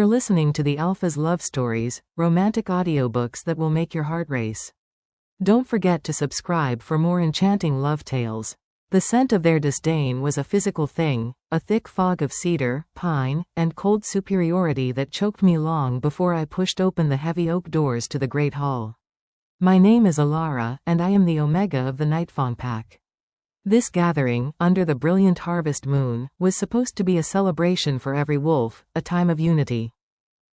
You're listening to the Alpha's love stories, romantic audiobooks that will make your heart race. Don't forget to subscribe for more enchanting love tales. The scent of their disdain was a physical thing, a thick fog of cedar, pine, and cold superiority that choked me long before I pushed open the heavy oak doors to the great hall. My name is Alara, and I am the Omega of the Nightfang pack. This gathering, under the brilliant harvest moon, was supposed to be a celebration for every wolf, a time of unity.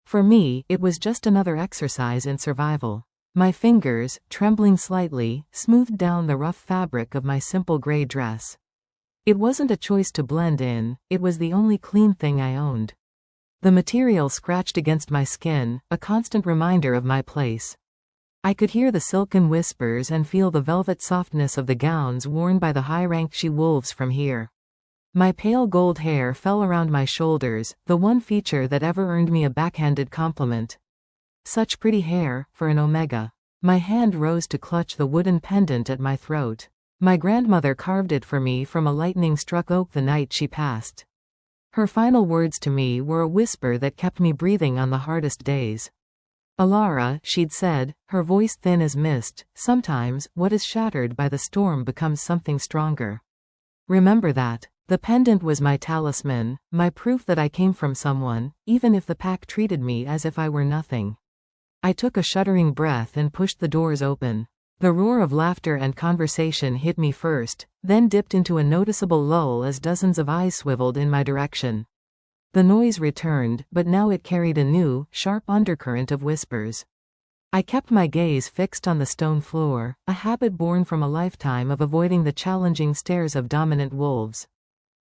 For me, it was just another exercise in survival. My fingers, trembling slightly, smoothed down the rough fabric of my simple gray dress. It wasn't a choice to blend in, it was the only clean thing I owned. The material scratched against my skin, a constant reminder of my place. I could hear the silken whispers and feel the velvet softness of the gowns worn by the high-ranked she-wolves from here. My pale gold hair fell around my shoulders, the one feature that ever earned me a backhanded compliment. Such pretty hair, for an Omega. My hand rose to clutch the wooden pendant at my throat. My grandmother carved it for me from a lightning-struck oak the night she passed. Her final words to me were a whisper that kept me breathing on the hardest days. Alara, she'd said, her voice thin as mist, sometimes, what is shattered by the storm becomes something stronger. Remember that. The pendant was my talisman, my proof that I came from someone, even if the pack treated me as if I were nothing. I took a shuddering breath and pushed the doors open. The roar of laughter and conversation hit me first, then dipped into a noticeable lull as dozens of eyes swiveled in my direction. The noise returned, but now it carried a new, sharp undercurrent of whispers. I kept my gaze fixed on the stone floor, a habit born from a lifetime of avoiding the challenging stares of dominant wolves.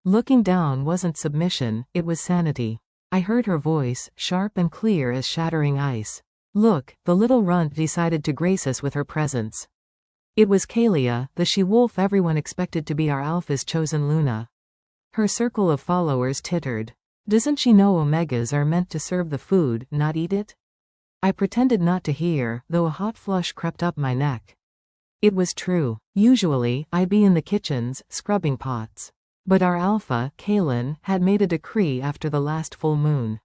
Looking down wasn't submission, it was sanity. I heard her voice, sharp and clear as shattering ice. Look, the little runt decided to grace us with her presence. It was Kalia, the she-wolf everyone expected to be our Alpha's chosen Luna. Her circle of followers tittered. Doesn't she know Omegas are meant to serve the food, not eat it? I pretended not to hear, though a hot flush crept up my neck. It was true. Usually, I'd be in the kitchens, scrubbing pots. But our Alpha, Kalen, had made a decree after the last full moon.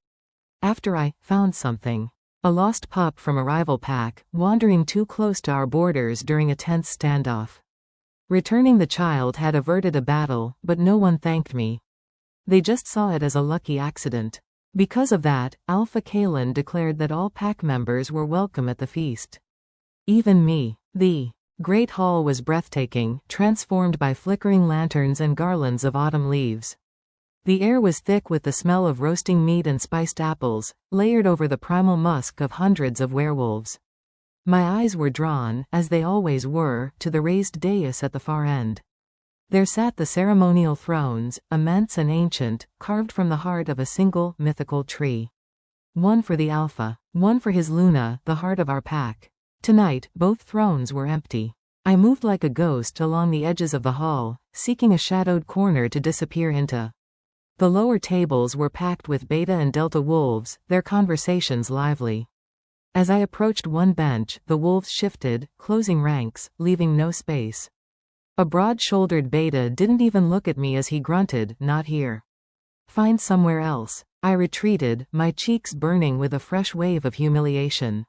After I found something. A lost pup from a rival pack, wandering too close to our borders during a tense standoff. Returning the child had averted a battle, but no one thanked me. They just saw it as a lucky accident. Because of that, Alpha Kalen declared that all pack members were welcome at the feast. Even me. The great hall was breathtaking, transformed by flickering lanterns and garlands of autumn leaves. The air was thick with the smell of roasting meat and spiced apples, layered over the primal musk of hundreds of werewolves. My eyes were drawn, as they always were, to the raised dais at the far end. There sat the ceremonial thrones, immense and ancient, carved from the heart of a single, mythical tree. One for the Alpha, one for his Luna, the heart of our pack. Tonight, both thrones were empty. I moved like a ghost along the edges of the hall, seeking a shadowed corner to disappear into. The lower tables were packed with Beta and Delta wolves, their conversations lively. As I approached one bench, the wolves shifted, closing ranks, leaving no space. A broad-shouldered Beta didn't even look at me as he grunted, "Not here. Find somewhere else." I retreated, my cheeks burning with a fresh wave of humiliation.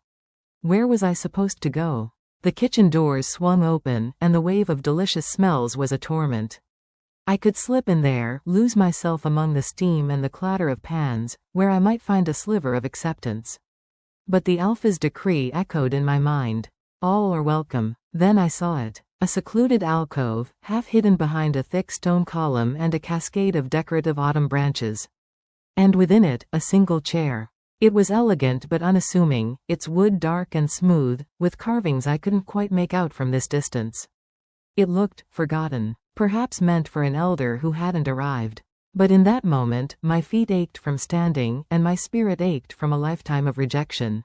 Where was I supposed to go? The kitchen doors swung open, and the wave of delicious smells was a torment. I could slip in there, lose myself among the steam and the clatter of pans, where I might find a sliver of acceptance. But the Alpha's decree echoed in my mind. All are welcome. Then I saw it. A secluded alcove, half hidden behind a thick stone column and a cascade of decorative autumn branches. And within it, a single chair. It was elegant but unassuming, its wood dark and smooth, with carvings I couldn't quite make out from this distance. It looked forgotten, perhaps meant for an elder who hadn't arrived. But in that moment, my feet ached from standing, and my spirit ached from a lifetime of rejection.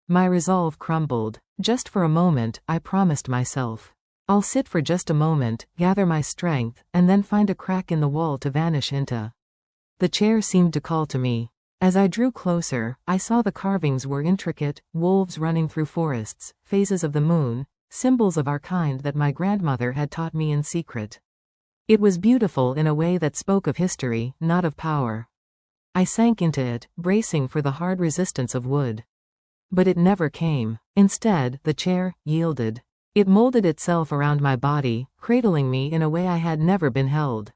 My resolve crumbled. Just for a moment, I promised myself. I'll sit for just a moment, gather my strength, and then find a crack in the wall to vanish into. The chair seemed to call to me. As I drew closer, I saw the carvings were intricate, wolves running through forests, phases of the moon, symbols of our kind that my grandmother had taught me in secret. It was beautiful in a way that spoke of history, not of power. I sank into it, bracing for the hard resistance of wood. But it never came. Instead, the chair yielded. It molded itself around my body, cradling me in a way I had never been held.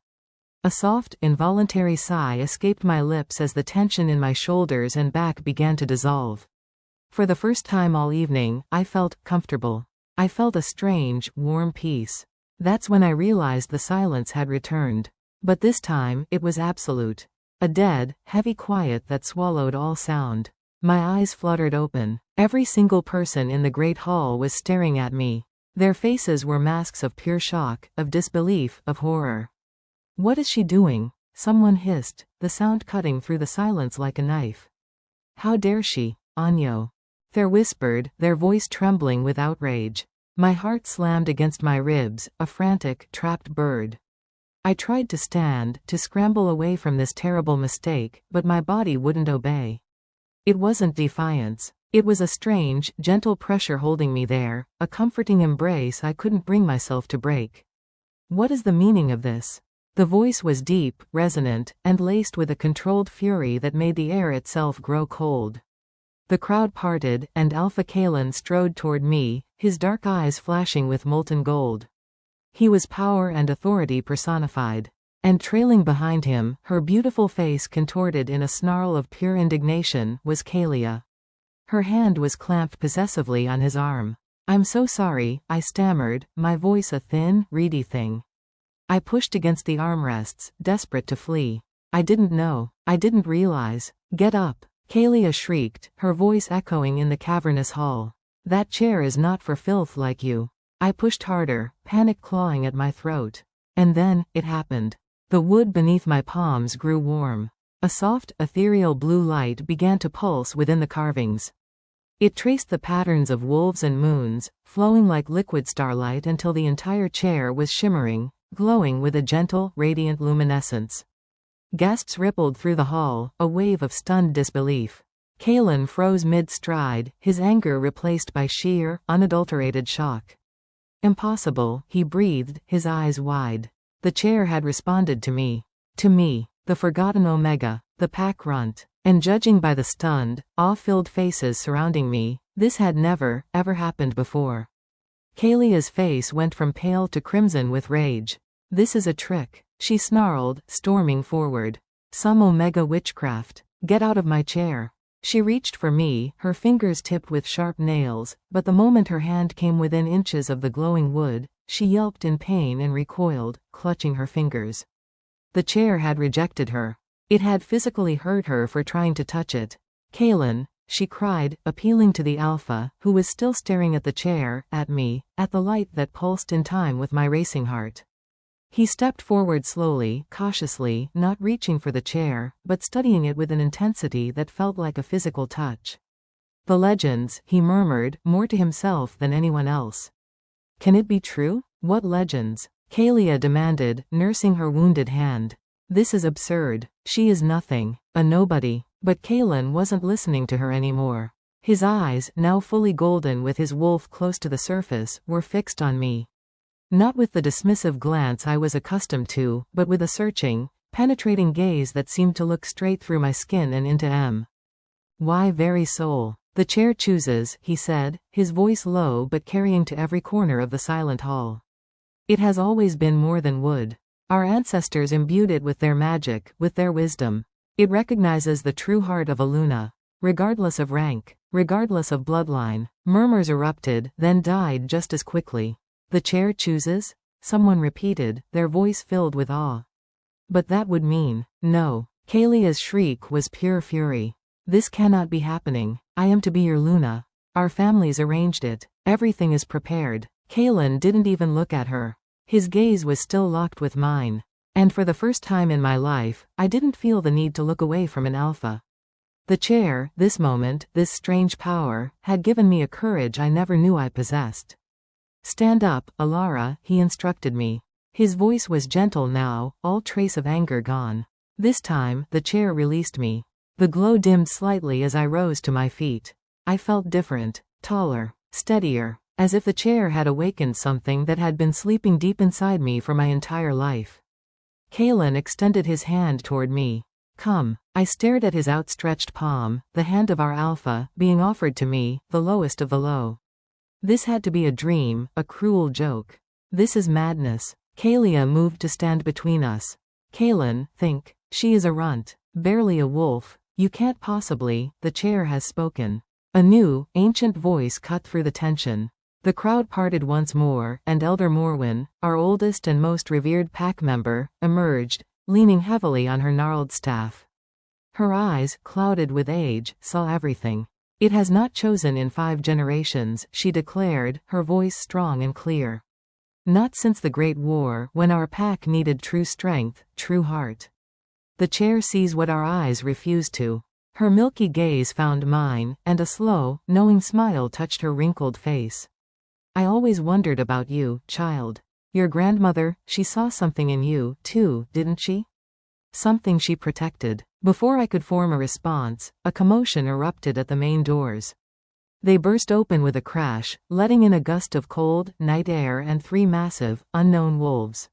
A soft, involuntary sigh escaped my lips as the tension in my shoulders and back began to dissolve. For the first time all evening, I felt comfortable. I felt a strange, warm peace. That's when I realized the silence had returned. But this time, it was absolute. A dead, heavy quiet that swallowed all sound. My eyes fluttered open. Every single person in the great hall was staring at me. Their faces were masks of pure shock, of disbelief, of horror. "What is she doing?" someone hissed, the sound cutting through the silence like a knife. "How dare she, Anyo?" They whispered, their voice trembling with outrage. My heart slammed against my ribs, a frantic, trapped bird. I tried to stand, to scramble away from this terrible mistake, but my body wouldn't obey. It wasn't defiance. It was a strange, gentle pressure holding me there, a comforting embrace I couldn't bring myself to break. "What is the meaning of this?" The voice was deep, resonant, and laced with a controlled fury that made the air itself grow cold. The crowd parted, and Alpha Kalen strode toward me, his dark eyes flashing with molten gold. He was power and authority personified. And trailing behind him, her beautiful face contorted in a snarl of pure indignation, was Kalia. Her hand was clamped possessively on his arm. "I'm so sorry," I stammered, my voice a thin, reedy thing. I pushed against the armrests, desperate to flee. "I didn't know. I didn't realize." "Get up!" Kalia shrieked, her voice echoing in the cavernous hall. "That chair is not for filth like you." I pushed harder, panic clawing at my throat. And then, it happened. The wood beneath my palms grew warm. A soft, ethereal blue light began to pulse within the carvings. It traced the patterns of wolves and moons, flowing like liquid starlight until the entire chair was shimmering, glowing with a gentle, radiant luminescence. Gasps rippled through the hall, a wave of stunned disbelief. Kalen froze mid-stride, his anger replaced by sheer, unadulterated shock. "Impossible," he breathed, his eyes wide. The chair had responded to me. To me, the forgotten Omega, the pack runt. And judging by the stunned, awe-filled faces surrounding me, this had never, ever happened before. Kalia's face went from pale to crimson with rage. "This is a trick," she snarled, storming forward. "Some Omega witchcraft. Get out of my chair." She reached for me, her fingers tipped with sharp nails, but the moment her hand came within inches of the glowing wood, she yelped in pain and recoiled, clutching her fingers. The chair had rejected her. It had physically hurt her for trying to touch it. "Kalen," she cried, appealing to the Alpha, who was still staring at the chair, at me, at the light that pulsed in time with my racing heart. He stepped forward slowly, cautiously, not reaching for the chair, but studying it with an intensity that felt like a physical touch. "The legends," he murmured, more to himself than anyone else. "Can it be true?" "What legends?" Kalia demanded, nursing her wounded hand. "This is absurd. She is nothing. A nobody." But Kalen wasn't listening to her anymore. His eyes, now fully golden with his wolf close to the surface, were fixed on me. Not with the dismissive glance I was accustomed to, but with a searching, penetrating gaze that seemed to look straight through my skin and into my very soul. "The chair chooses," he said, his voice low but carrying to every corner of the silent hall. "It has always been more than wood. Our ancestors imbued it with their magic, with their wisdom. It recognizes the true heart of a Luna, regardless of rank, regardless of bloodline." Murmurs erupted, then died just as quickly. "The chair chooses?" someone repeated, their voice filled with awe. "But that would mean—" "No." Kalia's shriek was pure fury. "This cannot be happening. I am to be your Luna. Our families arranged it. Everything is prepared." Kalen didn't even look at her. His gaze was still locked with mine. And for the first time in my life, I didn't feel the need to look away from an Alpha. The chair, this moment, this strange power, had given me a courage I never knew I possessed. "Stand up, Alara," he instructed me. His voice was gentle now, all trace of anger gone. This time, the chair released me. The glow dimmed slightly as I rose to my feet. I felt different, taller, steadier, as if the chair had awakened something that had been sleeping deep inside me for my entire life. Kalen extended his hand toward me. Come. I stared at his outstretched palm, the hand of our Alpha, being offered to me, the lowest of the low. This had to be a dream, a cruel joke. This is madness. Kalia moved to stand between us. Kaelin, think. She is a runt. Barely a wolf. You can't possibly. The chair has spoken. A new, ancient voice cut through the tension. The crowd parted once more, and Elder Morwen, our oldest and most revered pack member, emerged, leaning heavily on her gnarled staff. Her eyes, clouded with age, saw everything. It has not chosen in 5 generations, she declared, her voice strong and clear. Not since the Great War, when our pack needed true strength, true heart. The chair sees what our eyes refuse to. Her milky gaze found mine, and a slow, knowing smile touched her wrinkled face. I always wondered about you, child. Your grandmother, she saw something in you, too, didn't she? Something she protected. Before I could form a response, a commotion erupted at the main doors. They burst open with a crash, letting in a gust of cold, night air and 3 massive, unknown wolves.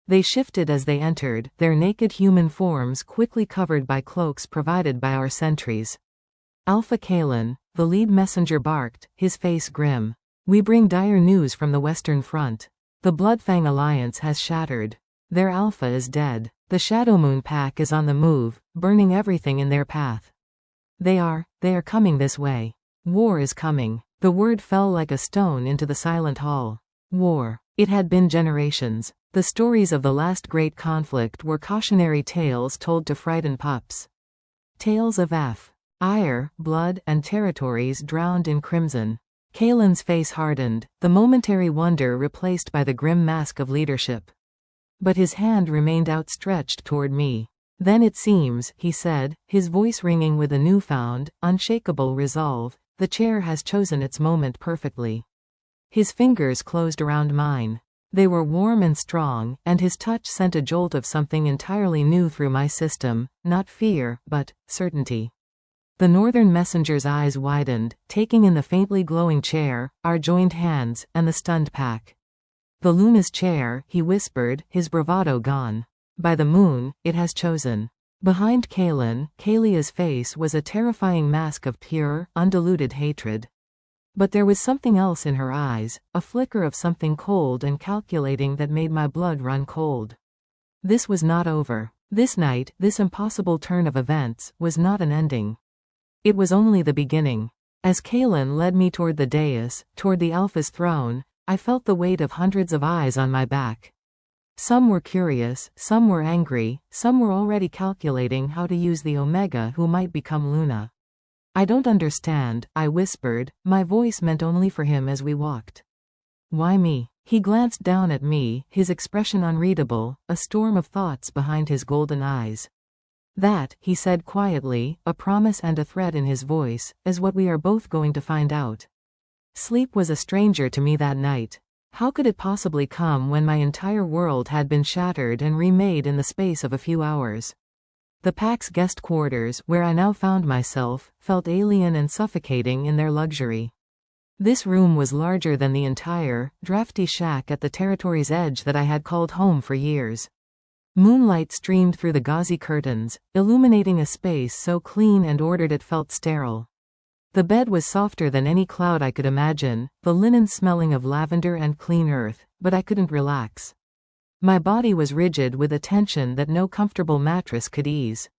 They shifted as they entered, their naked human forms quickly covered by cloaks provided by our sentries. Alpha Kaelin, the lead messenger, barked, his face grim. We bring dire news from the Western Front. The Bloodfang Alliance has shattered. Their Alpha is dead. The Shadowmoon Pack is on the move, burning everything in their path. They are coming this way. War is coming. The word fell like a stone into the silent hall. War. It had been generations. The stories of the last great conflict were cautionary tales told to frighten pups. Tales of ire, blood, and territories drowned in crimson. Kaelin's face hardened, the momentary wonder replaced by the grim mask of leadership. But his hand remained outstretched toward me. Then it seems, he said, his voice ringing with a newfound, unshakable resolve, the chair has chosen its moment perfectly. His fingers closed around mine. They were warm and strong, and his touch sent a jolt of something entirely new through my system, not fear, but certainty. The Northern Messenger's eyes widened, taking in the faintly glowing chair, our joined hands, and the stunned pack. The Luna's chair, he whispered, his bravado gone. By the moon, it has chosen. Behind Kaelin, Kalia's face was a terrifying mask of pure, undiluted hatred. But there was something else in her eyes, a flicker of something cold and calculating that made my blood run cold. This was not over. This night, this impossible turn of events, was not an ending. It was only the beginning. As Kaelin led me toward the dais, toward the Alpha's throne, I felt the weight of hundreds of eyes on my back. Some were curious, some were angry, some were already calculating how to use the Omega who might become Luna. I don't understand, I whispered, my voice meant only for him as we walked. Why me? He glanced down at me, his expression unreadable, a storm of thoughts behind his golden eyes. That, he said quietly, a promise and a threat in his voice, is what we are both going to find out. Sleep was a stranger to me that night. How could it possibly come when my entire world had been shattered and remade in the space of a few hours? The pack's guest quarters, where I now found myself, felt alien and suffocating in their luxury. This room was larger than the entire, drafty shack at the territory's edge that I had called home for years. Moonlight streamed through the gauzy curtains, illuminating a space so clean and ordered it felt sterile. The bed was softer than any cloud I could imagine, the linen smelling of lavender and clean earth, but I couldn't relax. My body was rigid with a tension that no comfortable mattress could ease.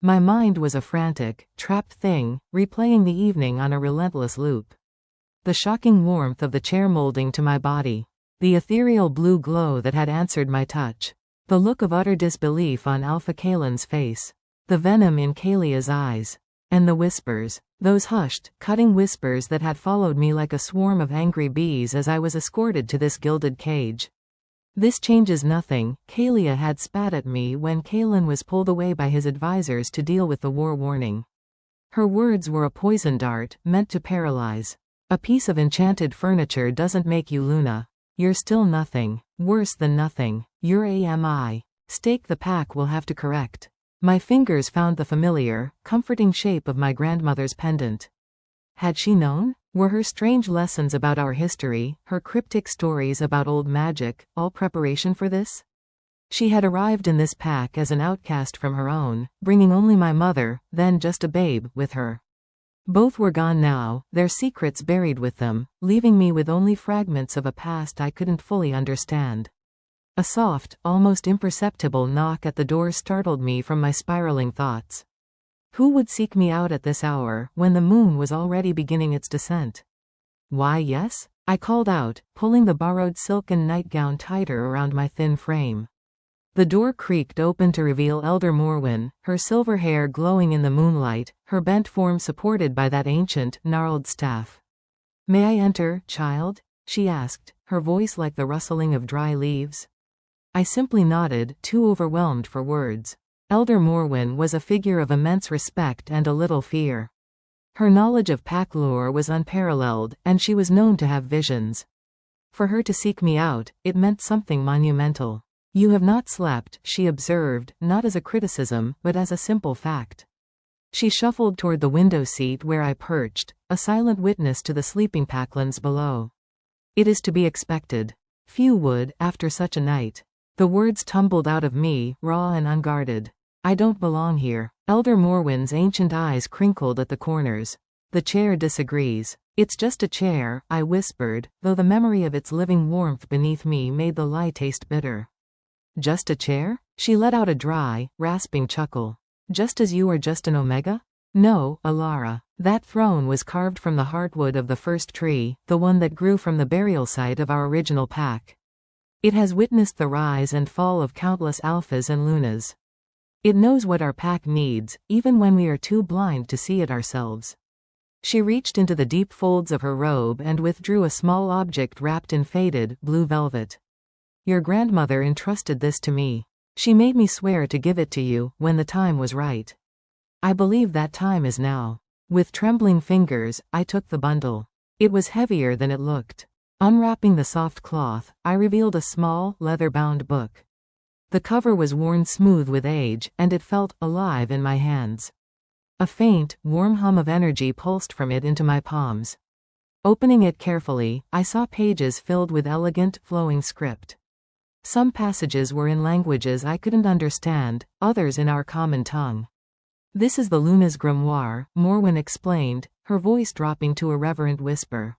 My mind was a frantic, trapped thing, replaying the evening on a relentless loop. The shocking warmth of the chair molding to my body. The ethereal blue glow that had answered my touch. The look of utter disbelief on Alpha Kaelin's face. The venom in Kalia's eyes. And the whispers. Those hushed, cutting whispers that had followed me like a swarm of angry bees as I was escorted to this gilded cage. This changes nothing, Kalia had spat at me when Kaelin was pulled away by his advisors to deal with the war warning. Her words were a poison dart, meant to paralyze. A piece of enchanted furniture doesn't make you Luna. You're still nothing. Worse than nothing. You're AMI. Stake the pack will have to correct. My fingers found the familiar, comforting shape of my grandmother's pendant. Had she known? Were her strange lessons about our history, her cryptic stories about old magic, all preparation for this? She had arrived in this pack as an outcast from her own, bringing only my mother, then just a babe, with her. Both were gone now, their secrets buried with them, leaving me with only fragments of a past I couldn't fully understand. A soft, almost imperceptible knock at the door startled me from my spiraling thoughts. Who would seek me out at this hour, when the moon was already beginning its descent? Why, yes? I called out, pulling the borrowed silken nightgown tighter around my thin frame. The door creaked open to reveal Elder Morwen, her silver hair glowing in the moonlight, her bent form supported by that ancient, gnarled staff. "May I enter, child?" she asked, her voice like the rustling of dry leaves. I simply nodded, too overwhelmed for words. Elder Morwen was a figure of immense respect and a little fear. Her knowledge of pack lore was unparalleled, and she was known to have visions. For her to seek me out, it meant something monumental. "You have not slept," she observed, not as a criticism, but as a simple fact. She shuffled toward the window seat where I perched, a silent witness to the sleeping packlands below. "It is to be expected. Few would, after such a night." The words tumbled out of me, raw and unguarded. "I don't belong here." Elder Morwen's ancient eyes crinkled at the corners. "The chair disagrees." "It's just a chair," I whispered, though the memory of its living warmth beneath me made the lie taste bitter. "Just a chair?" She let out a dry, rasping chuckle. "Just as you are just an omega?" "No, Alara. That throne was carved from the heartwood of the first tree, the one that grew from the burial site of our original pack. It has witnessed the rise and fall of countless alphas and lunas. It knows what our pack needs, even when we are too blind to see it ourselves." She reached into the deep folds of her robe and withdrew a small object wrapped in faded, blue velvet. "Your grandmother entrusted this to me. She made me swear to give it to you, when the time was right. I believe that time is now." With trembling fingers, I took the bundle. It was heavier than it looked. Unwrapping the soft cloth, I revealed a small, leather-bound book. The cover was worn smooth with age, and it felt alive in my hands. A faint, warm hum of energy pulsed from it into my palms. Opening it carefully, I saw pages filled with elegant, flowing script. Some passages were in languages I couldn't understand, others in our common tongue. "This is the Luna's grimoire," Morwen explained, her voice dropping to a reverent whisper.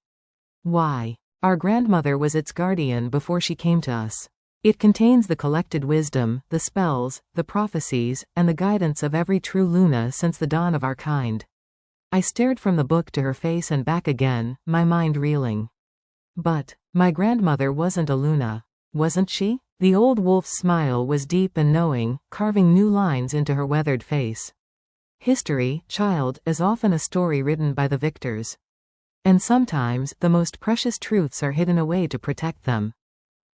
"Why? Our grandmother was its guardian before she came to us. It contains the collected wisdom, the spells, the prophecies, and the guidance of every true Luna since the dawn of our kind." I stared from the book to her face and back again, my mind reeling. "But my grandmother wasn't a Luna, wasn't she?" The old wolf's smile was deep and knowing, carving new lines into her weathered face. "History, child, is often a story written by the victors. And sometimes, the most precious truths are hidden away to protect them."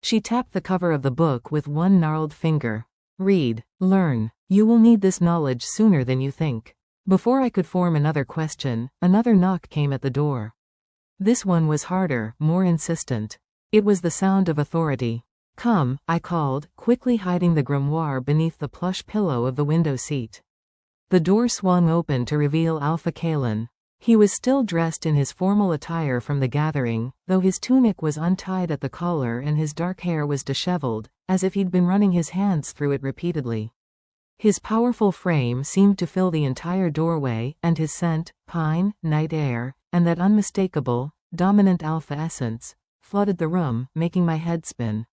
She tapped the cover of the book with one gnarled finger. "Read. Learn. You will need this knowledge sooner than you think." Before I could form another question, another knock came at the door. This one was harder, more insistent. It was the sound of authority. "Come," I called, quickly hiding the grimoire beneath the plush pillow of the window seat. The door swung open to reveal Alpha Kalen. He was still dressed in his formal attire from the gathering, though his tunic was untied at the collar and his dark hair was disheveled, as if he'd been running his hands through it repeatedly. His powerful frame seemed to fill the entire doorway, and his scent, pine, night air, and that unmistakable, dominant alpha essence, flooded the room, making my head spin.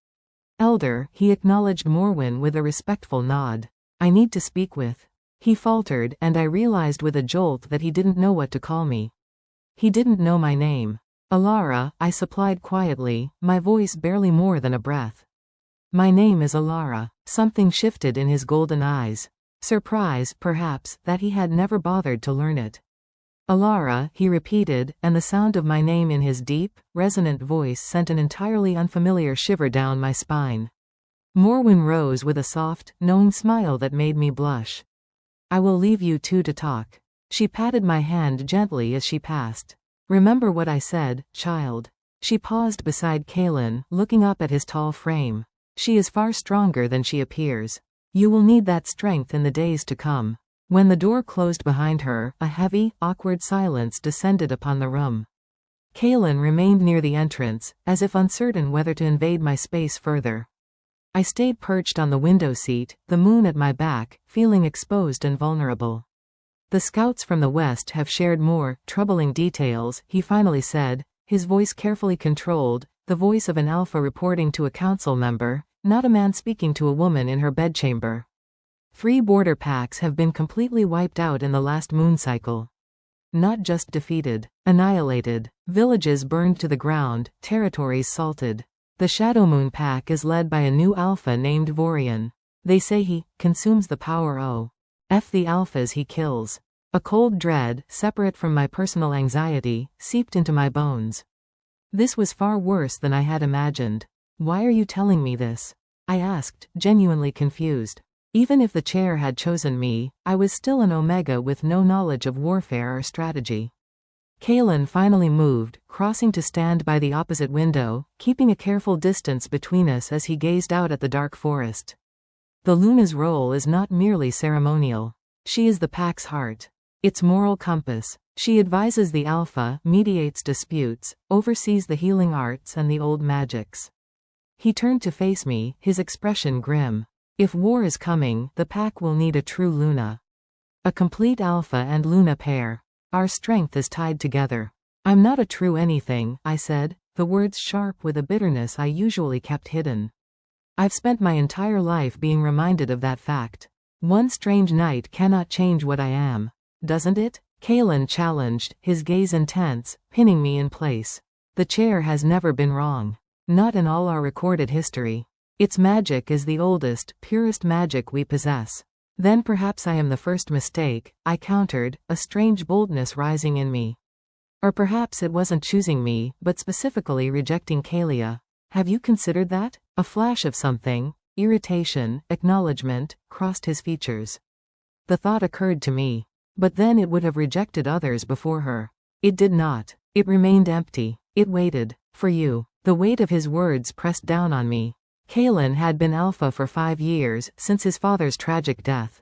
"Elder," he acknowledged Morwen with a respectful nod. "I need to speak with." He faltered, and I realized with a jolt that he didn't know what to call me. He didn't know my name. "Alara," I supplied quietly, my voice barely more than a breath. "My name is Alara." Something shifted in his golden eyes. Surprise, perhaps, that he had never bothered to learn it. "Alara," he repeated, and the sound of my name in his deep, resonant voice sent an entirely unfamiliar shiver down my spine. Morwen rose with a soft, knowing smile that made me blush. "I will leave you two to talk." She patted my hand gently as she passed. "Remember what I said, child." She paused beside Kalen, looking up at his tall frame. "She is far stronger than she appears. You will need that strength in the days to come." When the door closed behind her, a heavy, awkward silence descended upon the room. Kalen remained near the entrance, as if uncertain whether to invade my space further. I stayed perched on the window seat, the moon at my back, feeling exposed and vulnerable. The scouts from the west have shared more troubling details, he finally said, his voice carefully controlled, the voice of an alpha reporting to a council member, not a man speaking to a woman in her bedchamber. 3 border packs have been completely wiped out in the last moon cycle. Not just defeated, annihilated. Villages burned to the ground, territories salted. The Shadow Moon pack is led by a new alpha named Vorian. They say he consumes the power of the alphas he kills. A cold dread, separate from my personal anxiety, seeped into my bones. This was far worse than I had imagined. Why are you telling me this? I asked, genuinely confused. Even if the chair had chosen me, I was still an Omega with no knowledge of warfare or strategy. Kalen finally moved, crossing to stand by the opposite window, keeping a careful distance between us as he gazed out at the dark forest. The Luna's role is not merely ceremonial. She is the pack's heart. Its moral compass. She advises the Alpha, mediates disputes, oversees the healing arts and the old magics. He turned to face me, his expression grim. If war is coming, the pack will need a true Luna. A complete Alpha and Luna pair. Our strength is tied together. I'm not a true anything, I said, the words sharp with a bitterness I usually kept hidden. I've spent my entire life being reminded of that fact. One strange night cannot change what I am. Doesn't it? Kalen challenged, his gaze intense, pinning me in place. The chair has never been wrong. Not in all our recorded history. Its magic is the oldest, purest magic we possess. Then perhaps I am the first mistake, I countered, a strange boldness rising in me. Or perhaps it wasn't choosing me, but specifically rejecting Kalia. Have you considered that? A flash of something, irritation, acknowledgement, crossed his features. The thought occurred to me. But then it would have rejected others before her. It did not. It remained empty. It waited. For you. The weight of his words pressed down on me. Kalen had been Alpha for 5 years, since his father's tragic death.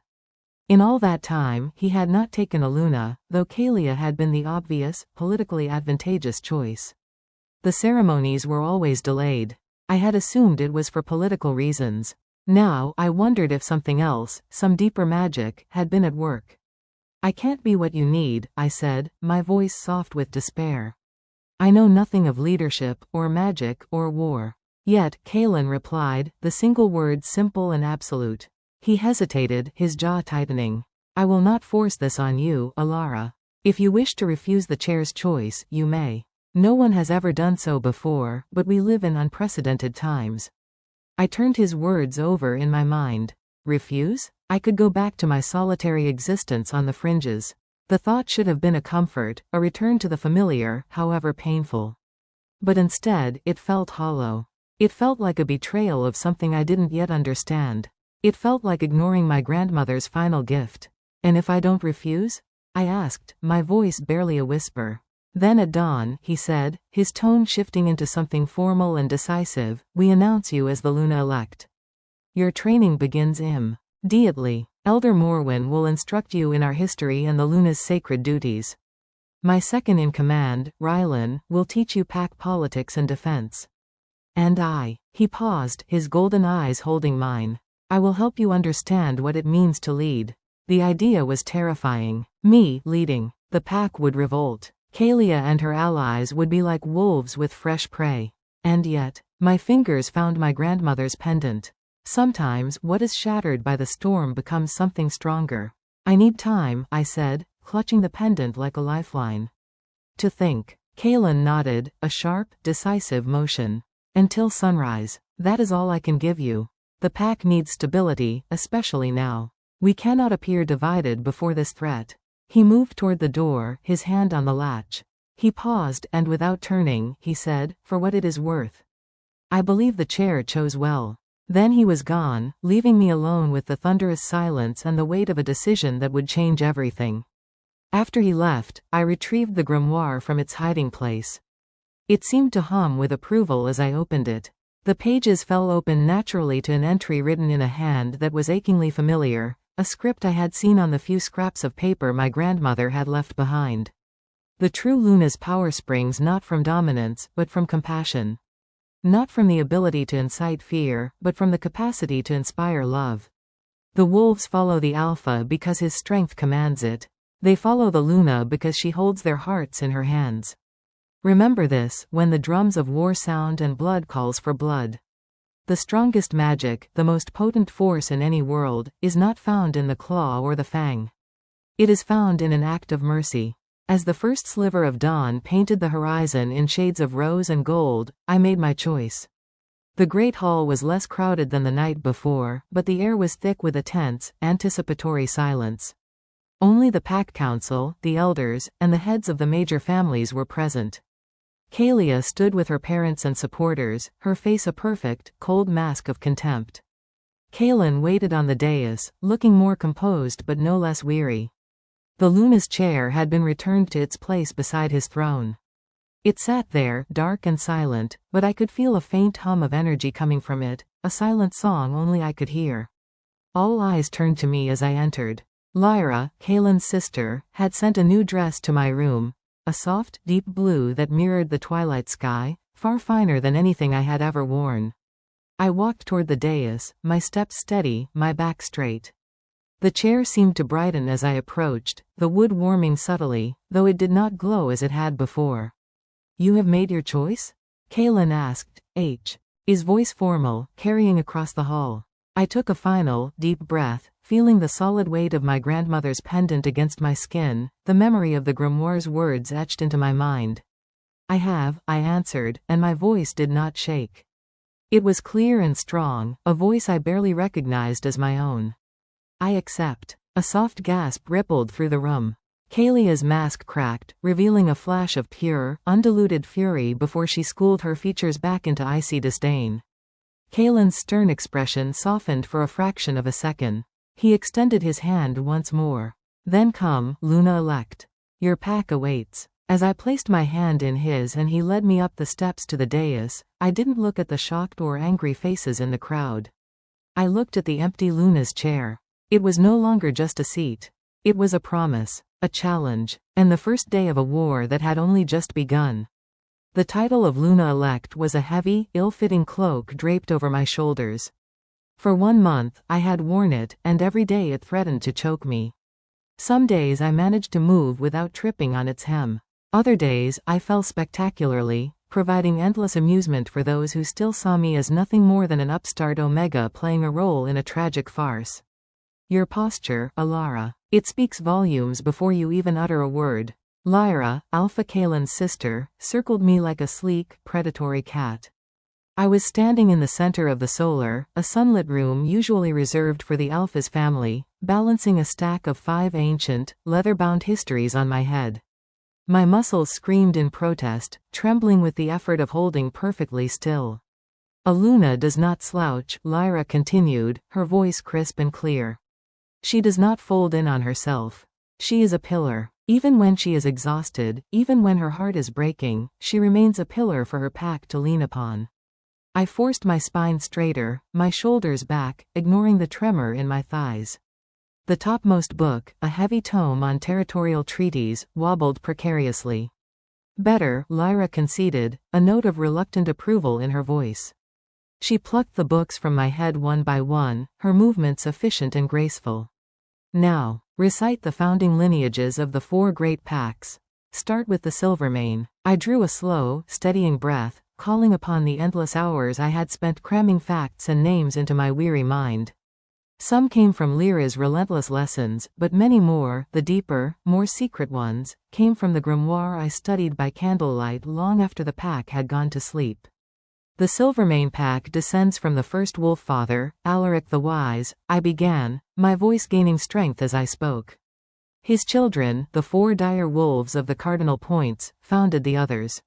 In all that time, he had not taken a Luna, though Kalia had been the obvious, politically advantageous choice. The ceremonies were always delayed. I had assumed it was for political reasons. Now, I wondered if something else, some deeper magic, had been at work. I can't be what you need, I said, my voice soft with despair. I know nothing of leadership, or magic, or war. Yet, Kalen replied, the single word simple and absolute. He hesitated, his jaw tightening. I will not force this on you, Alara. If you wish to refuse the chair's choice, you may. No one has ever done so before, but we live in unprecedented times. I turned his words over in my mind. Refuse? I could go back to my solitary existence on the fringes. The thought should have been a comfort, a return to the familiar, however painful. But instead, it felt hollow. It felt like a betrayal of something I didn't yet understand. It felt like ignoring my grandmother's final gift. And if I don't refuse? I asked, my voice barely a whisper. Then at dawn, he said, his tone shifting into something formal and decisive, we announce you as the Luna-elect. Your training begins immediately. Elder Morwen will instruct you in our history and the Luna's sacred duties. My second-in-command, Rylan, will teach you pack politics and defense. And I. He paused, his golden eyes holding mine. I will help you understand what it means to lead. The idea was terrifying. Me, leading. The pack would revolt. Kalia and her allies would be like wolves with fresh prey. And yet, my fingers found my grandmother's pendant. Sometimes, what is shattered by the storm becomes something stronger. I need time, I said, clutching the pendant like a lifeline. To think. Kalen nodded, a sharp, decisive motion. Until sunrise. That is all I can give you. The pack needs stability, especially now. We cannot appear divided before this threat. He moved toward the door, his hand on the latch. He paused, and without turning, he said, for what it is worth. I believe the chair chose well. Then he was gone, leaving me alone with the thunderous silence and the weight of a decision that would change everything. After he left, I retrieved the grimoire from its hiding place. It seemed to hum with approval as I opened it. The pages fell open naturally to an entry written in a hand that was achingly familiar, a script I had seen on the few scraps of paper my grandmother had left behind. The true Luna's power springs not from dominance, but from compassion. Not from the ability to incite fear, but from the capacity to inspire love. The wolves follow the alpha because his strength commands it. They follow the Luna because she holds their hearts in her hands. Remember this, when the drums of war sound and blood calls for blood. The strongest magic, the most potent force in any world, is not found in the claw or the fang. It is found in an act of mercy. As the first sliver of dawn painted the horizon in shades of rose and gold, I made my choice. The great hall was less crowded than the night before, but the air was thick with a tense, anticipatory silence. Only the pack council, the elders, and the heads of the major families were present. Kalia stood with her parents and supporters, her face a perfect, cold mask of contempt. Kaelin waited on the dais, looking more composed but no less weary. The Luna's chair had been returned to its place beside his throne. It sat there, dark and silent, but I could feel a faint hum of energy coming from it, a silent song only I could hear. All eyes turned to me as I entered. Lyra, Kaelin's sister, had sent a new dress to my room, a soft, deep blue that mirrored the twilight sky, far finer than anything I had ever worn. I walked toward the dais, my steps steady, my back straight. The chair seemed to brighten as I approached, the wood warming subtly, though it did not glow as it had before. "You have made your choice?" Kaelin asked, his voice formal, carrying across the hall. I took a final, deep breath, feeling the solid weight of my grandmother's pendant against my skin, the memory of the grimoire's words etched into my mind. "I have," I answered, and my voice did not shake. It was clear and strong, a voice I barely recognized as my own. "I accept." A soft gasp rippled through the room. Kalia's mask cracked, revealing a flash of pure, undiluted fury before she schooled her features back into icy disdain. Kaelin's stern expression softened for a fraction of a second. He extended his hand once more. "Then come, Luna-elect. Your pack awaits." As I placed my hand in his and he led me up the steps to the dais, I didn't look at the shocked or angry faces in the crowd. I looked at the empty Luna's chair. It was no longer just a seat. It was a promise, a challenge, and the first day of a war that had only just begun. The title of Luna-elect was a heavy, ill-fitting cloak draped over my shoulders. For 1 month, I had worn it, and every day it threatened to choke me. Some days I managed to move without tripping on its hem. Other days, I fell spectacularly, providing endless amusement for those who still saw me as nothing more than an upstart Omega playing a role in a tragic farce. Your posture, Alara. It speaks volumes before you even utter a word. Lyra, Alpha Kaelin's sister, circled me like a sleek, predatory cat. I was standing in the center of the solar, a sunlit room usually reserved for the Alpha's family, balancing a stack of 5 ancient, leather-bound histories on my head. My muscles screamed in protest, trembling with the effort of holding perfectly still. "A Luna does not slouch," Lyra continued, her voice crisp and clear. "She does not fold in on herself. She is a pillar. Even when she is exhausted, even when her heart is breaking, she remains a pillar for her pack to lean upon." I forced my spine straighter, my shoulders back, ignoring the tremor in my thighs. The topmost book, a heavy tome on territorial treaties, wobbled precariously. "Better," Lyra conceded, a note of reluctant approval in her voice. She plucked the books from my head one by one, her movements efficient and graceful. "Now, recite the founding lineages of the 4 great packs. Start with the Silvermane." I drew a slow, steadying breath, calling upon the endless hours I had spent cramming facts and names into my weary mind. Some came from Lyra's relentless lessons, but many more, the deeper, more secret ones, came from the grimoire I studied by candlelight long after the pack had gone to sleep. The Silvermane pack descends from the first wolf father, Alaric the Wise, I began, my voice gaining strength as I spoke. His children, the 4 dire wolves of the cardinal points, founded the others.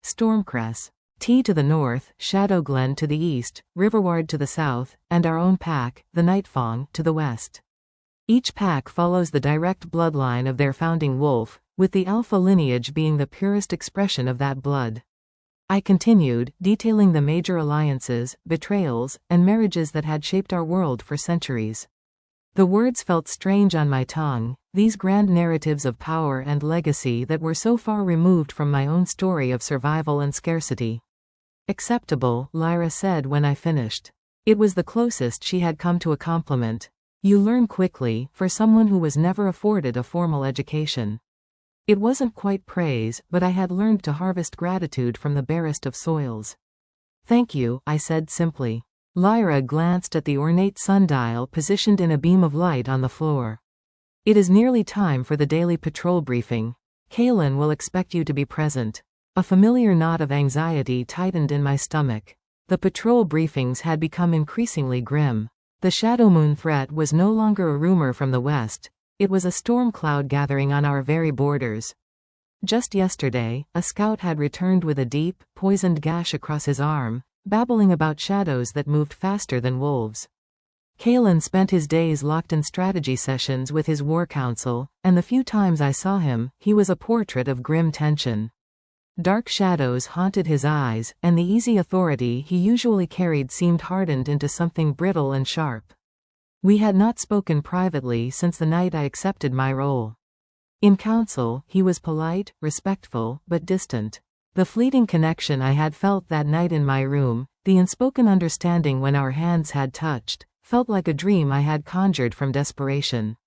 Stormcrest, T to the north, Shadowglen to the east, Riverward to the south, and our own pack, the Nightfang, to the west. Each pack follows the direct bloodline of their founding wolf, with the Alpha lineage being the purest expression of that blood. I continued, detailing the major alliances, betrayals, and marriages that had shaped our world for centuries. The words felt strange on my tongue, these grand narratives of power and legacy that were so far removed from my own story of survival and scarcity. Acceptable, Lyra said when I finished. It was the closest she had come to a compliment. You learn quickly, for someone who was never afforded a formal education. It wasn't quite praise, but I had learned to harvest gratitude from the barest of soils. Thank you, I said simply. Lyra glanced at the ornate sundial positioned in a beam of light on the floor. It is nearly time for the daily patrol briefing. Kaelin will expect you to be present. A familiar knot of anxiety tightened in my stomach. The patrol briefings had become increasingly grim. The shadow moon threat was no longer a rumor from the west. It was a storm cloud gathering on our very borders. Just yesterday, a scout had returned with a deep, poisoned gash across his arm, babbling about shadows that moved faster than wolves. Kaelin spent his days locked in strategy sessions with his war council, and the few times I saw him, he was a portrait of grim tension. Dark shadows haunted his eyes, and the easy authority he usually carried seemed hardened into something brittle and sharp. We had not spoken privately since the night I accepted my role. In council, he was polite, respectful, but distant. The fleeting connection I had felt that night in my room, the unspoken understanding when our hands had touched, felt like a dream I had conjured from desperation.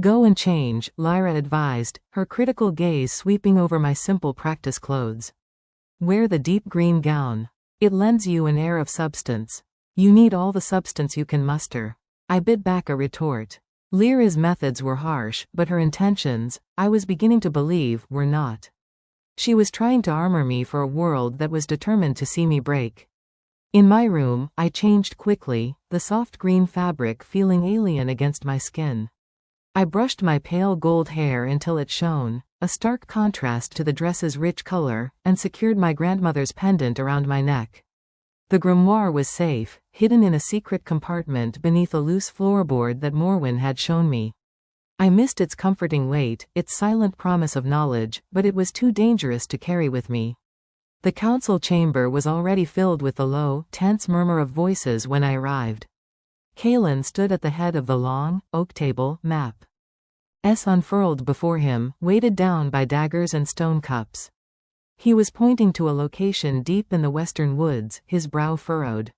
Go and change, Lyra advised, her critical gaze sweeping over my simple practice clothes. Wear the deep green gown. It lends you an air of substance. You need all the substance you can muster. I bit back a retort. Lyra's methods were harsh, but her intentions, I was beginning to believe, were not. She was trying to armor me for a world that was determined to see me break. In my room, I changed quickly, the soft green fabric feeling alien against my skin. I brushed my pale gold hair until it shone, a stark contrast to the dress's rich color, and secured my grandmother's pendant around my neck. The grimoire was safe, hidden in a secret compartment beneath a loose floorboard that Morwen had shown me. I missed its comforting weight, its silent promise of knowledge, but it was too dangerous to carry with me. The council chamber was already filled with the low, tense murmur of voices when I arrived. Kaelin stood at the head of the long, oak table, map. Unfurled before him, weighted down by daggers and stone cups. He was pointing to a location deep in the western woods, his brow furrowed.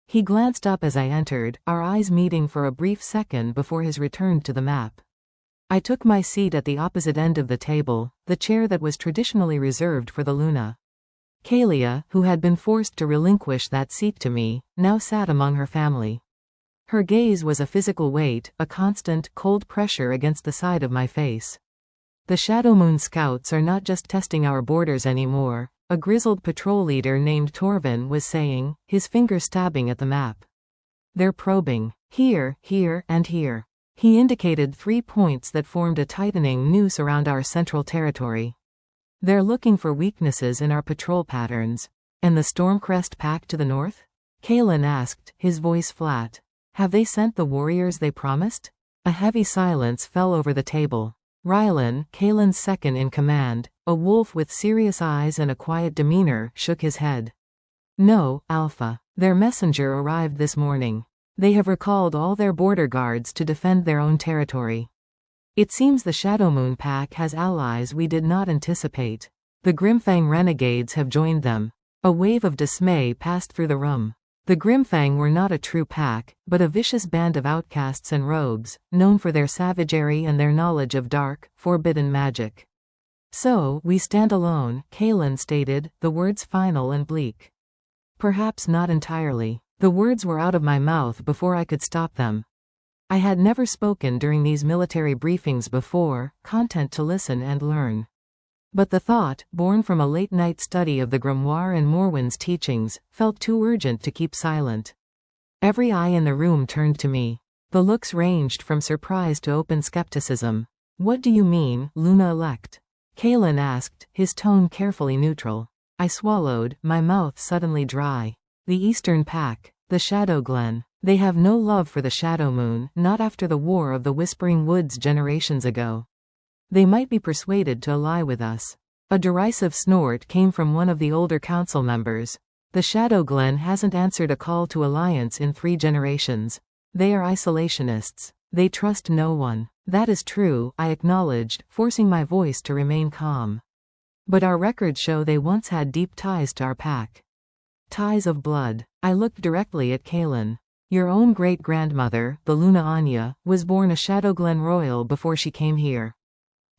He glanced up as I entered, our eyes meeting for a brief second before his return to the map. I took my seat at the opposite end of the table, the chair that was traditionally reserved for the Luna. Kaelia, who had been forced to relinquish that seat to me, now sat among her family. Her gaze was a physical weight, a constant, cold pressure against the side of my face. The Shadow Moon Scouts are not just testing our borders anymore, a grizzled patrol leader named Torvin was saying, his finger stabbing at the map. They're probing. Here, here, and here. He indicated 3 points that formed a tightening noose around our central territory. They're looking for weaknesses in our patrol patterns. And the Stormcrest pack to the north? Kaelin asked, his voice flat. Have they sent the warriors they promised? A heavy silence fell over the table. Rylan, Kaelin's second in command, a wolf with serious eyes and a quiet demeanor, shook his head. No, Alpha. Their messenger arrived this morning. They have recalled all their border guards to defend their own territory. It seems the Shadow Moon Pack has allies we did not anticipate. The Grimfang renegades have joined them. A wave of dismay passed through the room. The Grimfang were not a true pack, but a vicious band of outcasts and rogues, known for their savagery and their knowledge of dark, forbidden magic. So, we stand alone, Kaelin stated, the words final and bleak. Perhaps not entirely. The words were out of my mouth before I could stop them. I had never spoken during these military briefings before, content to listen and learn. But the thought, born from a late-night study of the grimoire and Morwen's teachings, felt too urgent to keep silent. Every eye in the room turned to me. The looks ranged from surprise to open skepticism. What do you mean, Luna-elect? Kaelin asked, his tone carefully neutral. I swallowed, my mouth suddenly dry. The Eastern Pack, the Shadow Glen. They have no love for the Shadow Moon, not after the War of the Whispering Woods generations ago. They might be persuaded to ally with us. A derisive snort came from one of the older council members. The Shadow Glen hasn't answered a call to alliance in 3 generations. They are isolationists. They trust no one. That is true, I acknowledged, forcing my voice to remain calm. But our records show they once had deep ties to our pack. Ties of blood. I looked directly at Kaelin. Your own great-grandmother, the Luna Anya, was born a Shadowglen royal before she came here.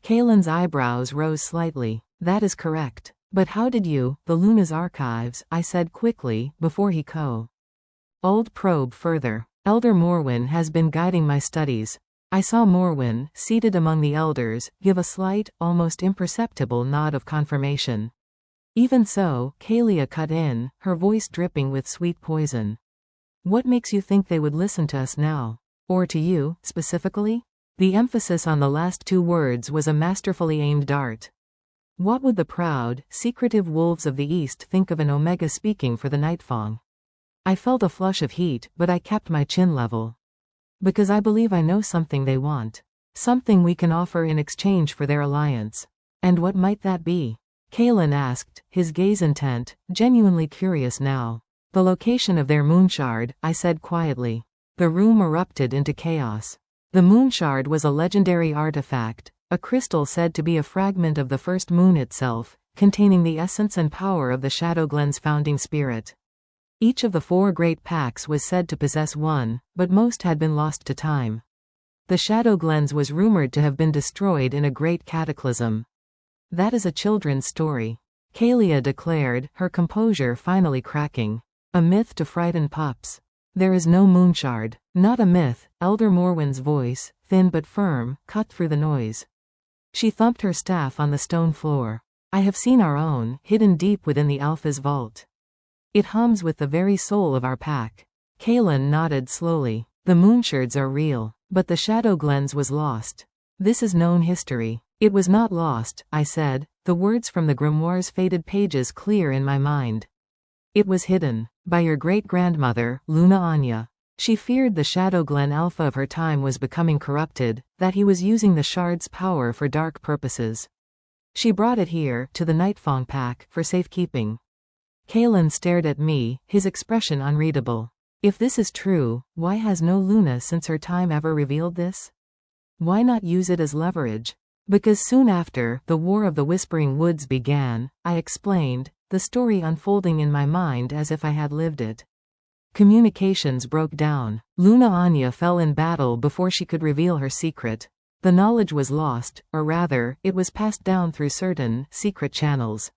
Kaelin's eyebrows rose slightly. That is correct. But how did you, the Luna's archives, I said quickly, before he Old probe further. Elder Morwen has been guiding my studies. I saw Morwen, seated among the elders, give a slight, almost imperceptible nod of confirmation. Even so, Kaelia cut in, her voice dripping with sweet poison. What makes you think they would listen to us now? Or to you, specifically? The emphasis on the last two words was a masterfully aimed dart. What would the proud, secretive wolves of the East think of an Omega speaking for the Nightfang? I felt a flush of heat, but I kept my chin level. Because I believe I know something they want. Something we can offer in exchange for their alliance. And what might that be? Kaelin asked, his gaze intent, genuinely curious now. The location of their moonshard, I said quietly. The room erupted into chaos. The moonshard was a legendary artifact, a crystal said to be a fragment of the first moon itself, containing the essence and power of the Shadowglen's founding spirit. Each of the 4 great packs was said to possess one, but most had been lost to time. The Shadowglens was rumored to have been destroyed in a great cataclysm. That is a children's story. Kaelia declared, her composure finally cracking. A myth to frighten pups. There is no moonshard. Not a myth, Elder Morwen's voice, thin but firm, cut through the noise. She thumped her staff on the stone floor. I have seen our own, hidden deep within the Alpha's vault. It hums with the very soul of our pack. Kaelin nodded slowly. The moonshards are real, but the Shadowglens was lost. This is known history. It was not lost, I said, the words from the grimoire's faded pages clear in my mind. It was hidden. By your great-grandmother, Luna Anya. She feared the Shadowglen Alpha of her time was becoming corrupted, that he was using the shard's power for dark purposes. She brought it here, to the Nightfang pack, for safekeeping. Kaelin stared at me, his expression unreadable. If this is true, why has no Luna since her time ever revealed this? Why not use it as leverage? Because soon after, the War of the Whispering Woods began, I explained, the story unfolding in my mind as if I had lived it. Communications broke down. Luna Anya fell in battle before she could reveal her secret. The knowledge was lost, or rather, it was passed down through certain, secret channels.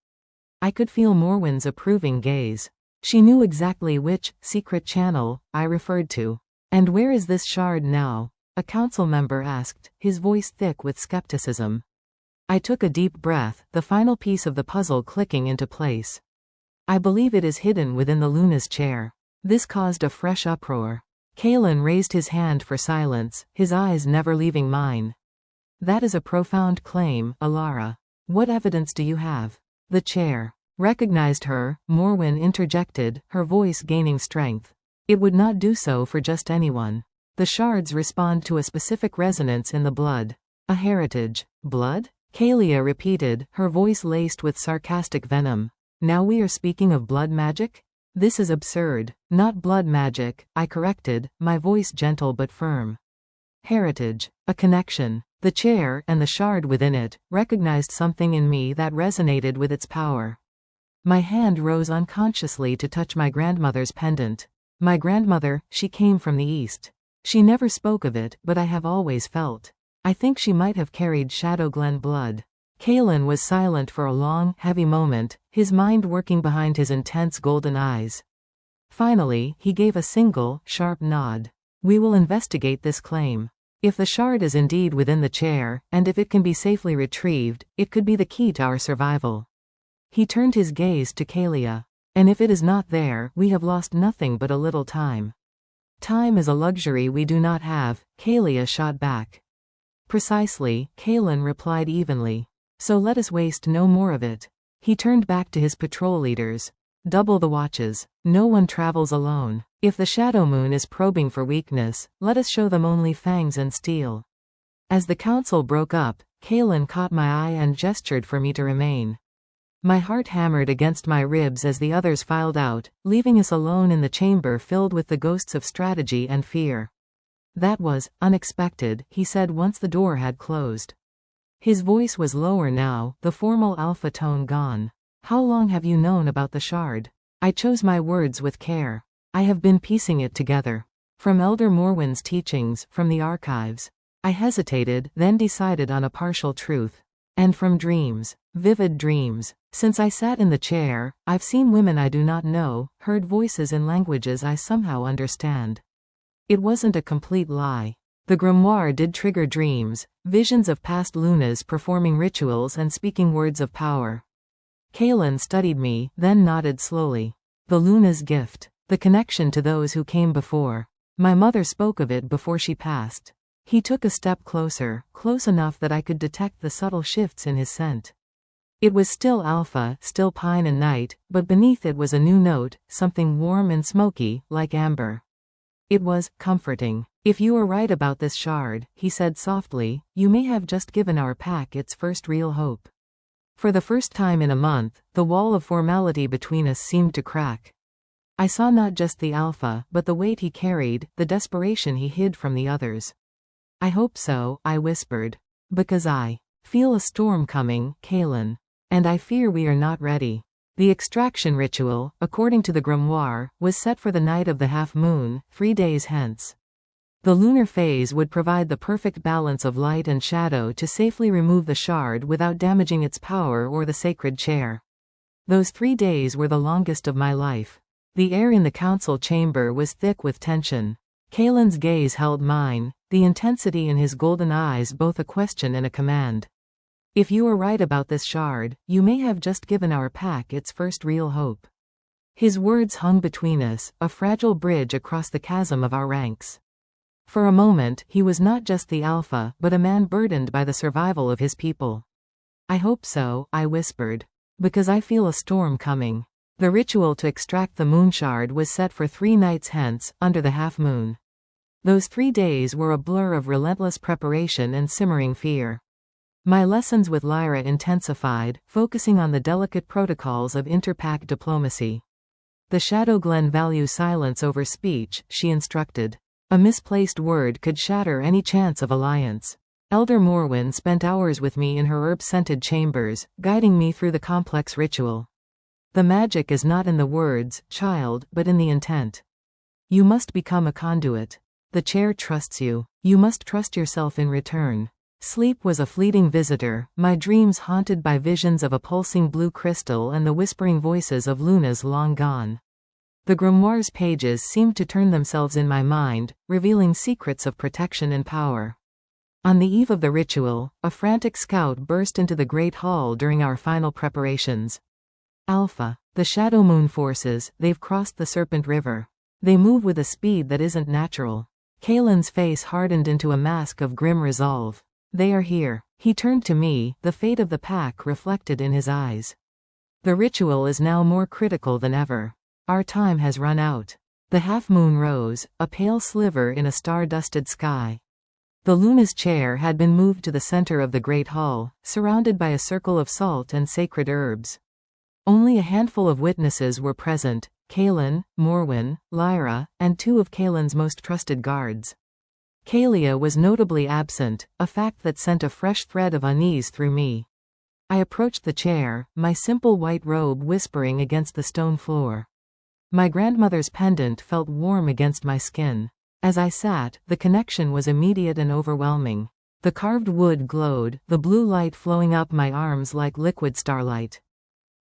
I could feel Morwen's approving gaze. She knew exactly which, secret channel, I referred to. And where is this shard now? A council member asked, his voice thick with skepticism. I took a deep breath, the final piece of the puzzle clicking into place. I believe it is hidden within the Luna's chair. This caused a fresh uproar. Kaelin raised his hand for silence, his eyes never leaving mine. That is a profound claim, Alara. What evidence do you have? The chair. Recognized her, Morwen interjected, her voice gaining strength. It would not do so for just anyone. The shards respond to a specific resonance in the blood. A heritage. Blood? Kaelia repeated, her voice laced with sarcastic venom. Now we are speaking of blood magic? This is absurd. Not blood magic, I corrected, my voice gentle but firm. Heritage. A connection. The chair, and the shard within it, recognized something in me that resonated with its power. My hand rose unconsciously to touch my grandmother's pendant. My grandmother, she came from the East. She never spoke of it, but I have always felt. I think she might have carried Shadowglen blood. Kaelin was silent for a long, heavy moment, his mind working behind his intense golden eyes. Finally, he gave a single, sharp nod. We will investigate this claim. If the shard is indeed within the chair, and if it can be safely retrieved, it could be the key to our survival. He turned his gaze to Kaelia. And if it is not there, we have lost nothing but a little time. Time is a luxury we do not have, Kaelia shot back. Precisely, Kaelin replied evenly. So let us waste no more of it. He turned back to his patrol leaders. Double the watches. No one travels alone. If the Shadow Moon is probing for weakness, let us show them only fangs and steel. As the council broke up, Kaelin caught my eye and gestured for me to remain. My heart hammered against my ribs as the others filed out, leaving us alone in the chamber filled with the ghosts of strategy and fear. That was unexpected, he said once the door had closed. His voice was lower now, the formal alpha tone gone. How long have you known about the shard? I chose my words with care. I have been piecing it together. From Elder Morwen's teachings, from the archives. I hesitated, then decided on a partial truth. And from dreams. Vivid dreams. Since I sat in the chair, I've seen women I do not know, heard voices in languages I somehow understand. It wasn't a complete lie. The grimoire did trigger dreams, visions of past Lunas performing rituals and speaking words of power. Kaelin studied me, then nodded slowly. The Luna's gift. The connection to those who came before. My mother spoke of it before she passed. He took a step closer, close enough that I could detect the subtle shifts in his scent. It was still alpha, still pine and night, but beneath it was a new note, something warm and smoky, like amber. It was comforting. If you were right about this shard, he said softly, you may have just given our pack its first real hope. For the first time in a month, the wall of formality between us seemed to crack. I saw not just the alpha, but the weight he carried, the desperation he hid from the others. I hope so, I whispered. Because I feel a storm coming, Kaelin. And I fear we are not ready. The extraction ritual, according to the grimoire, was set for the night of the half-moon, 3 days hence. The lunar phase would provide the perfect balance of light and shadow to safely remove the shard without damaging its power or the sacred chair. Those 3 days were the longest of my life. The air in the council chamber was thick with tension. Kaelin's gaze held mine, the intensity in his golden eyes both a question and a command. If you are right about this shard, you may have just given our pack its first real hope. His words hung between us, a fragile bridge across the chasm of our ranks. For a moment, he was not just the alpha, but a man burdened by the survival of his people. I hope so, I whispered. Because I feel a storm coming. The ritual to extract the moonshard was set for 3 nights hence, under the half-moon. Those 3 days were a blur of relentless preparation and simmering fear. My lessons with Lyra intensified, focusing on the delicate protocols of interpack diplomacy. The Shadow Glen values silence over speech, she instructed. A misplaced word could shatter any chance of alliance. Elder Morwen spent hours with me in her herb-scented chambers, guiding me through the complex ritual. The magic is not in the words, child, but in the intent. You must become a conduit. The chair trusts you. You must trust yourself in return. Sleep was a fleeting visitor, my dreams haunted by visions of a pulsing blue crystal and the whispering voices of Lunas long gone. The grimoire's pages seemed to turn themselves in my mind, revealing secrets of protection and power. On the eve of the ritual, a frantic scout burst into the Great Hall during our final preparations. Alpha. The Shadow Moon forces, they've crossed the Serpent River. They move with a speed that isn't natural. Kaelin's face hardened into a mask of grim resolve. They are here. He turned to me, the fate of the pack reflected in his eyes. The ritual is now more critical than ever. Our time has run out. The half-moon rose, a pale sliver in a star-dusted sky. The Luna's chair had been moved to the center of the Great Hall, surrounded by a circle of salt and sacred herbs. Only a handful of witnesses were present, Kaelin, Morwen, Lyra, and 2 of Kaelin's most trusted guards. Kaelia was notably absent, a fact that sent a fresh thread of unease through me. I approached the chair, my simple white robe whispering against the stone floor. My grandmother's pendant felt warm against my skin. As I sat, the connection was immediate and overwhelming. The carved wood glowed, the blue light flowing up my arms like liquid starlight.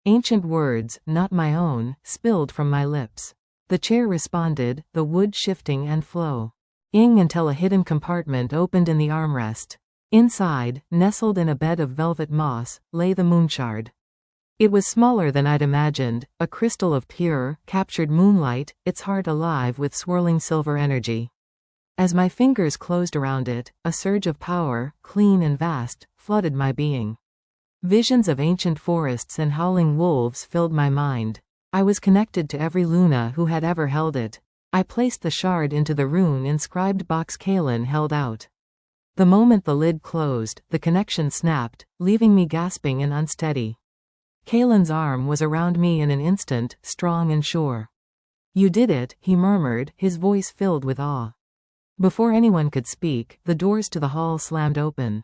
Ancient words, not my own, spilled from my lips. The chair responded, the wood shifting and flow. Until a hidden compartment opened in the armrest. Inside, nestled in a bed of velvet moss, lay the moonshard. It was smaller than I'd imagined, a crystal of pure, captured moonlight, its heart alive with swirling silver energy. As my fingers closed around it, a surge of power, clean and vast, flooded my being. Visions of ancient forests and howling wolves filled my mind. I was connected to every Luna who had ever held it. I placed the shard into the rune-inscribed box Kaelin held out. The moment the lid closed, the connection snapped, leaving me gasping and unsteady. Kaelin's arm was around me in an instant, strong and sure. You did it, he murmured, his voice filled with awe. Before anyone could speak, the doors to the hall slammed open.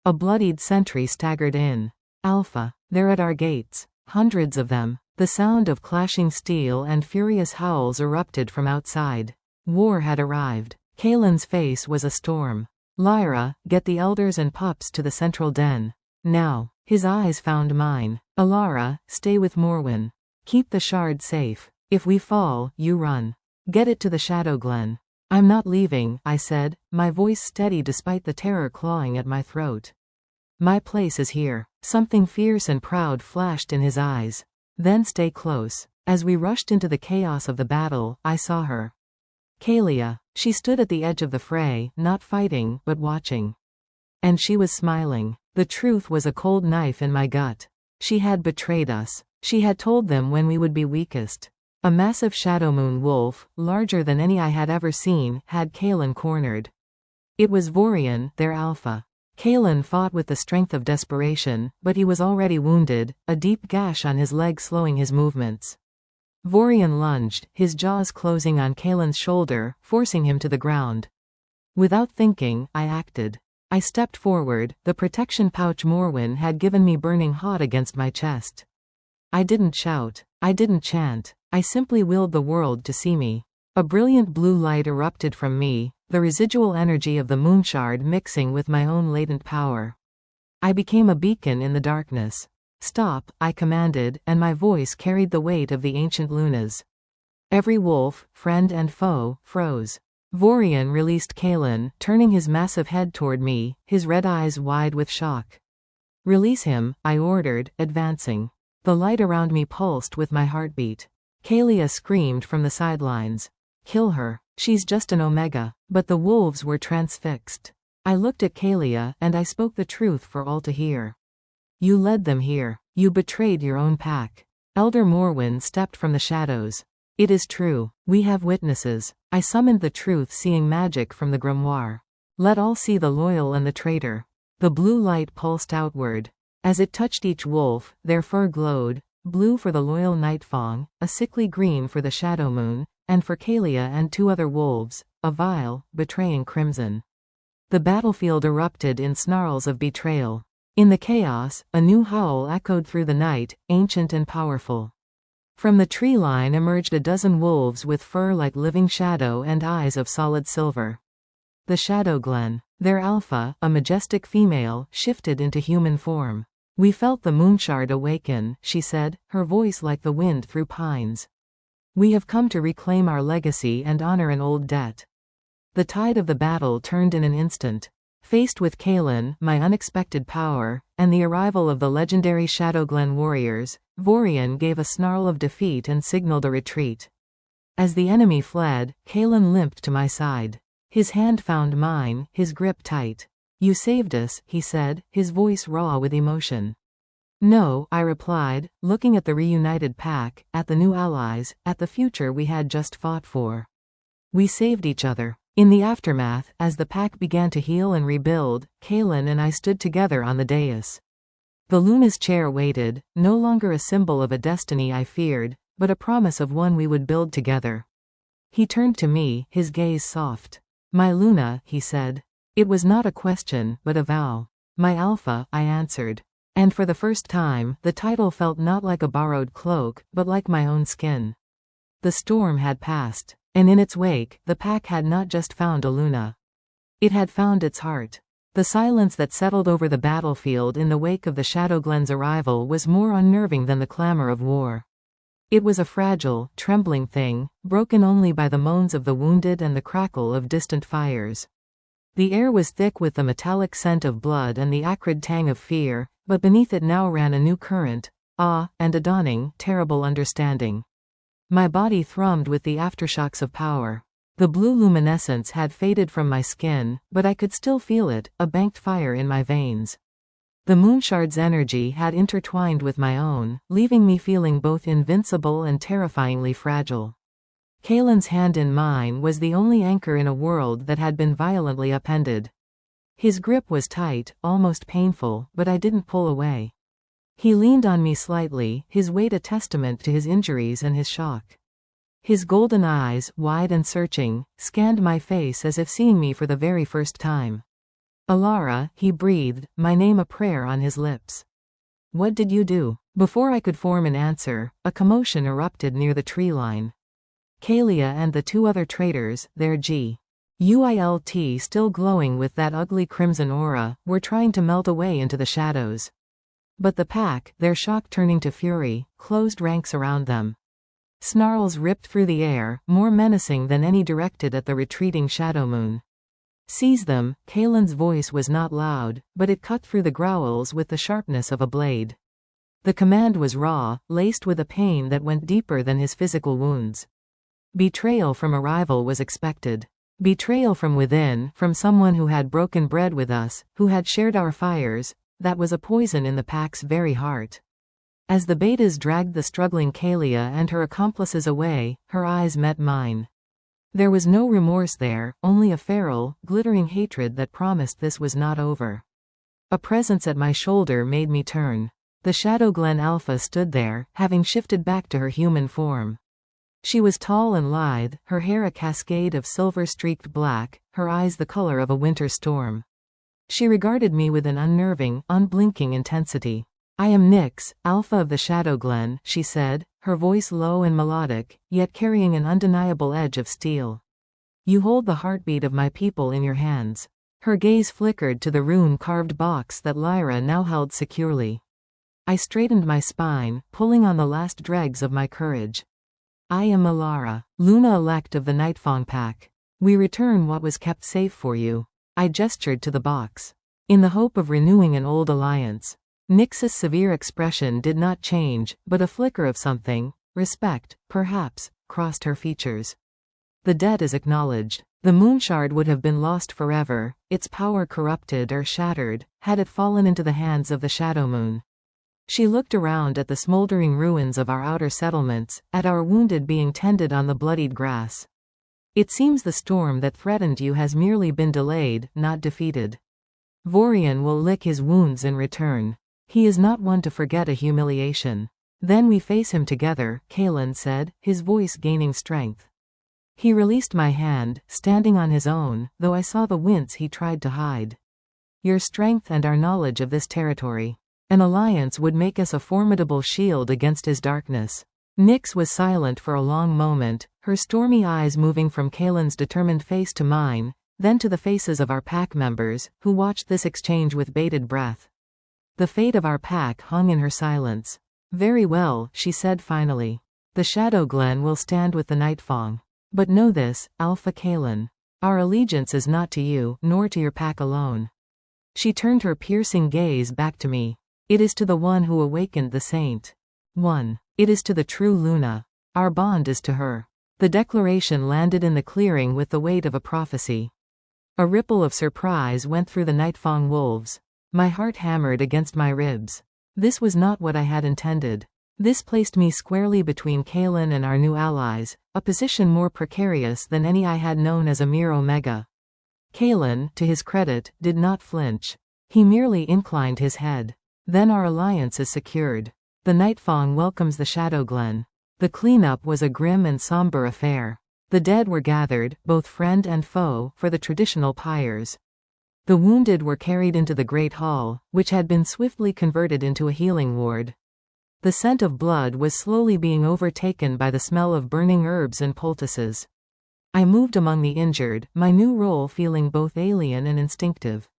A bloodied sentry staggered in. Alpha, they're at our gates. Hundreds of them. The sound of clashing steel and furious howls erupted from outside. War had arrived. Kalen's face was a storm. Lyra, get the elders and pups to the central den. Now. His eyes found mine. Alara, stay with Morwen. Keep the shard safe. If we fall, you run. Get it to the Shadow Glen. I'm not leaving, I said, my voice steady despite the terror clawing at my throat. My place is here. Something fierce and proud flashed in his eyes. Then stay close. As we rushed into the chaos of the battle, I saw her. Kalia. She stood at the edge of the fray, not fighting, but watching. And she was smiling. The truth was a cold knife in my gut. She had betrayed us. She had told them when we would be weakest. A massive shadow moon wolf, larger than any I had ever seen, had Kalen cornered. It was Vorian, their alpha. Kalen fought with the strength of desperation, but he was already wounded, a deep gash on his leg slowing his movements. Vorian lunged, his jaws closing on Kalen's shoulder, forcing him to the ground. Without thinking, I acted. I stepped forward, the protection pouch Morwen had given me burning hot against my chest. I didn't shout. I didn't chant. I simply willed the world to see me. A brilliant blue light erupted from me, the residual energy of the moonshard mixing with my own latent power. I became a beacon in the darkness. Stop, I commanded, and my voice carried the weight of the ancient lunas. Every wolf, friend and foe, froze. Vorian released Kalen, turning his massive head toward me, his red eyes wide with shock. Release him, I ordered, advancing. The light around me pulsed with my heartbeat. Kalia screamed from the sidelines. Kill her. She's just an omega. But the wolves were transfixed. I looked at Kalia, and I spoke the truth for all to hear. You led them here. You betrayed your own pack. Elder Morwen stepped from the shadows. It is true. We have witnesses. I summoned the truth, seeing magic from the grimoire. Let all see the loyal and the traitor. The blue light pulsed outward. As it touched each wolf, their fur glowed, blue for the loyal Nightfang, a sickly green for the Shadow Moon, and for Kalia and 2 other wolves, a vial, betraying crimson. The battlefield erupted in snarls of betrayal. In the chaos, a new howl echoed through the night, ancient and powerful. From the tree line emerged a dozen wolves with fur like living shadow and eyes of solid silver. The Shadow Glen. Their alpha, a majestic female, shifted into human form. We felt the moonshard awaken, she said, her voice like the wind through pines. We have come to reclaim our legacy and honor an old debt. The tide of the battle turned in an instant. Faced with Kalen, my unexpected power, and the arrival of the legendary Shadowglen warriors, Vorian gave a snarl of defeat and signaled a retreat. As the enemy fled, Kalen limped to my side. His hand found mine, his grip tight. You saved us, he said, his voice raw with emotion. No, I replied, looking at the reunited pack, at the new allies, at the future we had just fought for. We saved each other. In the aftermath, as the pack began to heal and rebuild, Kalen and I stood together on the dais. The Luna's chair waited, no longer a symbol of a destiny I feared, but a promise of one we would build together. He turned to me, his gaze soft. My Luna, he said. It was not a question, but a vow. My Alpha, I answered. And for the first time, the title felt not like a borrowed cloak, but like my own skin. The storm had passed. And in its wake, the pack had not just found a Luna. It had found its heart. The silence that settled over the battlefield in the wake of the Shadowglen's arrival was more unnerving than the clamor of war. It was a fragile, trembling thing, broken only by the moans of the wounded and the crackle of distant fires. The air was thick with the metallic scent of blood and the acrid tang of fear, but beneath it now ran a new current, awe, and a dawning, terrible understanding. My body thrummed with the aftershocks of power. The blue luminescence had faded from my skin, but I could still feel it, a banked fire in my veins. The moonshard's energy had intertwined with my own, leaving me feeling both invincible and terrifyingly fragile. Kalen's hand in mine was the only anchor in a world that had been violently upended. His grip was tight, almost painful, but I didn't pull away. He leaned on me slightly, his weight a testament to his injuries and his shock. His golden eyes, wide and searching, scanned my face as if seeing me for the very first time. Alara, he breathed, my name a prayer on his lips. What did you do?" Before I could form an answer, a commotion erupted near the tree line. Kalia and the two other traitors, their G.U.I.L.T. still glowing with that ugly crimson aura, were trying to melt away into the shadows. But the pack, their shock turning to fury, closed ranks around them. Snarls ripped through the air, more menacing than any directed at the retreating Shadow Moon. "Seize them." Kalen's voice was not loud, but it cut through the growls with the sharpness of a blade. The command was raw, laced with a pain that went deeper than his physical wounds. Betrayal from a rival was expected. Betrayal from within, from someone who had broken bread with us, who had shared our fires, that was a poison in the pack's very heart. As the betas dragged the struggling Kalia and her accomplices away, her eyes met mine. There was no remorse there, only a feral, glittering hatred that promised this was not over. A presence at my shoulder made me turn. The Shadowglen Alpha stood there, having shifted back to her human form. She was tall and lithe, her hair a cascade of silver-streaked black, her eyes the color of a winter storm. She regarded me with an unnerving, unblinking intensity. "I am Nyx, Alpha of the Shadowglen," she said, her voice low and melodic, yet carrying an undeniable edge of steel. "You hold the heartbeat of my people in your hands." Her gaze flickered to the rune-carved box that Lyra now held securely. I straightened my spine, pulling on the last dregs of my courage. "I am Melara, Luna elect of the Nightfang pack. We return what was kept safe for you." I gestured to the box. "In the hope of renewing an old alliance." Nyx's severe expression did not change, but a flicker of something, respect, perhaps, crossed her features. "The debt is acknowledged. The moonshard would have been lost forever, its power corrupted or shattered, had it fallen into the hands of the Shadow Moon." She looked around at the smoldering ruins of our outer settlements, at our wounded being tended on the bloodied grass. "It seems the storm that threatened you has merely been delayed, not defeated. Vorian will lick his wounds in return. He is not one to forget a humiliation." "Then we face him together," Kalen said, his voice gaining strength. He released my hand, standing on his own, though I saw the wince he tried to hide. "Your strength and our knowledge of this territory. An alliance would make us a formidable shield against his darkness." Nyx was silent for a long moment, her stormy eyes moving from Kalen's determined face to mine, then to the faces of our pack members, who watched this exchange with bated breath. The fate of our pack hung in her silence. "Very well," she said finally. "The Shadowglen will stand with the Nightfang. But know this, Alpha Kalen. Our allegiance is not to you, nor to your pack alone." She turned her piercing gaze back to me. "It is to the one who awakened the saint. One. It is to the true Luna. Our bond is to her." The declaration landed in the clearing with the weight of a prophecy. A ripple of surprise went through the Nightfang wolves. My heart hammered against my ribs. This was not what I had intended. This placed me squarely between Kalen and our new allies, a position more precarious than any I had known as a mere Omega. Kalen, to his credit, did not flinch. He merely inclined his head. "Then our alliance is secured. The Nightfang welcomes the Shadowglen." The cleanup was a grim and somber affair. The dead were gathered, both friend and foe, for the traditional pyres. The wounded were carried into the Great Hall, which had been swiftly converted into a healing ward. The scent of blood was slowly being overtaken by the smell of burning herbs and poultices. I moved among the injured, my new role feeling both alien and instinctive.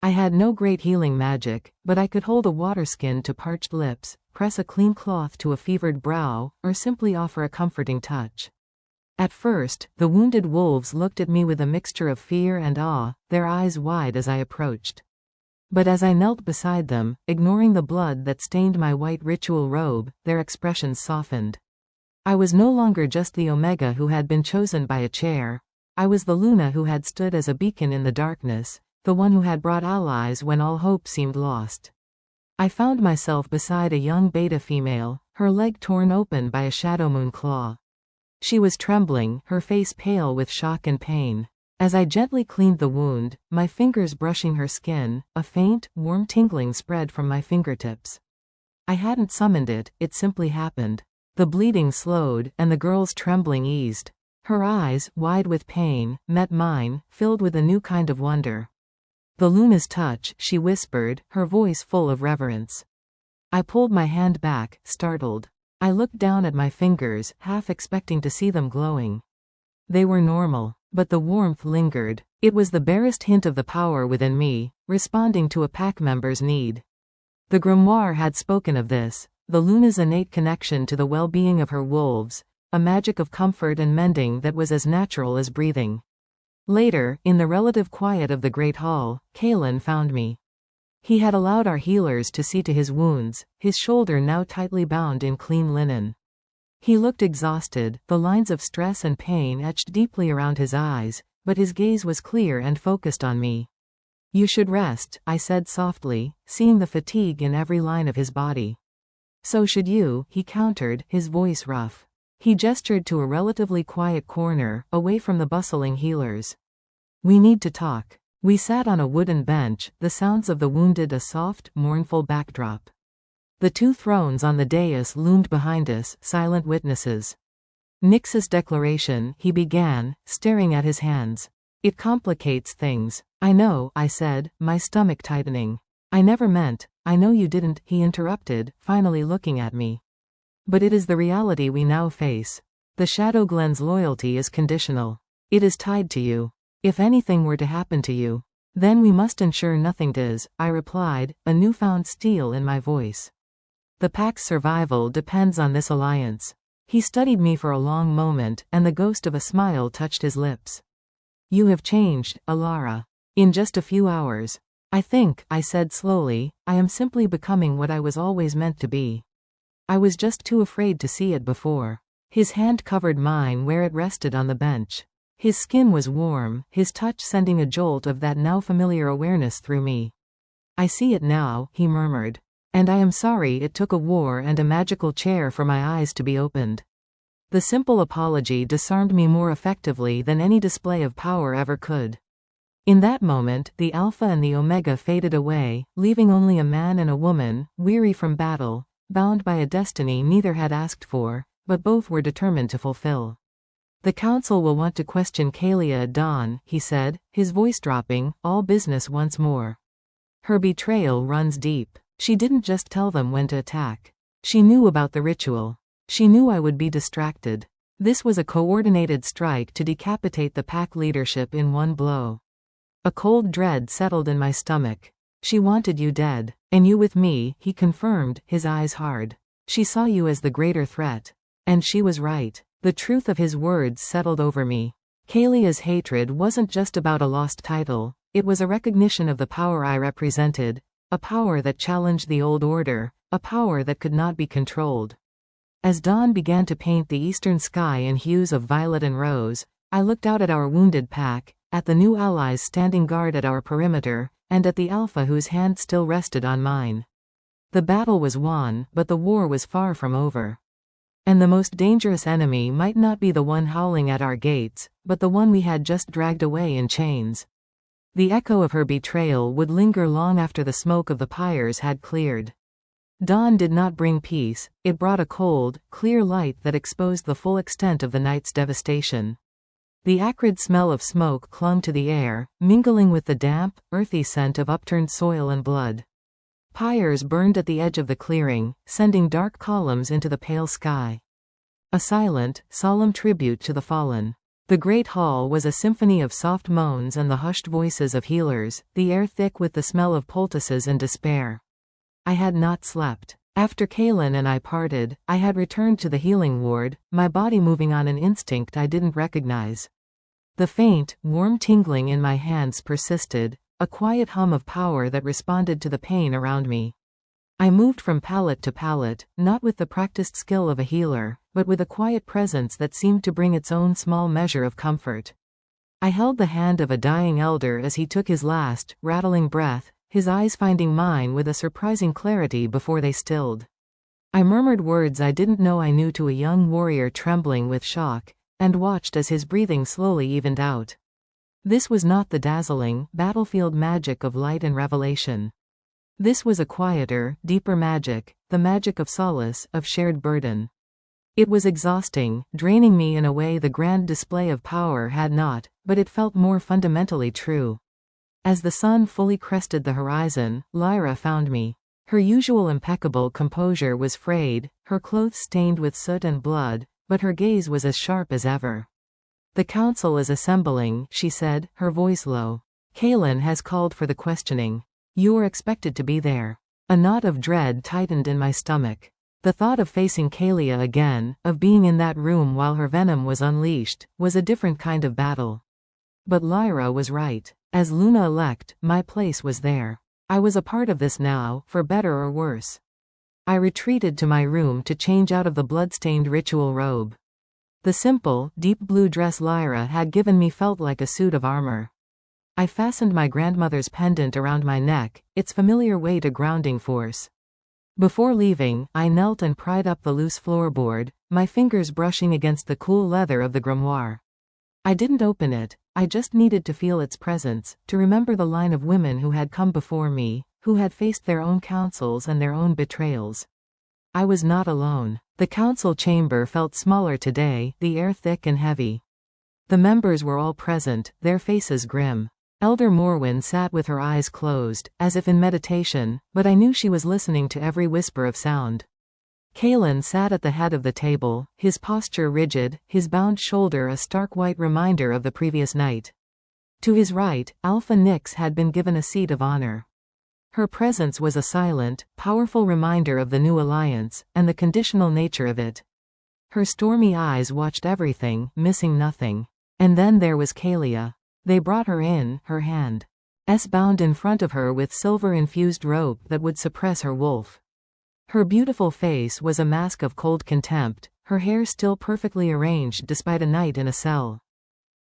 I had no great healing magic, but I could hold a waterskin to parched lips, press a clean cloth to a fevered brow, or simply offer a comforting touch. At first, the wounded wolves looked at me with a mixture of fear and awe, their eyes wide as I approached. But as I knelt beside them, ignoring the blood that stained my white ritual robe, their expressions softened. I was no longer just the Omega who had been chosen by a chair. I was the Luna who had stood as a beacon in the darkness, the one who had brought allies when all hope seemed lost. I found myself beside a young beta female, her leg torn open by a Shadow Moon claw. She was trembling, her face pale with shock and pain. As I gently cleaned the wound, my fingers brushing her skin, a faint, warm tingling spread from my fingertips. I hadn't summoned it, it simply happened. The bleeding slowed, and the girl's trembling eased. Her eyes, wide with pain, met mine, filled with a new kind of wonder. "The Luna's touch," she whispered, her voice full of reverence. I pulled my hand back, startled. I looked down at my fingers, half expecting to see them glowing. They were normal, but the warmth lingered. It was the barest hint of the power within me, responding to a pack member's need. The grimoire had spoken of this, the Luna's innate connection to the well-being of her wolves, a magic of comfort and mending that was as natural as breathing. Later, in the relative quiet of the great hall, Kalen found me. He had allowed our healers to see to his wounds, his shoulder now tightly bound in clean linen. He looked exhausted, the lines of stress and pain etched deeply around his eyes, but his gaze was clear and focused on me. "You should rest," I said softly, seeing the fatigue in every line of his body. "So should you," he countered, his voice rough. He gestured to a relatively quiet corner, away from the bustling healers. "We need to talk." We sat on a wooden bench, the sounds of the wounded a soft, mournful backdrop. The two thrones on the dais loomed behind us, silent witnesses. "Nyx's declaration," he began, staring at his hands. "It complicates things." "I know," I said, my stomach tightening. "I never meant." "I know you didn't," he interrupted, finally looking at me. "But it is the reality we now face. The Shadowglen's loyalty is conditional. It is tied to you. If anything were to happen to you, then we must ensure nothing does," I replied, a newfound steel in my voice. "The pack's survival depends on this alliance." He studied me for a long moment, and the ghost of a smile touched his lips. "You have changed, Alara. In just a few hours." "I think," I said slowly, "I am simply becoming what I was always meant to be. I was just too afraid to see it before." His hand covered mine where it rested on the bench. His skin was warm, his touch sending a jolt of that now familiar awareness through me. "I see it now," he murmured. "And I am sorry it took a war and a magical chair for my eyes to be opened." The simple apology disarmed me more effectively than any display of power ever could. In that moment, the Alpha and the Omega faded away, leaving only a man and a woman, weary from battle, bound by a destiny neither had asked for, but both were determined to fulfill. "The council will want to question Kalia at dawn," he said, his voice dropping, all business once more. "Her betrayal runs deep. She didn't just tell them when to attack. She knew about the ritual. She knew I would be distracted. This was a coordinated strike to decapitate the pack leadership in one blow." A cold dread settled in my stomach. "She wanted you dead. And you with me," he confirmed, his eyes hard. "She saw you as the greater threat. And she was right." The truth of his words settled over me. Kalia's hatred wasn't just about a lost title, it was a recognition of the power I represented, a power that challenged the old order, a power that could not be controlled. As dawn began to paint the eastern sky in hues of violet and rose, I looked out at our wounded pack, at the new allies standing guard at our perimeter, and at the Alpha whose hand still rested on mine. The battle was won, but the war was far from over. And the most dangerous enemy might not be the one howling at our gates, but the one we had just dragged away in chains. The echo of her betrayal would linger long after the smoke of the pyres had cleared. Dawn did not bring peace, it brought a cold, clear light that exposed the full extent of the night's devastation. The acrid smell of smoke clung to the air, mingling with the damp, earthy scent of upturned soil and blood. Pyres burned at the edge of the clearing, sending dark columns into the pale sky. A silent, solemn tribute to the fallen. The great hall was a symphony of soft moans and the hushed voices of healers, the air thick with the smell of poultices and despair. I had not slept. After Kalen and I parted, I had returned to the healing ward, my body moving on an instinct I didn't recognize. The faint, warm tingling in my hands persisted, a quiet hum of power that responded to the pain around me. I moved from pallet to pallet, not with the practiced skill of a healer, but with a quiet presence that seemed to bring its own small measure of comfort. I held the hand of a dying elder as he took his last, rattling breath, his eyes finding mine with a surprising clarity before they stilled. I murmured words I didn't know I knew to a young warrior trembling with shock, and watched as his breathing slowly evened out. This was not the dazzling, battlefield magic of light and revelation. This was a quieter, deeper magic, the magic of solace, of shared burden. It was exhausting, draining me in a way the grand display of power had not, but it felt more fundamentally true. As the sun fully crested the horizon, Lyra found me. Her usual impeccable composure was frayed, her clothes stained with soot and blood, but her gaze was as sharp as ever. "The council is assembling," she said, her voice low. "Kaelin has called for the questioning. You are expected to be there." A knot of dread tightened in my stomach. The thought of facing Kaelia again, of being in that room while her venom was unleashed, was a different kind of battle. But Lyra was right. As Luna-elect, my place was there. I was a part of this now, for better or worse. I retreated to my room to change out of the blood-stained ritual robe. The simple, deep blue dress Lyra had given me felt like a suit of armor. I fastened my grandmother's pendant around my neck, its familiar weight a grounding force. Before leaving, I knelt and pried up the loose floorboard, my fingers brushing against the cool leather of the grimoire. I didn't open it, I just needed to feel its presence, to remember the line of women who had come before me, who had faced their own councils and their own betrayals. I was not alone. The council chamber felt smaller today, the air thick and heavy. The members were all present, their faces grim. Elder Morwen sat with her eyes closed, as if in meditation, but I knew she was listening to every whisper of sound. Kaelin sat at the head of the table, his posture rigid, his bound shoulder a stark white reminder of the previous night. To his right, Alpha Nyx had been given a seat of honor. Her presence was a silent, powerful reminder of the new alliance, and the conditional nature of it. Her stormy eyes watched everything, missing nothing. And then there was Kaelia. They brought her in, her hand bound in front of her with silver-infused rope that would suppress her wolf. Her beautiful face was a mask of cold contempt, her hair still perfectly arranged despite a night in a cell.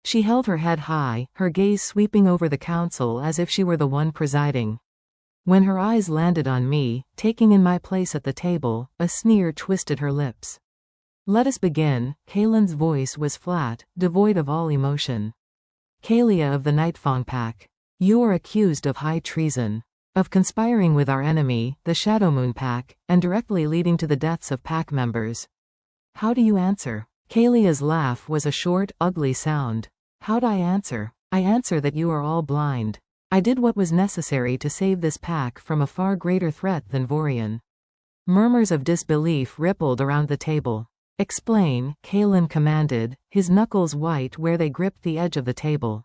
She held her head high, her gaze sweeping over the council as if she were the one presiding. When her eyes landed on me, taking in my place at the table, a sneer twisted her lips. "Let us begin." Kaelin's voice was flat, devoid of all emotion. "Kaelia of the Nightfang Pack. You are accused of high treason. Of conspiring with our enemy, the Shadowmoon Pack, and directly leading to the deaths of pack members. How do you answer?" Kaelia's laugh was a short, ugly sound. "How'd I answer? I answer that you are all blind. I did what was necessary to save this pack from a far greater threat than Vorian." Murmurs of disbelief rippled around the table. "Explain," Kaelin commanded, his knuckles white where they gripped the edge of the table.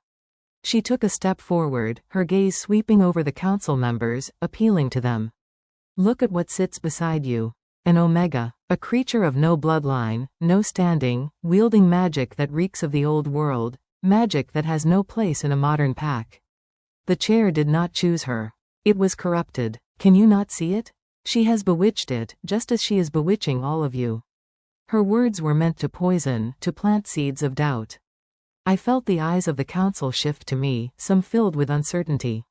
She took a step forward, her gaze sweeping over the council members, appealing to them. "Look at what sits beside you. An Omega, a creature of no bloodline, no standing, wielding magic that reeks of the old world, magic that has no place in a modern pack. The chair did not choose her. It was corrupted. Can you not see it? She has bewitched it, just as she is bewitching all of you." Her words were meant to poison, to plant seeds of doubt. I felt the eyes of the council shift to me, some filled with uncertainty.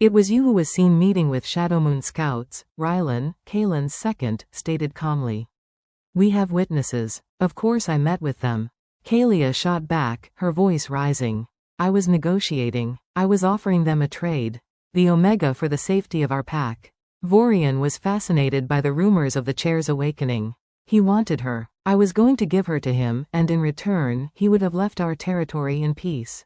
"It was you who was seen meeting with Shadowmoon scouts," Rylan, Kaelin's second, stated calmly. "We have witnesses. Of course I met with them." Kaelia shot back, her voice rising. "I was negotiating. I was offering them a trade. The Omega for the safety of our pack." Vorian was fascinated by the rumors of the chair's awakening. He wanted her. I was going to give her to him, and in return, he would have left our territory in peace.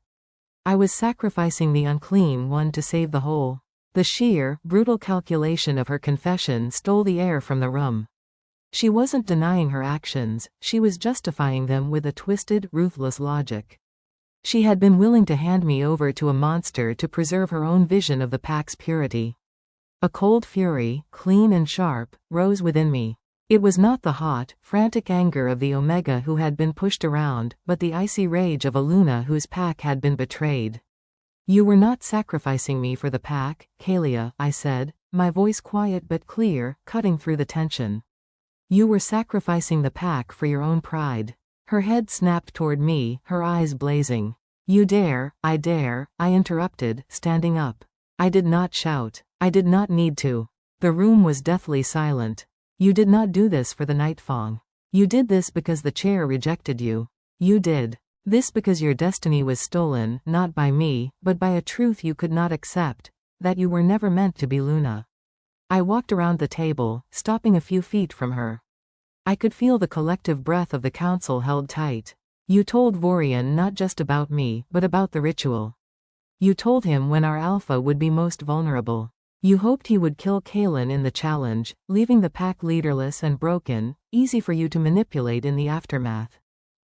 I was sacrificing the unclean one to save the whole. The sheer, brutal calculation of her confession stole the air from the room. She wasn't denying her actions, she was justifying them with a twisted, ruthless logic. She had been willing to hand me over to a monster to preserve her own vision of the pack's purity. A cold fury, clean and sharp, rose within me. It was not the hot, frantic anger of the Omega who had been pushed around, but the icy rage of a Luna whose pack had been betrayed. "You were not sacrificing me for the pack, Kaelia," I said, my voice quiet but clear, cutting through the tension. "You were sacrificing the pack for your own pride." Her head snapped toward me, her eyes blazing. "You dare," I interrupted, standing up. I did not shout. I did not need to. The room was deathly silent. "You did not do this for the Nightfang. You did this because the chair rejected you. You did this because your destiny was stolen, not by me, but by a truth you could not accept, that you were never meant to be Luna." I walked around the table, stopping a few feet from her. I could feel the collective breath of the council held tight. "You told Vorian not just about me, but about the ritual. You told him when our Alpha would be most vulnerable. You hoped he would kill Kaelin in the challenge, leaving the pack leaderless and broken, easy for you to manipulate in the aftermath.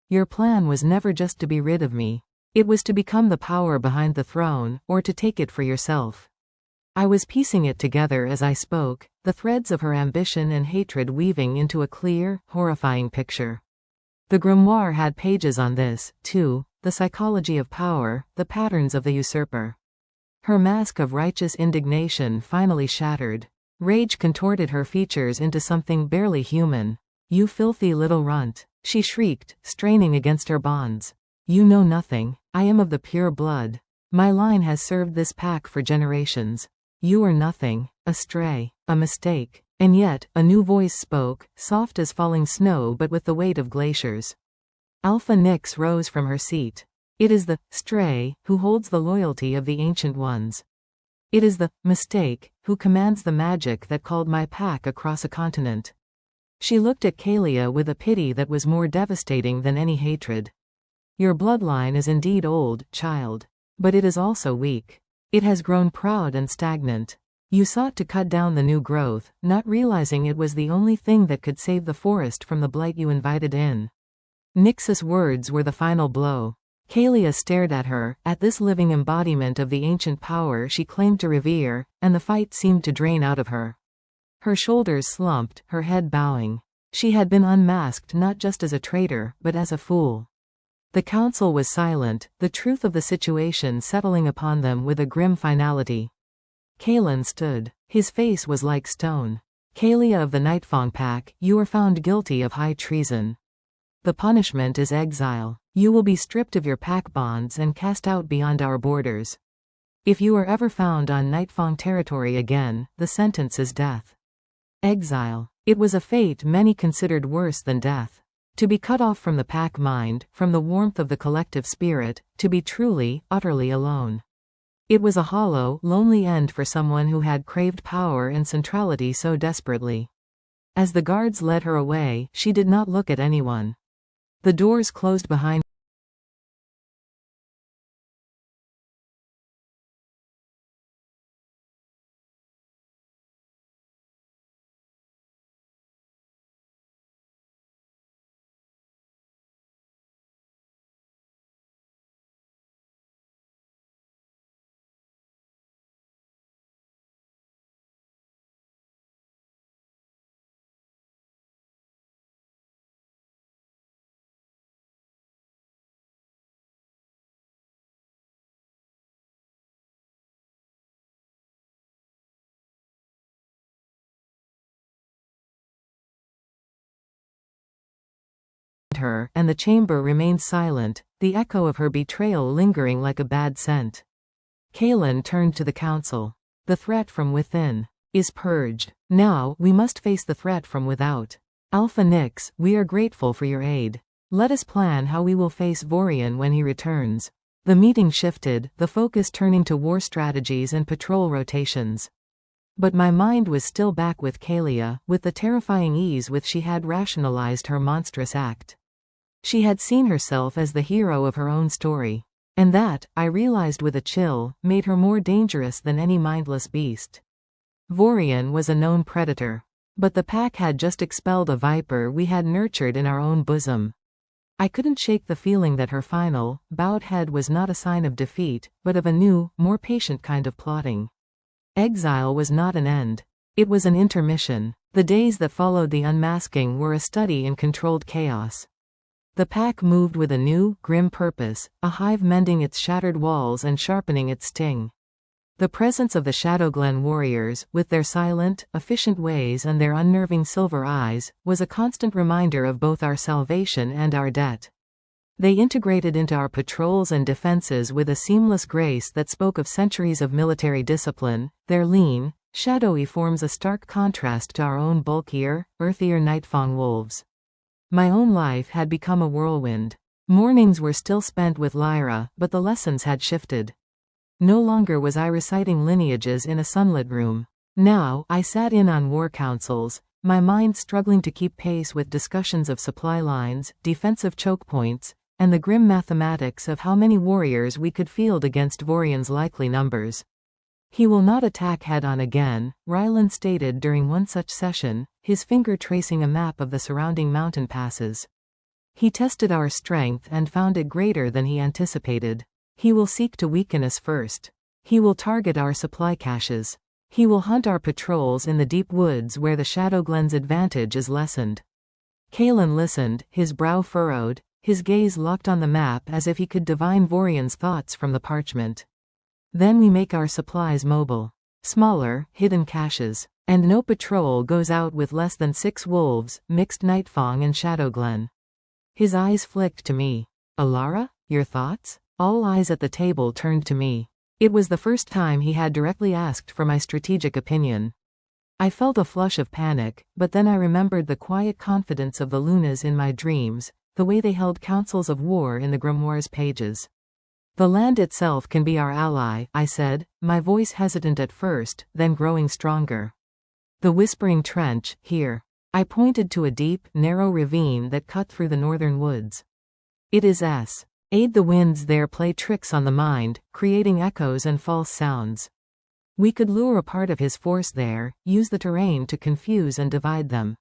Your plan was never just to be rid of me. It was to become the power behind the throne, or to take it for yourself. I was piecing it together as I spoke, the threads of her ambition and hatred weaving into a clear, horrifying picture. The grimoire had pages on this, too, the psychology of power, the patterns of the usurper. Her mask of righteous indignation finally shattered. Rage contorted her features into something barely human. You filthy little runt, she shrieked, straining against her bonds. You know nothing. I am of the pure blood. My line has served this pack for generations. You are nothing, a stray, a mistake. And yet, a new voice spoke, soft as falling snow but with the weight of glaciers. Alpha Nyx rose from her seat. It is the stray who holds the loyalty of the Ancient Ones. It is the mistake who commands the magic that called my pack across a continent. She looked at Kaelia with a pity that was more devastating than any hatred. Your bloodline is indeed old, child. But it is also weak. It has grown proud and stagnant. You sought to cut down the new growth, not realizing it was the only thing that could save the forest from the blight you invited in. Nyx's words were the final blow. Kaelia stared at her, at this living embodiment of the ancient power she claimed to revere, and the fight seemed to drain out of her. Her shoulders slumped, her head bowing. She had been unmasked not just as a traitor, but as a fool. The council was silent, the truth of the situation settling upon them with a grim finality. Kaelin stood. His face was like stone. Kaelia of the Nightfang pack, you are found guilty of high treason. The punishment is exile. You will be stripped of your pack bonds and cast out beyond our borders. If you are ever found on Nightfang territory again, the sentence is death. Exile. It was a fate many considered worse than death. To be cut off from the pack mind, from the warmth of the collective spirit, to be truly, utterly alone. It was a hollow, lonely end for someone who had craved power and centrality so desperately. As the guards led her away, she did not look at anyone. The doors closed behind her, and the chamber remained silent, the echo of her betrayal lingering like a bad scent. Kaelin turned to the council. The threat from within is purged. Now, we must face the threat from without. Alpha Nyx, we are grateful for your aid. Let us plan how we will face Vorian when he returns. The meeting shifted, the focus turning to war strategies and patrol rotations. But my mind was still back with Kaelia, with the terrifying ease with she had rationalized her monstrous act. She had seen herself as the hero of her own story. And that, I realized with a chill, made her more dangerous than any mindless beast. Vorian was a known predator. But the pack had just expelled a viper we had nurtured in our own bosom. I couldn't shake the feeling that her final, bowed head was not a sign of defeat, but of a new, more patient kind of plotting. Exile was not an end. It was an intermission. The days that followed the unmasking were a study in controlled chaos. The pack moved with a new, grim purpose, a hive mending its shattered walls and sharpening its sting. The presence of the Shadowglen warriors, with their silent, efficient ways and their unnerving silver eyes, was a constant reminder of both our salvation and our debt. They integrated into our patrols and defenses with a seamless grace that spoke of centuries of military discipline. Their lean, shadowy forms a stark contrast to our own bulkier, earthier Nightfang wolves. My own life had become a whirlwind. Mornings were still spent with Lyra, but the lessons had shifted. No longer was I reciting lineages in a sunlit room. Now, I sat in on war councils, my mind struggling to keep pace with discussions of supply lines, defensive choke points, and the grim mathematics of how many warriors we could field against Vorian's likely numbers. He will not attack head-on again, Ryland stated during one such session, his finger tracing a map of the surrounding mountain passes. He tested our strength and found it greater than he anticipated. He will seek to weaken us first. He will target our supply caches. He will hunt our patrols in the deep woods where the Shadowglen's advantage is lessened. Kalen listened, his brow furrowed, his gaze locked on the map as if he could divine Vorian's thoughts from the parchment. Then we make our supplies mobile. Smaller, hidden caches. And no patrol goes out with less than 6 wolves, mixed Nightfang and Shadowglen. His eyes flicked to me. Alara, your thoughts? All eyes at the table turned to me. It was the first time he had directly asked for my strategic opinion. I felt a flush of panic, but then I remembered the quiet confidence of the Lunas in my dreams, the way they held councils of war in the grimoire's pages. The land itself can be our ally, I said, my voice hesitant at first, then growing stronger. The Whispering Trench, here. I pointed to a deep, narrow ravine that cut through the northern woods. It is S. Aid the winds there play tricks on the mind, creating echoes and false sounds. We could lure a part of his force there, use the terrain to confuse and divide them.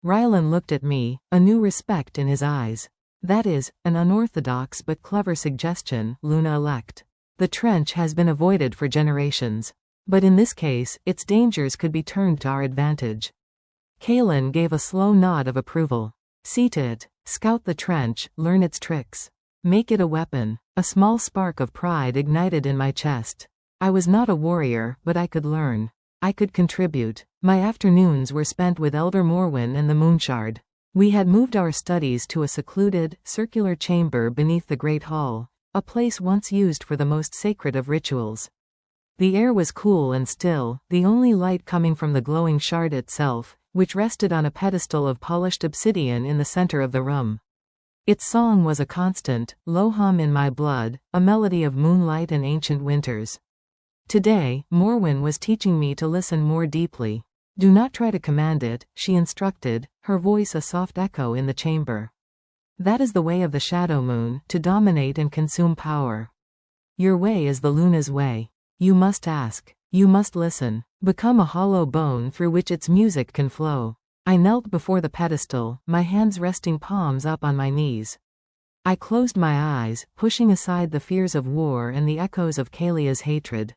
Rylan looked at me, a new respect in his eyes. That is, an unorthodox but clever suggestion, Luna elect. The trench has been avoided for generations. But in this case, its dangers could be turned to our advantage. Kalen gave a slow nod of approval. See to it. Scout the trench, learn its tricks. Make it a weapon. A small spark of pride ignited in my chest. I was not a warrior, but I could learn. I could contribute. My afternoons were spent with Elder Morwen and the Moonshard. We had moved our studies to a secluded, circular chamber beneath the Great Hall, a place once used for the most sacred of rituals. The air was cool and still, the only light coming from the glowing shard itself, which rested on a pedestal of polished obsidian in the center of the room. Its song was a constant, low hum in my blood, a melody of moonlight and ancient winters. Today, Morwen was teaching me to listen more deeply. Do not try to command it, she instructed, her voice a soft echo in the chamber. That is the way of the Shadow Moon, to dominate and consume power. Your way is the Luna's way. You must ask. You must listen. Become a hollow bone through which its music can flow. I knelt before the pedestal, my hands resting palms up on my knees. I closed my eyes, pushing aside the fears of war and the echoes of Kalia's hatred.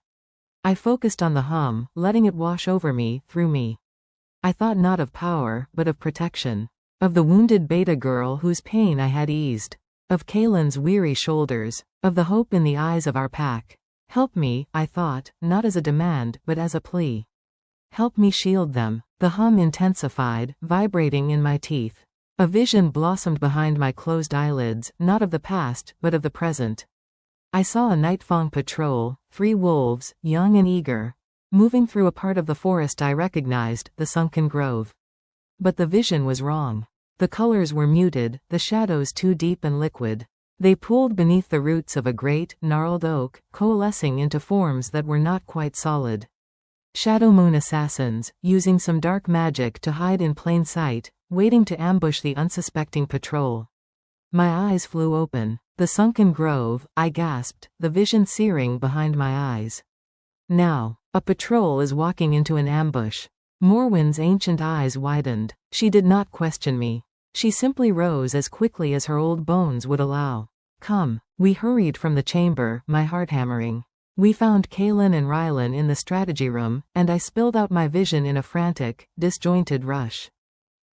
I focused on the hum, letting it wash over me, through me. I thought not of power, but of protection. Of the wounded beta girl whose pain I had eased. Of Kalen's weary shoulders. Of the hope in the eyes of our pack. Help me, I thought, not as a demand, but as a plea. Help me shield them. The hum intensified, vibrating in my teeth. A vision blossomed behind my closed eyelids, not of the past, but of the present. I saw a Nightfang patrol, 3 wolves, young and eager, moving through a part of the forest I recognized, the sunken grove. But the vision was wrong. The colors were muted, the shadows too deep and liquid. They pooled beneath the roots of a great, gnarled oak, coalescing into forms that were not quite solid. Shadow Moon assassins, using some dark magic to hide in plain sight, waiting to ambush the unsuspecting patrol. My eyes flew open. The sunken grove, I gasped, the vision searing behind my eyes. Now, a patrol is walking into an ambush. Morwen's ancient eyes widened. She did not question me. She simply rose as quickly as her old bones would allow. Come. We hurried from the chamber, my heart hammering. We found Kalen and Rylan in the strategy room, and I spilled out my vision in a frantic, disjointed rush.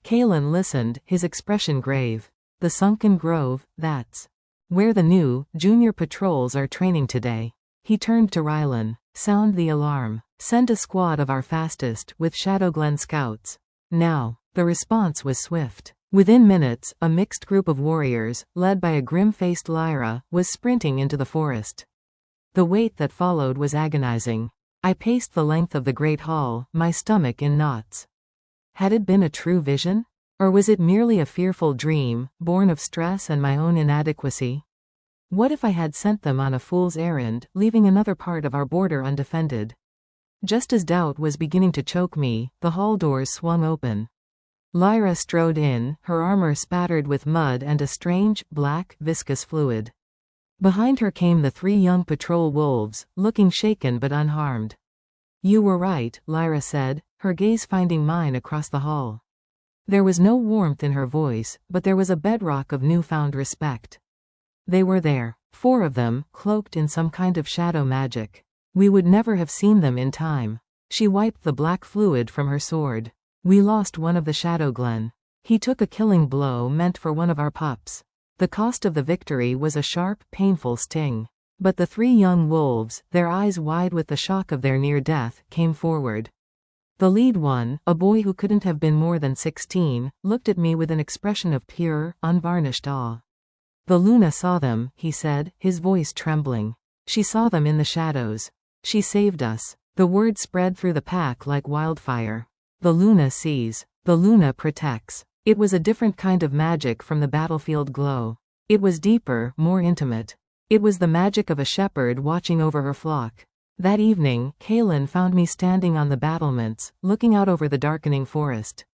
Kalen listened, his expression grave. The sunken grove, that's where the new, junior patrols are training today. He turned to Rylan. Sound the alarm. Send a squad of our fastest, with Shadowglen scouts. Now. The response was swift. Within minutes, a mixed group of warriors, led by a grim-faced Lyra, was sprinting into the forest. The wait that followed was agonizing. I paced the length of the great hall, my stomach in knots. Had it been a true vision? Or was it merely a fearful dream, born of stress and my own inadequacy? What if I had sent them on a fool's errand, leaving another part of our border undefended? Just as doubt was beginning to choke me, the hall doors swung open. Lyra strode in, her armor spattered with mud and a strange, black, viscous fluid. Behind her came the 3 young patrol wolves, looking shaken but unharmed. You were right, Lyra said, her gaze finding mine across the hall. There was no warmth in her voice, but there was a bedrock of newfound respect. They were there, 4 of them, cloaked in some kind of shadow magic. We would never have seen them in time. She wiped the black fluid from her sword. We lost one of the Shadowglen. He took a killing blow meant for one of our pups. The cost of the victory was a sharp, painful sting. But the 3 young wolves, their eyes wide with the shock of their near death, came forward. The lead one, a boy who couldn't have been more than 16, looked at me with an expression of pure, unvarnished awe. The Luna saw them, he said, his voice trembling. She saw them in the shadows. She saved us. The word spread through the pack like wildfire. The Luna sees. The Luna protects. It was a different kind of magic from the battlefield glow. It was deeper, more intimate. It was the magic of a shepherd watching over her flock. That evening, Kaelin found me standing on the battlements, looking out over the darkening forest.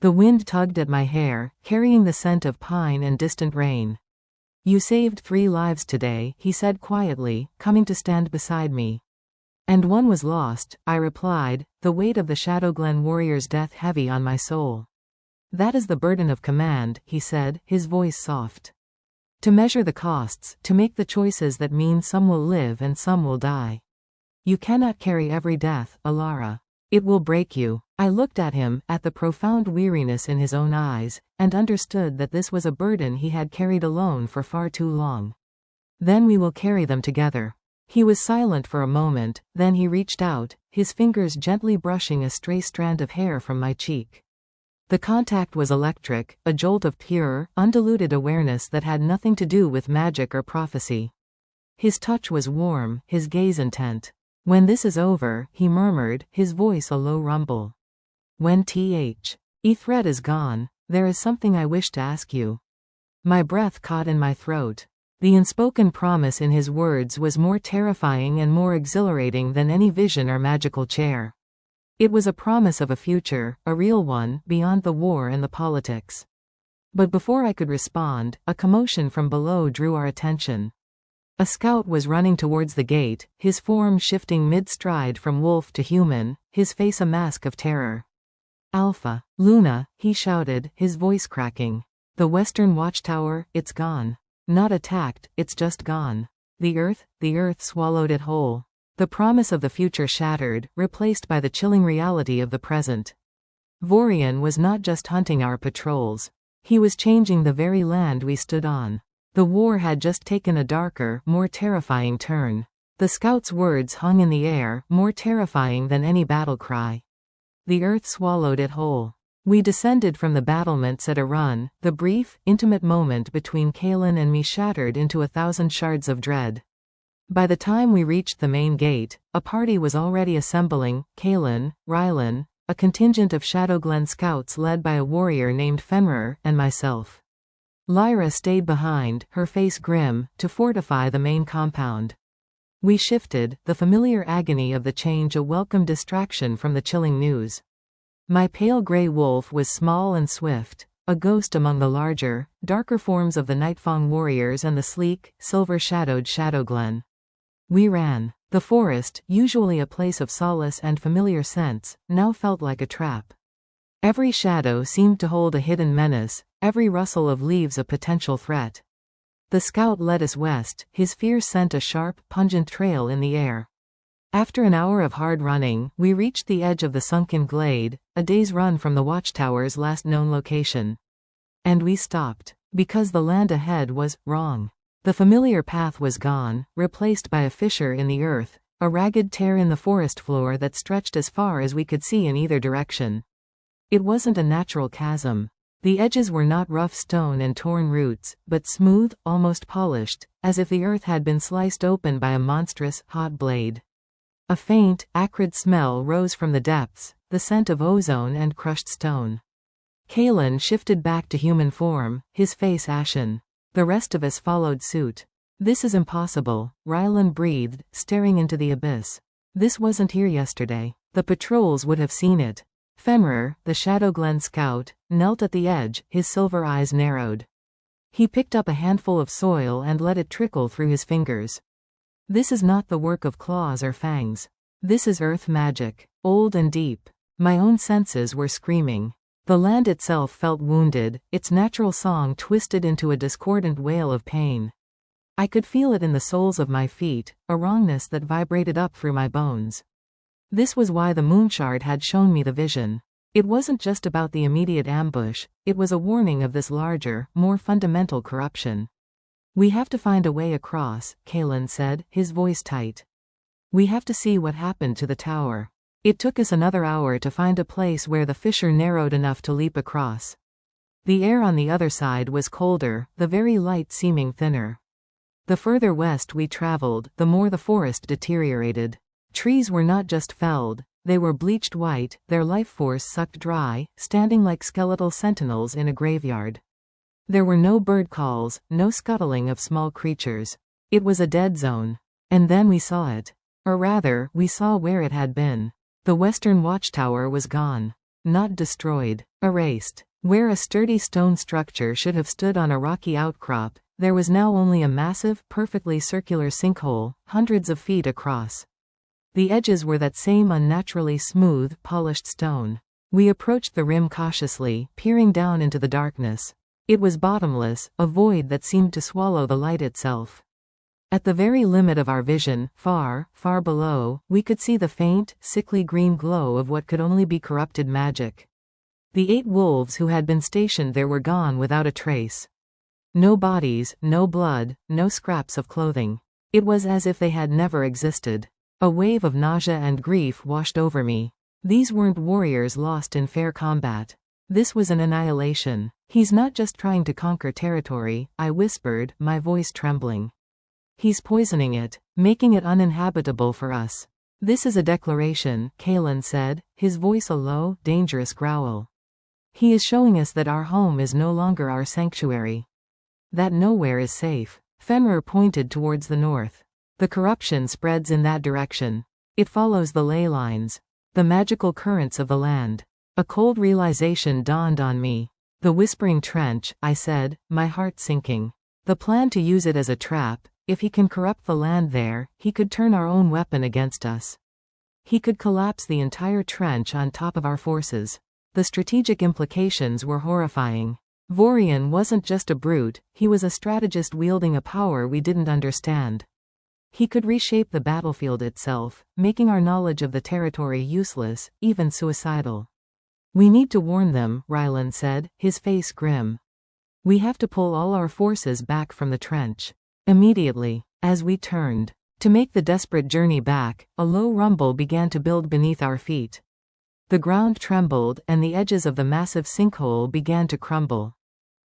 The wind tugged at my hair, carrying the scent of pine and distant rain. You saved 3 lives today, he said quietly, coming to stand beside me. And one was lost, I replied, the weight of the Shadowglen warrior's death heavy on my soul. That is the burden of command, he said, his voice soft. To measure the costs, to make the choices that mean some will live and some will die. You cannot carry every death, Alara. It will break you. I looked at him, at the profound weariness in his own eyes, and understood that this was a burden he had carried alone for far too long. Then we will carry them together. He was silent for a moment, then he reached out, his fingers gently brushing a stray strand of hair from my cheek. The contact was electric, a jolt of pure, undiluted awareness that had nothing to do with magic or prophecy. His touch was warm, his gaze intent. When this is over, he murmured, his voice a low rumble. When Ithred is gone, there is something I wish to ask you. My breath caught in my throat. The unspoken promise in his words was more terrifying and more exhilarating than any vision or magical chair. It was a promise of a future, a real one, beyond the war and the politics. But before I could respond, a commotion from below drew our attention. A scout was running towards the gate, his form shifting mid-stride from wolf to human, his face a mask of terror. Alpha, Luna, he shouted, his voice cracking. The western watchtower, it's gone. Not attacked, it's just gone. The earth swallowed it whole. The promise of the future shattered, replaced by the chilling reality of the present. Vorian was not just hunting our patrols. He was changing the very land we stood on. The war had just taken a darker, more terrifying turn. The scout's words hung in the air, more terrifying than any battle cry. The earth swallowed it whole. We descended from the battlements at a run, the brief, intimate moment between Kaelin and me shattered into 1,000 shards of dread. By the time we reached the main gate, a party was already assembling, Kaelin, Rylan, a contingent of Shadowglen scouts led by a warrior named Fenrir, and myself. Lyra stayed behind, her face grim, to fortify the main compound. We shifted, the familiar agony of the change a welcome distraction from the chilling news. My pale grey wolf was small and swift, a ghost among the larger, darker forms of the Nightfang warriors and the sleek, silver-shadowed Shadowglen. We ran. The forest, usually a place of solace and familiar scents, now felt like a trap. Every shadow seemed to hold a hidden menace, every rustle of leaves a potential threat. The scout led us west, his fear sent a sharp, pungent trail in the air. After an hour of hard running, we reached the edge of the sunken glade, a day's run from the watchtower's last known location. And we stopped, because the land ahead was wrong. The familiar path was gone, replaced by a fissure in the earth, a ragged tear in the forest floor that stretched as far as we could see in either direction. It wasn't a natural chasm. The edges were not rough stone and torn roots, but smooth, almost polished, as if the earth had been sliced open by a monstrous, hot blade. A faint, acrid smell rose from the depths, the scent of ozone and crushed stone. Kaelin shifted back to human form, his face ashen. The rest of us followed suit. This is impossible, Rylan breathed, staring into the abyss. This wasn't here yesterday. The patrols would have seen it. Fenrir, the Shadowglen scout, knelt at the edge, his silver eyes narrowed. He picked up a handful of soil and let it trickle through his fingers. This is not the work of claws or fangs. This is earth magic, old and deep. My own senses were screaming. The land itself felt wounded, its natural song twisted into a discordant wail of pain. I could feel it in the soles of my feet, a wrongness that vibrated up through my bones. This was why the moonshard had shown me the vision. It wasn't just about the immediate ambush, it was a warning of this larger, more fundamental corruption. We have to find a way across, Kalen said, his voice tight. We have to see what happened to the tower. It took us another hour to find a place where the fissure narrowed enough to leap across. The air on the other side was colder, the very light seeming thinner. The further west we traveled, the more the forest deteriorated. Trees were not just felled, they were bleached white, their life force sucked dry, standing like skeletal sentinels in a graveyard. There were no bird calls, no scuttling of small creatures. It was a dead zone. And then we saw it. Or rather, we saw where it had been. The western watchtower was gone. Not destroyed. Erased. Where a sturdy stone structure should have stood on a rocky outcrop, there was now only a massive, perfectly circular sinkhole, hundreds of feet across. The edges were that same unnaturally smooth, polished stone. We approached the rim cautiously, peering down into the darkness. It was bottomless, a void that seemed to swallow the light itself. At the very limit of our vision, far, far below, we could see the faint, sickly green glow of what could only be corrupted magic. The 8 wolves who had been stationed there were gone without a trace. No bodies, no blood, no scraps of clothing. It was as if they had never existed. A wave of nausea and grief washed over me. These weren't warriors lost in fair combat. This was an annihilation. He's not just trying to conquer territory, I whispered, my voice trembling. He's poisoning it, making it uninhabitable for us. This is a declaration, Kalen said, his voice a low, dangerous growl. He is showing us that our home is no longer our sanctuary. That nowhere is safe. Fenrir pointed towards the north. The corruption spreads in that direction. It follows the ley lines. The magical currents of the land. A cold realization dawned on me. The Whispering Trench, I said, my heart sinking. The plan to use it as a trap. If he can corrupt the land there, he could turn our own weapon against us. He could collapse the entire trench on top of our forces. The strategic implications were horrifying. Vorian wasn't just a brute, he was a strategist wielding a power we didn't understand. He could reshape the battlefield itself, making our knowledge of the territory useless, even suicidal. We need to warn them, Rylan said, his face grim. We have to pull all our forces back from the trench. Immediately, as we turned to make the desperate journey back, a low rumble began to build beneath our feet. The ground trembled, and the edges of the massive sinkhole began to crumble.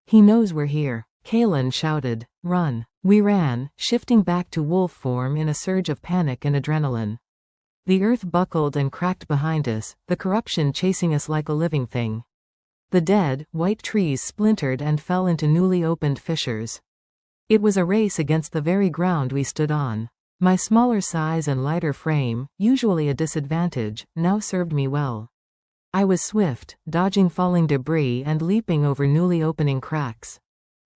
He knows we're here, Kalen shouted. Run. We ran, shifting back to wolf form in a surge of panic and adrenaline. The earth buckled and cracked behind us, the corruption chasing us like a living thing. The dead, white trees splintered and fell into newly opened fissures. It was a race against the very ground we stood on. My smaller size and lighter frame, usually a disadvantage, now served me well. I was swift, dodging falling debris and leaping over newly opening cracks.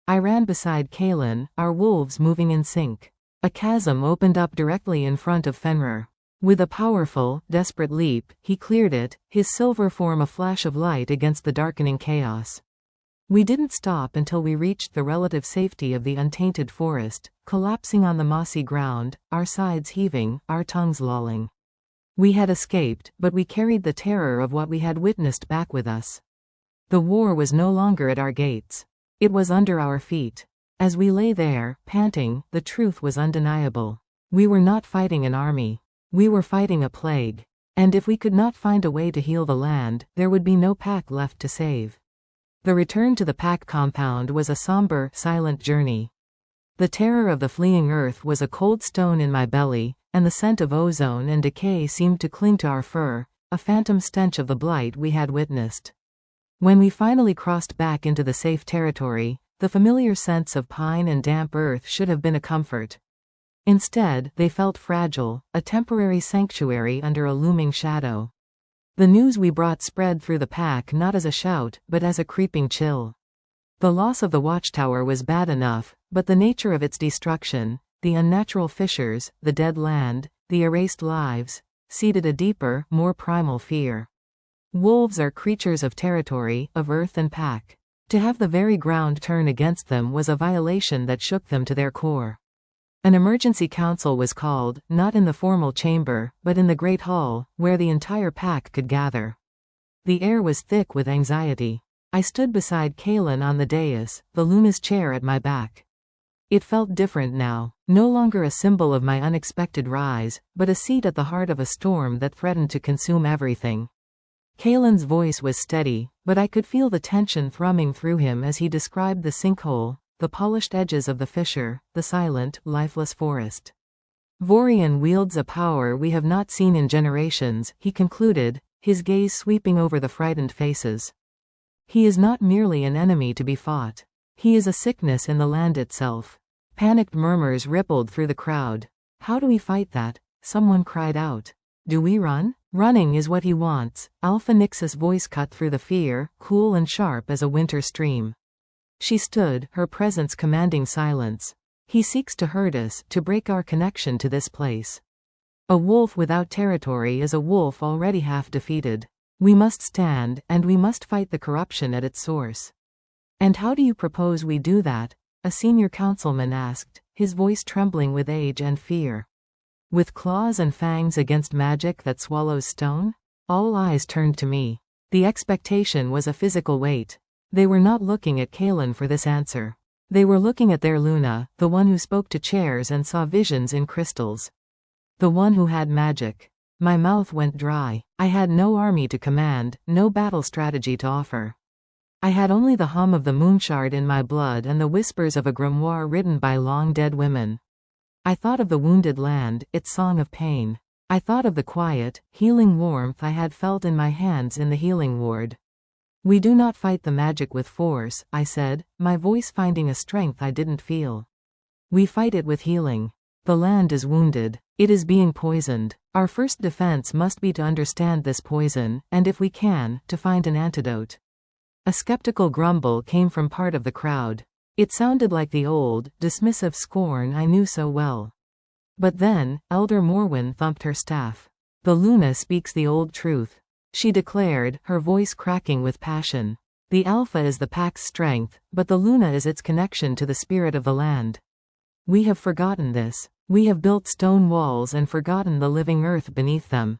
I ran beside Kalen, our wolves moving in sync. A chasm opened up directly in front of Fenrir. With a powerful, desperate leap, he cleared it, his silver form a flash of light against the darkening chaos. We didn't stop until we reached the relative safety of the untainted forest, collapsing on the mossy ground, our sides heaving, our tongues lolling. We had escaped, but we carried the terror of what we had witnessed back with us. The war was no longer at our gates. It was under our feet. As we lay there, panting, the truth was undeniable. We were not fighting an army. We were fighting a plague. And if we could not find a way to heal the land, there would be no pack left to save. The return to the pack compound was a somber, silent journey. The terror of the fleeing earth was a cold stone in my belly, and the scent of ozone and decay seemed to cling to our fur, a phantom stench of the blight we had witnessed. When we finally crossed back into the safe territory, the familiar scents of pine and damp earth should have been a comfort. Instead, they felt fragile, a temporary sanctuary under a looming shadow. The news we brought spread through the pack not as a shout, but as a creeping chill. The loss of the watchtower was bad enough, but the nature of its destruction, the unnatural fissures, the dead land, the erased lives, seated a deeper, more primal fear. Wolves are creatures of territory, of earth and pack. To have the very ground turn against them was a violation that shook them to their core. An emergency council was called, not in the formal chamber, but in the great hall, where the entire pack could gather. The air was thick with anxiety. I stood beside Kaelin on the dais, the Luna's chair at my back. It felt different now, no longer a symbol of my unexpected rise, but a seat at the heart of a storm that threatened to consume everything. Kaelin's voice was steady, but I could feel the tension thrumming through him as he described the sinkhole, the polished edges of the fissure, the silent, lifeless forest. Vorian wields a power we have not seen in generations, he concluded, his gaze sweeping over the frightened faces. He is not merely an enemy to be fought. He is a sickness in the land itself. Panicked murmurs rippled through the crowd. How do we fight that? Someone cried out. Do we run? Running is what he wants. Alpha Nix's voice cut through the fear, cool and sharp as a winter stream. She stood, her presence commanding silence. He seeks to hurt us, to break our connection to this place. A wolf without territory is a wolf already half defeated. We must stand, and we must fight the corruption at its source. And how do you propose we do that? A senior councilman asked, his voice trembling with age and fear. With claws and fangs against magic that swallows stone? All eyes turned to me. The expectation was a physical weight. They were not looking at Kaelin for this answer. They were looking at their Luna, the one who spoke to chairs and saw visions in crystals. The one who had magic. My mouth went dry. I had no army to command, no battle strategy to offer. I had only the hum of the moonshard in my blood and the whispers of a grimoire written by long-dead women. I thought of the wounded land, its song of pain. I thought of the quiet, healing warmth I had felt in my hands in the healing ward. We do not fight the magic with force, I said, my voice finding a strength I didn't feel. We fight it with healing. The land is wounded. It is being poisoned. Our first defense must be to understand this poison, and if we can, to find an antidote. A skeptical grumble came from part of the crowd. It sounded like the old, dismissive scorn I knew so well. But then, Elder Morwen thumped her staff. The Luna speaks the old truth. She declared, her voice cracking with passion. The Alpha is the pack's strength, but the Luna is its connection to the spirit of the land. We have forgotten this. We have built stone walls and forgotten the living earth beneath them.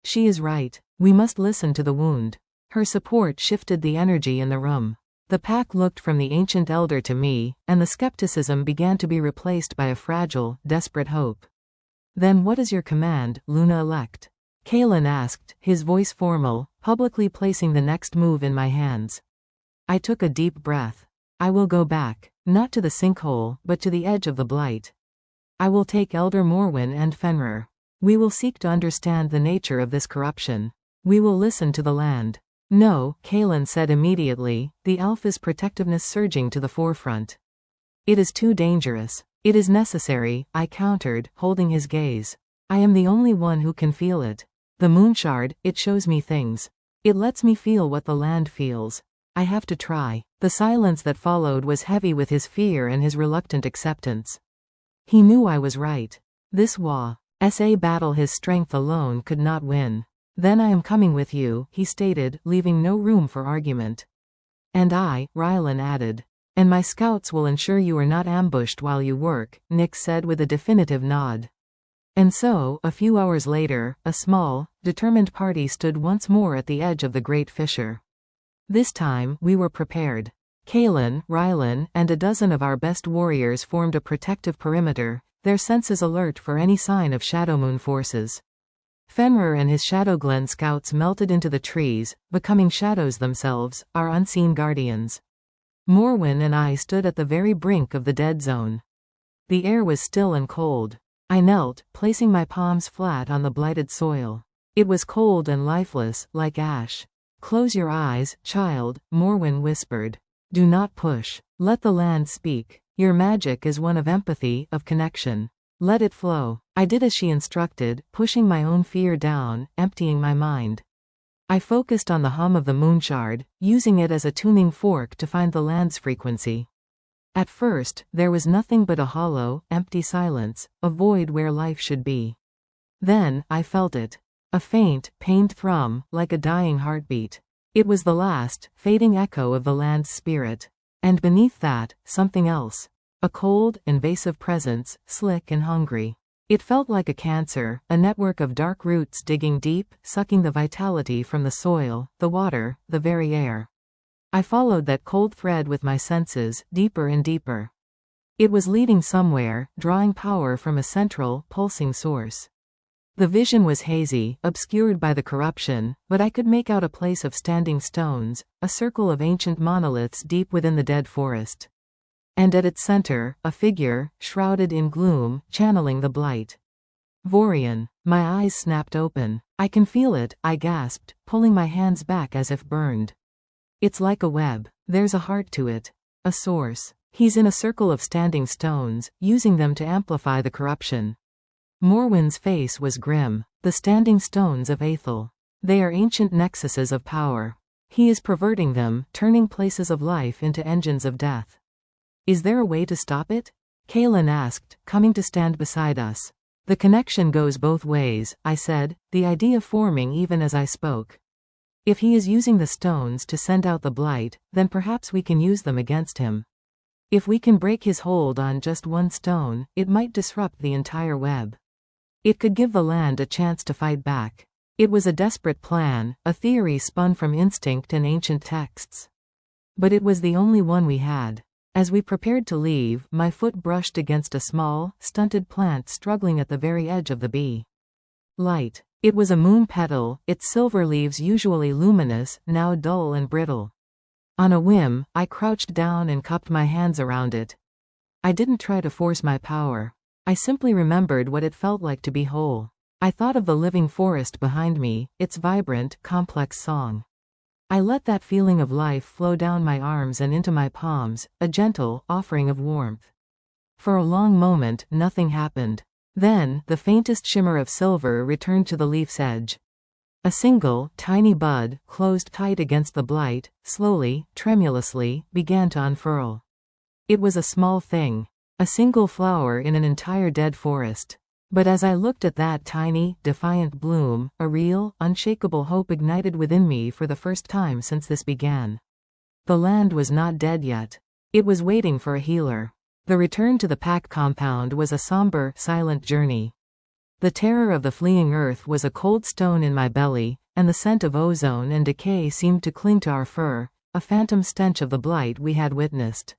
She is right. We must listen to the wound. Her support shifted the energy in the room. The pack looked from the ancient elder to me, and the skepticism began to be replaced by a fragile, desperate hope. Then what is your command, Luna-elect? Kaelin asked, his voice formal, publicly placing the next move in my hands. I took a deep breath. I will go back, not to the sinkhole, but to the edge of the blight. I will take Elder Morwen and Fenrir. We will seek to understand the nature of this corruption. We will listen to the land. No, Kaelin said immediately, the Alpha's protectiveness surging to the forefront. It is too dangerous. It is necessary, I countered, holding his gaze. I am the only one who can feel it. The moonshard, it shows me things. It lets me feel what the land feels. I have to try. The silence that followed was heavy with his fear and his reluctant acceptance. He knew I was right. This SA battle his strength alone could not win. Then I am coming with you, he stated, leaving no room for argument. And I, Rylan added. And my scouts will ensure you are not ambushed while you work, Nick said with a definitive nod. And so, a few hours later, a small, determined party stood once more at the edge of the great fissure. This time, we were prepared. Kaelin, Rylan, and a dozen of our best warriors formed a protective perimeter, their senses alert for any sign of Shadowmoon forces. Fenrir and his Shadowglen scouts melted into the trees, becoming shadows themselves, our unseen guardians. Morwen and I stood at the very brink of the dead zone. The air was still and cold. I knelt, placing my palms flat on the blighted soil. It was cold and lifeless, like ash. Close your eyes, child, Morwen whispered. Do not push. Let the land speak. Your magic is one of empathy, of connection. Let it flow. I did as she instructed, pushing my own fear down, emptying my mind. I focused on the hum of the moonshard, using it as a tuning fork to find the land's frequency. At first, there was nothing but a hollow, empty silence, a void where life should be. Then, I felt it. A faint, pained thrum, like a dying heartbeat. It was the last, fading echo of the land's spirit. And beneath that, something else. A cold, invasive presence, slick and hungry. It felt like a cancer, a network of dark roots digging deep, sucking the vitality from the soil, the water, the very air. I followed that cold thread with my senses, deeper and deeper. It was leading somewhere, drawing power from a central, pulsing source. The vision was hazy, obscured by the corruption, but I could make out a place of standing stones, a circle of ancient monoliths deep within the dead forest. And at its center, a figure, shrouded in gloom, channeling the blight. Vorian. My eyes snapped open. I can feel it, I gasped, pulling my hands back as if burned. It's like a web. There's a heart to it. A source. He's in a circle of standing stones, using them to amplify the corruption. Morwen's face was grim. The standing stones of Aethel. They are ancient nexuses of power. He is perverting them, turning places of life into engines of death. Is there a way to stop it? Kaelin asked, coming to stand beside us. The connection goes both ways, I said, the idea forming even as I spoke. If he is using the stones to send out the blight, then perhaps we can use them against him. If we can break his hold on just one stone, it might disrupt the entire web. It could give the land a chance to fight back. It was a desperate plan, a theory spun from instinct and ancient texts. But it was the only one we had. As we prepared to leave, my foot brushed against a small, stunted plant struggling at the very edge of the bee. Light. It was a moon petal, its silver leaves usually luminous, now dull and brittle. On a whim, I crouched down and cupped my hands around it. I didn't try to force my power. I simply remembered what it felt like to be whole. I thought of the living forest behind me, its vibrant, complex song. I let that feeling of life flow down my arms and into my palms, a gentle offering of warmth. For a long moment, nothing happened. Then, the faintest shimmer of silver returned to the leaf's edge. A single, tiny bud, closed tight against the blight, slowly, tremulously, began to unfurl. It was a small thing. A single flower in an entire dead forest. But as I looked at that tiny, defiant bloom, a real, unshakable hope ignited within me for the first time since this began. The land was not dead yet. It was waiting for a healer. The return to the pack compound was a somber, silent journey. The terror of the fleeing earth was a cold stone in my belly, and the scent of ozone and decay seemed to cling to our fur, a phantom stench of the blight we had witnessed.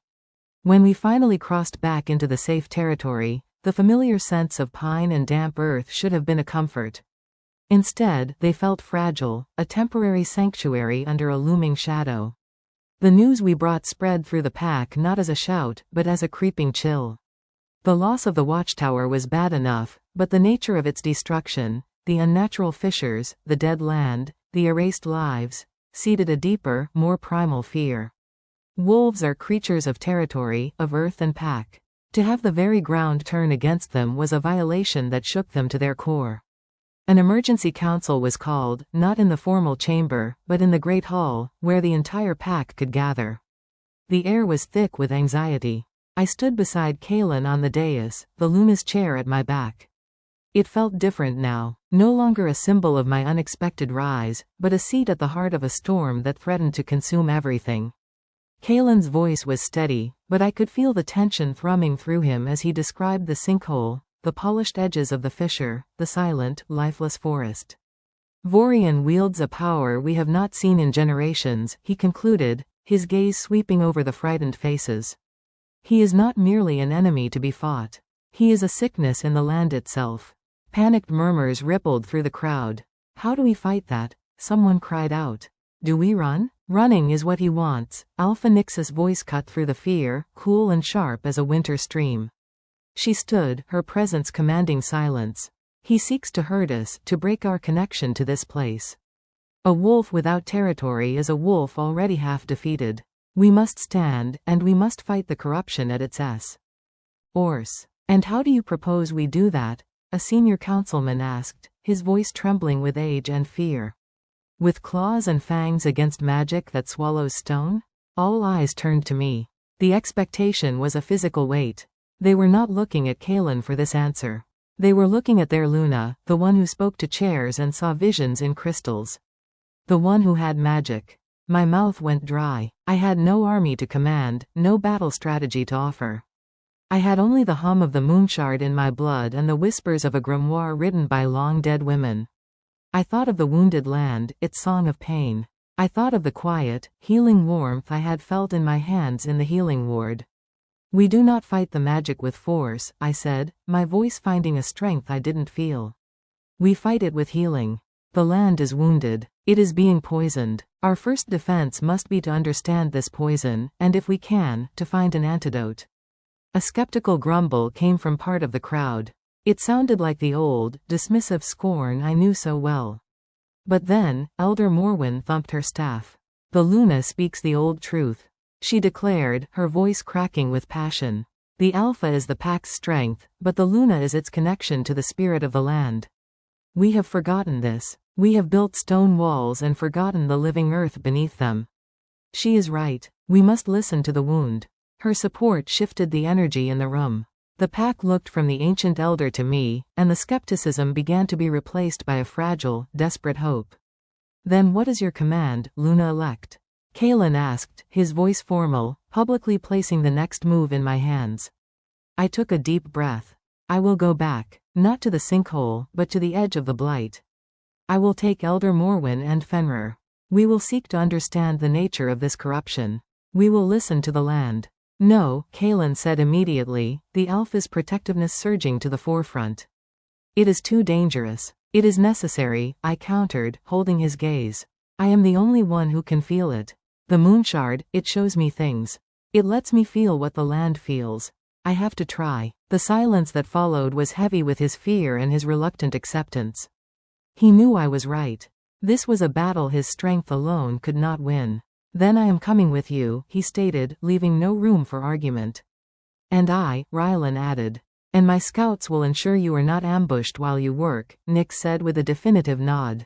When we finally crossed back into the safe territory, the familiar scents of pine and damp earth should have been a comfort. Instead, they felt fragile, a temporary sanctuary under a looming shadow. The news we brought spread through the pack not as a shout, but as a creeping chill. The loss of the watchtower was bad enough, but the nature of its destruction, the unnatural fissures, the dead land, the erased lives, seeded a deeper, more primal fear. Wolves are creatures of territory, of earth and pack. To have the very ground turn against them was a violation that shook them to their core. An emergency council was called, not in the formal chamber, but in the great hall, where the entire pack could gather. The air was thick with anxiety. I stood beside Kaelin on the dais, the Luna's chair at my back. It felt different now, no longer a symbol of my unexpected rise, but a seat at the heart of a storm that threatened to consume everything. Kaelin's voice was steady, but I could feel the tension thrumming through him as he described the sinkhole, the polished edges of the fissure, the silent, lifeless forest. Vorian wields a power we have not seen in generations, he concluded, his gaze sweeping over the frightened faces. He is not merely an enemy to be fought. He is a sickness in the land itself. Panicked murmurs rippled through the crowd. How do we fight that? Someone cried out. Do we run? Running is what he wants. Alpha Nix's voice cut through the fear, cool and sharp as a winter stream. She stood, her presence commanding silence. He seeks to hurt us, to break our connection to this place. A wolf without territory is a wolf already half defeated. We must stand, and we must fight the corruption at its source. And how do you propose we do that? A senior councilman asked, his voice trembling with age and fear. With claws and fangs against magic that swallows stone? All eyes turned to me. The expectation was a physical weight. They were not looking at Kaelin for this answer. They were looking at their Luna, the one who spoke to chairs and saw visions in crystals. The one who had magic. My mouth went dry. I had no army to command, no battle strategy to offer. I had only the hum of the moonshard in my blood and the whispers of a grimoire written by long-dead women. I thought of the wounded land, its song of pain. I thought of the quiet, healing warmth I had felt in my hands in the healing ward. We do not fight the magic with force, I said, my voice finding a strength I didn't feel. We fight it with healing. The land is wounded. It is being poisoned. Our first defense must be to understand this poison, and if we can, to find an antidote. A skeptical grumble came from part of the crowd. It sounded like the old, dismissive scorn I knew so well. But then, Elder Morwen thumped her staff. The Luna speaks the old truth. She declared, her voice cracking with passion. The Alpha is the pack's strength, but the Luna is its connection to the spirit of the land. We have forgotten this. We have built stone walls and forgotten the living earth beneath them. She is right. We must listen to the wound. Her support shifted the energy in the room. The pack looked from the ancient elder to me, and the skepticism began to be replaced by a fragile, desperate hope. Then what is your command, Luna-elect? Kalen asked, his voice formal, publicly placing the next move in my hands. I took a deep breath. I will go back, not to the sinkhole, but to the edge of the blight. I will take Elder Morwen and Fenrir. We will seek to understand the nature of this corruption. We will listen to the land. No, Kalen said immediately, the Alpha's protectiveness surging to the forefront. It is too dangerous. It is necessary, I countered, holding his gaze. I am the only one who can feel it. The moonshard, it shows me things. It lets me feel what the land feels. I have to try. The silence that followed was heavy with his fear and his reluctant acceptance. He knew I was right. This was a battle his strength alone could not win. Then I am coming with you, he stated, leaving no room for argument. And I, Rylan added. And my scouts will ensure you are not ambushed while you work, Nick said with a definitive nod.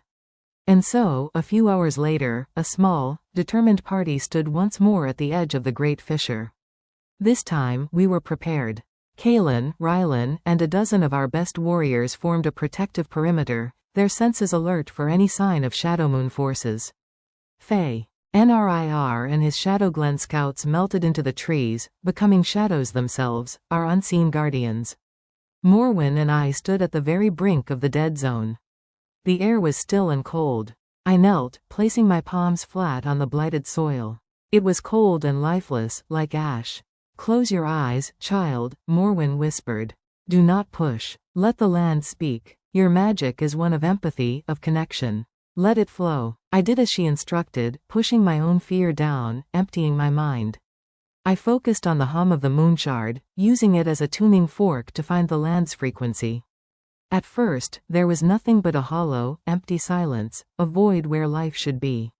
And so, a few hours later, a small, determined party stood once more at the edge of the great fissure. This time, we were prepared. Kalen, Rylan, and a dozen of our best warriors formed a protective perimeter, their senses alert for any sign of Shadowmoon forces. Faye. Nrir and his Shadowglen scouts melted into the trees, becoming shadows themselves, our unseen guardians. Morwen and I stood at the very brink of the dead zone. The air was still and cold. I knelt, placing my palms flat on the blighted soil. It was cold and lifeless, like ash. Close your eyes, child, Morwen whispered. Do not push. Let the land speak. Your magic is one of empathy, of connection. Let it flow. I did as she instructed, pushing my own fear down, emptying my mind. I focused on the hum of the moonshard, using it as a tuning fork to find the land's frequency. At first, there was nothing but a hollow, empty silence, a void where life should be.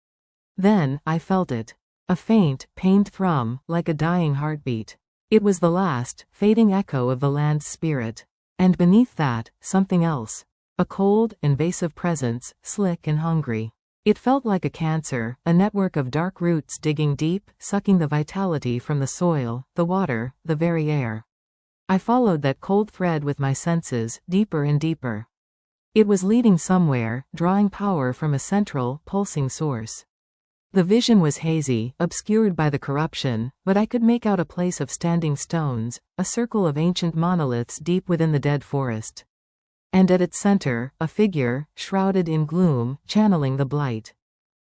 Then, I felt it. A faint, pained thrum, like a dying heartbeat. It was the last, fading echo of the land's spirit. And beneath that, something else. A cold, invasive presence, slick and hungry. It felt like a cancer, a network of dark roots digging deep, sucking the vitality from the soil, the water, the very air. I followed that cold thread with my senses, deeper and deeper. It was leading somewhere, drawing power from a central, pulsing source. The vision was hazy, obscured by the corruption, but I could make out a place of standing stones, a circle of ancient monoliths deep within the dead forest. And at its center, a figure, shrouded in gloom, channeling the blight.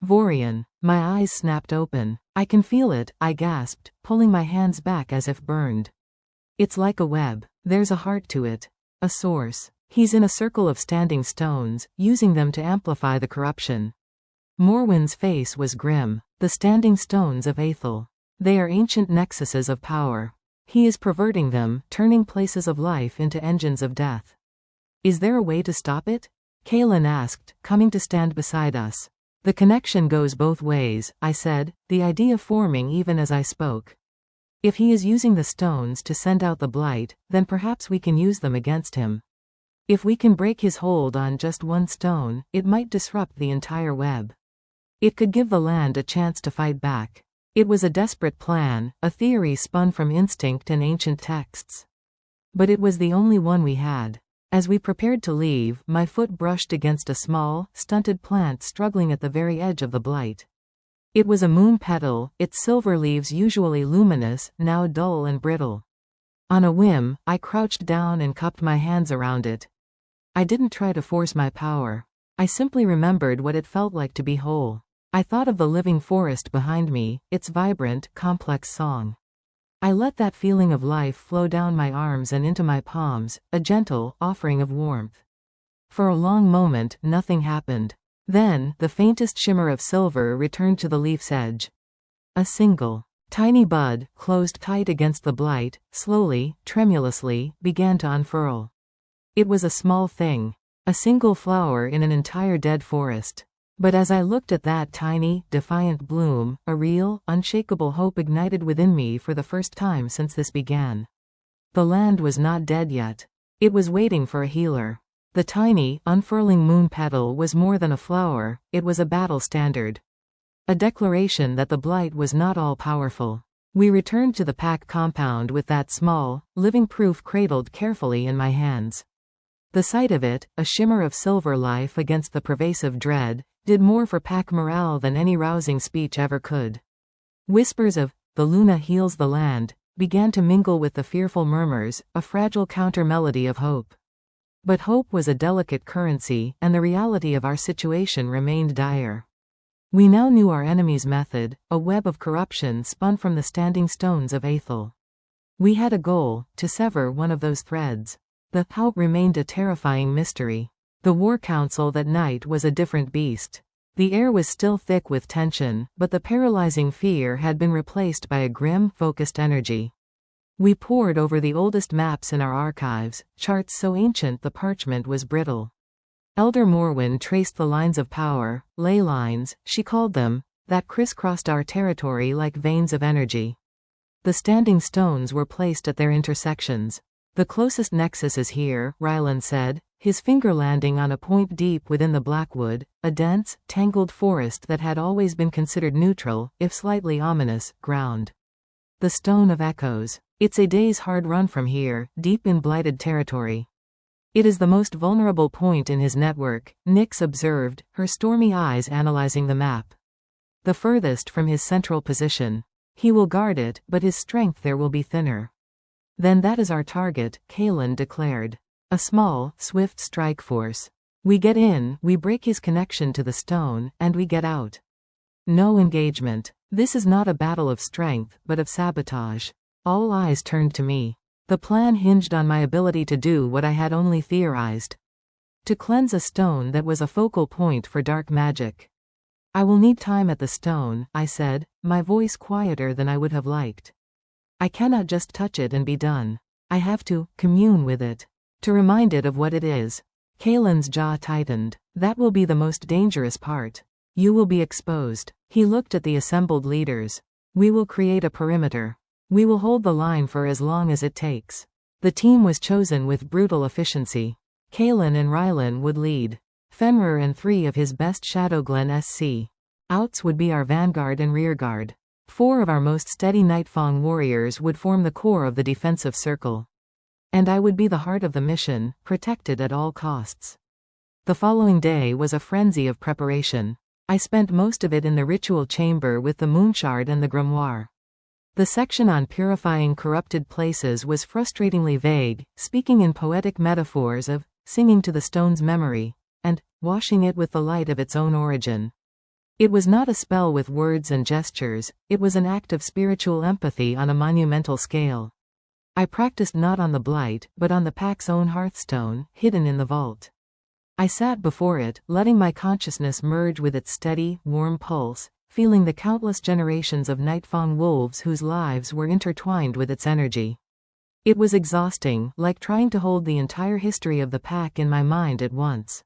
Vorian. My eyes snapped open. I can feel it, I gasped, pulling my hands back as if burned. It's like a web. There's a heart to it. A source. He's in a circle of standing stones, using them to amplify the corruption. Morwen's face was grim. The standing stones of Aethel. They are ancient nexuses of power. He is perverting them, turning places of life into engines of death. Is there a way to stop it? Kalen asked, coming to stand beside us. The connection goes both ways, I said, the idea forming even as I spoke. If he is using the stones to send out the blight, then perhaps we can use them against him. If we can break his hold on just one stone, it might disrupt the entire web. It could give the land a chance to fight back. It was a desperate plan, a theory spun from instinct and ancient texts. But it was the only one we had. As we prepared to leave, my foot brushed against a small, stunted plant struggling at the very edge of the blight. It was a moon petal, its silver leaves usually luminous, now dull and brittle. On a whim, I crouched down and cupped my hands around it. I didn't try to force my power. I simply remembered what it felt like to be whole. I thought of the living forest behind me, its vibrant, complex song. I let that feeling of life flow down my arms and into my palms, a gentle offering of warmth. For a long moment, nothing happened. Then, the faintest shimmer of silver returned to the leaf's edge. A single, tiny bud, closed tight against the blight, slowly, tremulously, began to unfurl. It was a small thing. A single flower in an entire dead forest. But as I looked at that tiny, defiant bloom, a real, unshakable hope ignited within me for the first time since this began. The land was not dead yet. It was waiting for a healer. The tiny, unfurling moon petal was more than a flower, it was a battle standard. A declaration that the blight was not all-powerful. We returned to the pack compound with that small, living proof cradled carefully in my hands. The sight of it, a shimmer of silver life against the pervasive dread, did more for pack morale than any rousing speech ever could. Whispers of, "The Luna heals the land," began to mingle with the fearful murmurs, a fragile counter-melody of hope. But hope was a delicate currency, and the reality of our situation remained dire. We now knew our enemy's method, a web of corruption spun from the standing stones of Aethel. We had a goal, to sever one of those threads. The how remained a terrifying mystery. The war council that night was a different beast. The air was still thick with tension, but the paralyzing fear had been replaced by a grim, focused energy. We pored over the oldest maps in our archives, charts so ancient the parchment was brittle. Elder Morwen traced the lines of power, ley lines, she called them, that crisscrossed our territory like veins of energy. The standing stones were placed at their intersections. "The closest nexus is here," Rylan said, his finger landing on a point deep within the blackwood, a dense, tangled forest that had always been considered neutral, if slightly ominous, ground. "The Stone of Echoes. It's a day's hard run from here, deep in blighted territory." "It is the most vulnerable point in his network," Nyx observed, her stormy eyes analyzing the map. "The furthest from his central position. He will guard it, but his strength there will be thinner." "Then that is our target," Kaelin declared. "A small, swift strike force. We get in, we break his connection to the stone, and we get out. No engagement. This is not a battle of strength, but of sabotage." All eyes turned to me. The plan hinged on my ability to do what I had only theorized. To cleanse a stone that was a focal point for dark magic. "I will need time at the stone," I said, my voice quieter than I would have liked. "I cannot just touch it and be done. I have to commune with it. To remind it of what it is." Kaelin's jaw tightened. "That will be the most dangerous part. You will be exposed." He looked at the assembled leaders. "We will create a perimeter. We will hold the line for as long as it takes." The team was chosen with brutal efficiency. Kaelin and Rylan would lead. Fenrir and 3 of his best Shadowglen SC. Outs would be our vanguard and rearguard. 4 of our most steady Nightfang warriors would form the core of the defensive circle. And I would be the heart of the mission, protected at all costs. The following day was a frenzy of preparation. I spent most of it in the ritual chamber with the Moonshard and the Grimoire. The section on purifying corrupted places was frustratingly vague, speaking in poetic metaphors of singing to the stone's memory, and washing it with the light of its own origin. It was not a spell with words and gestures, it was an act of spiritual empathy on a monumental scale. I practiced not on the blight, but on the pack's own hearthstone, hidden in the vault. I sat before it, letting my consciousness merge with its steady, warm pulse, feeling the countless generations of Nightfang wolves whose lives were intertwined with its energy. It was exhausting, like trying to hold the entire history of the pack in my mind at once.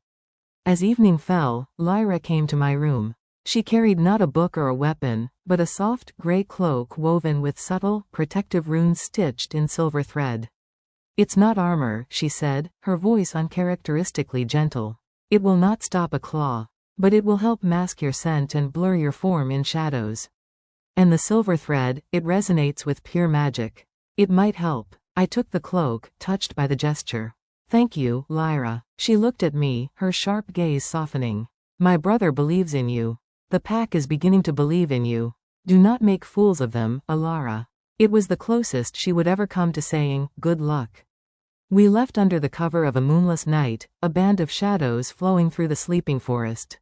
As evening fell, Lyra came to my room. She carried not a book or a weapon, but a soft, grey cloak woven with subtle, protective runes stitched in silver thread. "It's not armor," she said, her voice uncharacteristically gentle. "It will not stop a claw. But it will help mask your scent and blur your form in shadows. And the silver thread, it resonates with pure magic. It might help." I took the cloak, touched by the gesture. Thank you, Lyra. She looked at me, her sharp gaze softening. My brother believes in you. The pack is beginning to believe in you. Do not make fools of them, Alara. It was the closest she would ever come to saying, good luck. We left under the cover of a moonless night, a band of shadows flowing through the sleeping forest.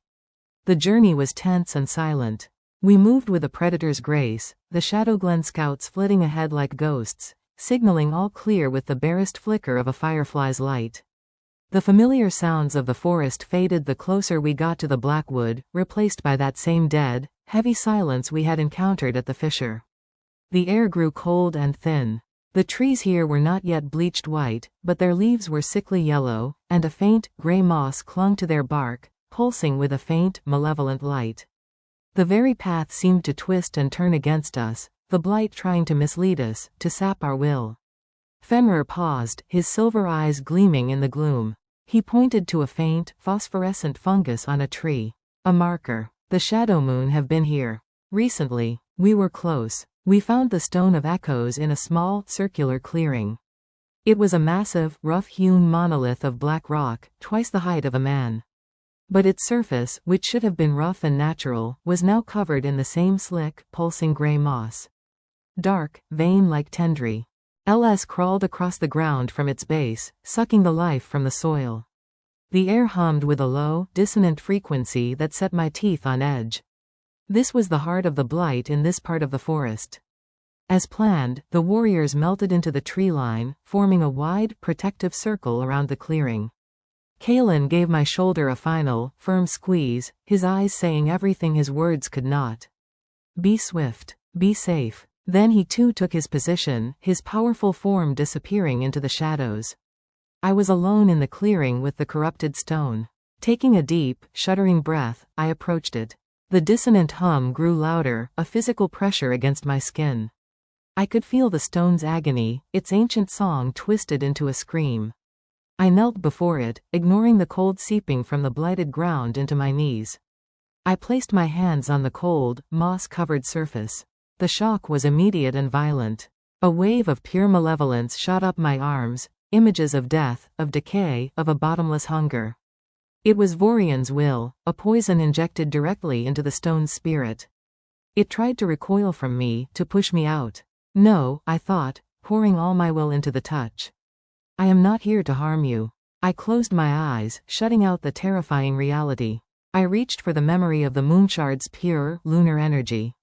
The journey was tense and silent. We moved with a predator's grace, the Shadowglen scouts flitting ahead like ghosts, signaling all clear with the barest flicker of a firefly's light. The familiar sounds of the forest faded the closer we got to the blackwood, replaced by that same dead, heavy silence we had encountered at the fissure. The air grew cold and thin. The trees here were not yet bleached white, but their leaves were sickly yellow, and a faint, gray moss clung to their bark, pulsing with a faint, malevolent light. The very path seemed to twist and turn against us, the blight trying to mislead us, to sap our will. Fenrir paused, his silver eyes gleaming in the gloom. He pointed to a faint, phosphorescent fungus on a tree. A marker. The Shadow Moon have been here. Recently. We were close. We found the Stone of Echoes in a small, circular clearing. It was a massive, rough-hewn monolith of black rock, twice the height of a man. But its surface, which should have been rough and natural, was now covered in the same slick, pulsing gray moss. Dark, vein-like tendrils crawled across the ground from its base, sucking the life from the soil. The air hummed with a low, dissonant frequency that set my teeth on edge. This was the heart of the blight in this part of the forest. As planned, the warriors melted into the tree line, forming a wide, protective circle around the clearing. Kalen gave my shoulder a final, firm squeeze, his eyes saying everything his words could not. Be swift. Be safe. Then he too took his position, his powerful form disappearing into the shadows. I was alone in the clearing with the corrupted stone. Taking a deep, shuddering breath, I approached it. The dissonant hum grew louder, a physical pressure against my skin. I could feel the stone's agony, its ancient song twisted into a scream. I knelt before it, ignoring the cold seeping from the blighted ground into my knees. I placed my hands on the cold, moss-covered surface. The shock was immediate and violent. A wave of pure malevolence shot up my arms, images of death, of decay, of a bottomless hunger. It was Vorian's will, a poison injected directly into the stone's spirit. It tried to recoil from me, to push me out. No, I thought, pouring all my will into the touch. I am not here to harm you. I closed my eyes, shutting out the terrifying reality. I reached for the memory of the moonshard's pure, lunar energy.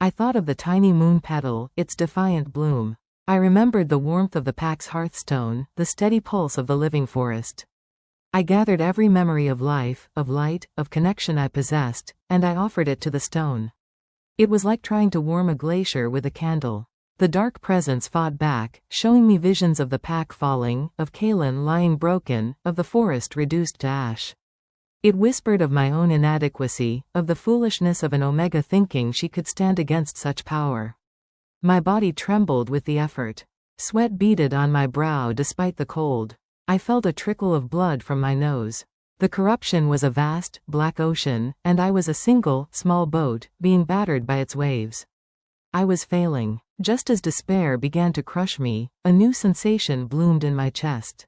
I thought of the tiny moon petal, its defiant bloom. I remembered the warmth of the pack's hearthstone, the steady pulse of the living forest. I gathered every memory of life, of light, of connection I possessed, and I offered it to the stone. It was like trying to warm a glacier with a candle. The dark presence fought back, showing me visions of the pack falling, of Kalen lying broken, of the forest reduced to ash. It whispered of my own inadequacy, of the foolishness of an Omega thinking she could stand against such power. My body trembled with the effort. Sweat beaded on my brow despite the cold. I felt a trickle of blood from my nose. The corruption was a vast, black ocean, and I was a single, small boat, being battered by its waves. I was failing. Just as despair began to crush me, a new sensation bloomed in my chest.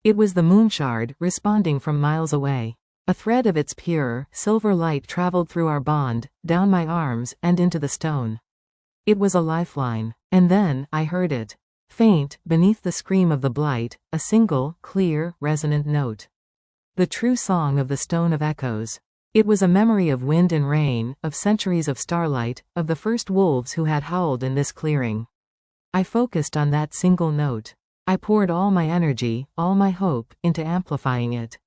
It was the moonshard, responding from miles away. A thread of its pure, silver light traveled through our bond, down my arms, and into the stone. It was a lifeline. And then, I heard it. Faint, beneath the scream of the blight, a single, clear, resonant note. The true song of the Stone of Echoes. It was a memory of wind and rain, of centuries of starlight, of the first wolves who had howled in this clearing. I focused on that single note. I poured all my energy, all my hope, into amplifying it.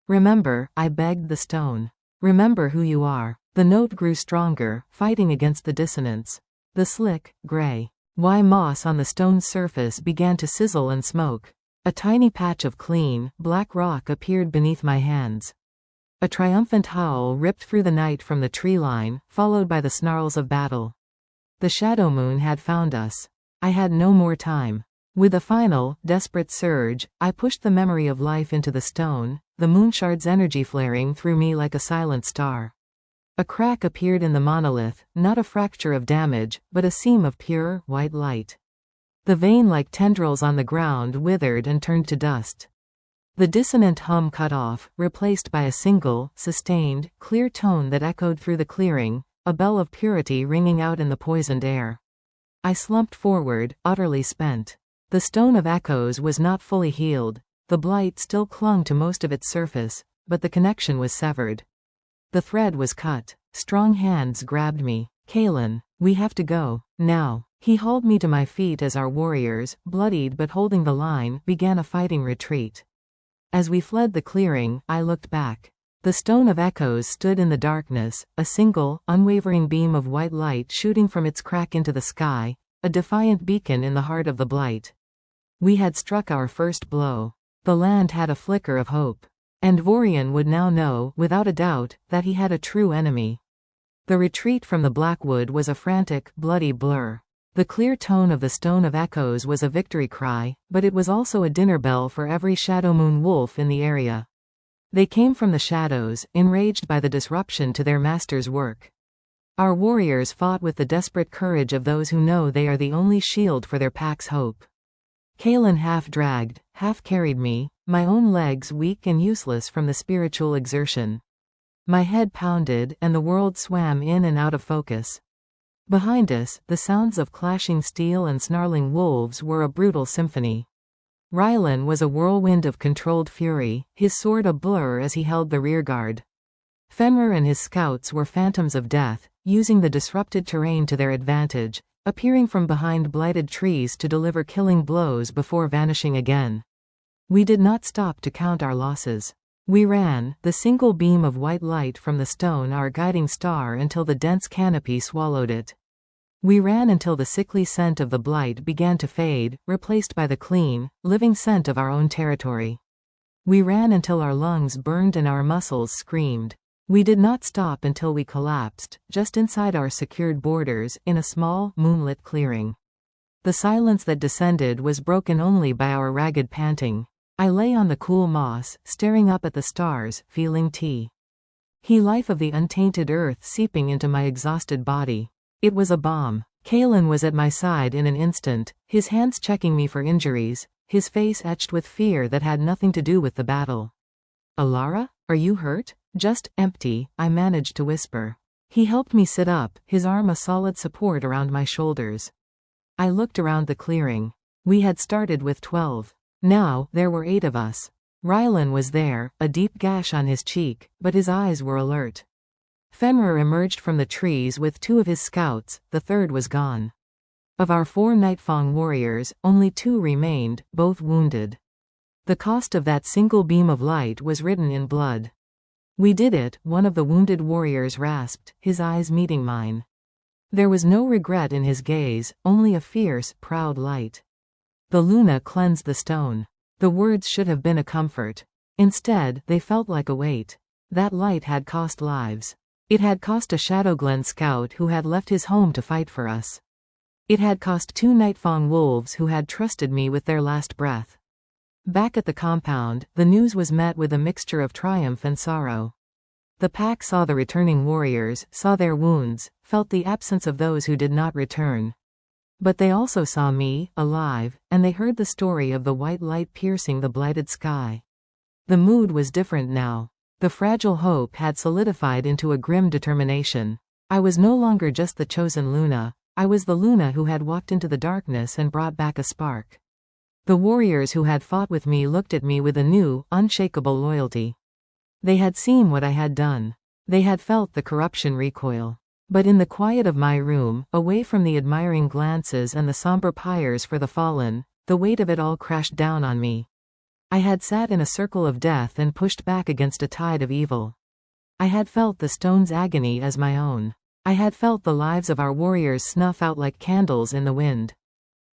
Remember, I begged the stone. Remember who you are. The note grew stronger, fighting against the dissonance. The slick, gray, moss on the stone's surface began to sizzle and smoke. A tiny patch of clean, black rock appeared beneath my hands. A triumphant howl ripped through the night from the tree line, followed by the snarls of battle. The Shadow Moon had found us. I had no more time. With a final, desperate surge, I pushed the memory of life into the stone, the moonshard's energy flaring through me like a silent star. A crack appeared in the monolith, not a fracture of damage, but a seam of pure, white light. The vein-like tendrils on the ground withered and turned to dust. The dissonant hum cut off, replaced by a single, sustained, clear tone that echoed through the clearing, a bell of purity ringing out in the poisoned air. I slumped forward, utterly spent. The stone of echoes was not fully healed. The blight still clung to most of its surface, but the connection was severed. The thread was cut. Strong hands grabbed me. "Kaelin, we have to go. Now." He hauled me to my feet as our warriors, bloodied but holding the line, began a fighting retreat. As we fled the clearing, I looked back. The stone of echoes stood in the darkness, a single, unwavering beam of white light shooting from its crack into the sky, a defiant beacon in the heart of the blight. We had struck our first blow. The land had a flicker of hope. And Vorian would now know, without a doubt, that he had a true enemy. The retreat from the Blackwood was a frantic, bloody blur. The clear tone of the Stone of Echoes was a victory cry, but it was also a dinner bell for every Shadowmoon wolf in the area. They came from the shadows, enraged by the disruption to their master's work. Our warriors fought with the desperate courage of those who know they are the only shield for their pack's hope. Kaelin half dragged, half carried me, my own legs weak and useless from the spiritual exertion. My head pounded, and the world swam in and out of focus. Behind us, the sounds of clashing steel and snarling wolves were a brutal symphony. Rylan was a whirlwind of controlled fury, his sword a blur as he held the rearguard. Fenrir and his scouts were phantoms of death, using the disrupted terrain to their advantage, appearing from behind blighted trees to deliver killing blows before vanishing again. We did not stop to count our losses. We ran, the single beam of white light from the stone our guiding star, until the dense canopy swallowed it. We ran until the sickly scent of the blight began to fade, replaced by the clean, living scent of our own territory. We ran until our lungs burned and our muscles screamed. We did not stop until we collapsed, just inside our secured borders, in a small, moonlit clearing. The silence that descended was broken only by our ragged panting. I lay on the cool moss, staring up at the stars, feeling life of the untainted earth seeping into my exhausted body. It was a bomb. Kaelin was at my side in an instant, his hands checking me for injuries, his face etched with fear that had nothing to do with the battle. "Alara, are you hurt?" "Just empty," I managed to whisper. He helped me sit up, his arm a solid support around my shoulders. I looked around the clearing. We had started with 12. Now, there were 8 of us. Rylan was there, a deep gash on his cheek, but his eyes were alert. Fenrir emerged from the trees with 2 of his scouts, the third was gone. Of our 4 Nightfang warriors, only 2 remained, both wounded. The cost of that single beam of light was written in blood. "We did it," one of the wounded warriors rasped, his eyes meeting mine. There was no regret in his gaze, only a fierce, proud light. "The Luna cleansed the stone." The words should have been a comfort. Instead, they felt like a weight. That light had cost lives. It had cost a Shadowglen scout who had left his home to fight for us. It had cost 2 Nightfang wolves who had trusted me with their last breath. Back at the compound, the news was met with a mixture of triumph and sorrow. The pack saw the returning warriors, saw their wounds, felt the absence of those who did not return. But they also saw me, alive, and they heard the story of the white light piercing the blighted sky. The mood was different now. The fragile hope had solidified into a grim determination. I was no longer just the chosen Luna, I was the Luna who had walked into the darkness and brought back a spark. The warriors who had fought with me looked at me with a new, unshakable loyalty. They had seen what I had done. They had felt the corruption recoil. But in the quiet of my room, away from the admiring glances and the somber pyres for the fallen, the weight of it all crashed down on me. I had sat in a circle of death and pushed back against a tide of evil. I had felt the stone's agony as my own. I had felt the lives of our warriors snuff out like candles in the wind.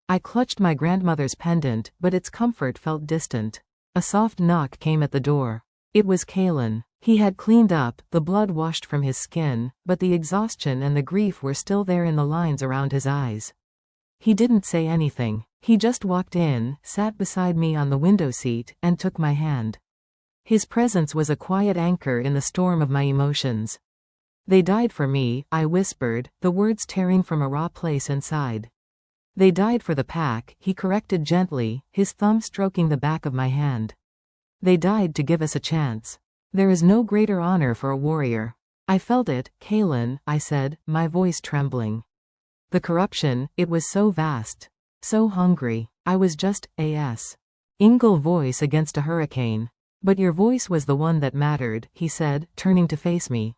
I clutched my grandmother's pendant, but its comfort felt distant. A soft knock came at the door. It was Kaelin. He had cleaned up, the blood washed from his skin, but the exhaustion and the grief were still there in the lines around his eyes. He didn't say anything. He just walked in, sat beside me on the window seat, and took my hand. His presence was a quiet anchor in the storm of my emotions. "They died for me," I whispered, the words tearing from a raw place inside. "They died for the pack," he corrected gently, his thumb stroking the back of my hand. They died to give us a chance. There is no greater honor for a warrior. I felt it, Kaelin, I said, my voice trembling. The corruption, it was so vast. So hungry. I was just a Ingle voice against a hurricane. But your voice was the one that mattered, he said, turning to face me.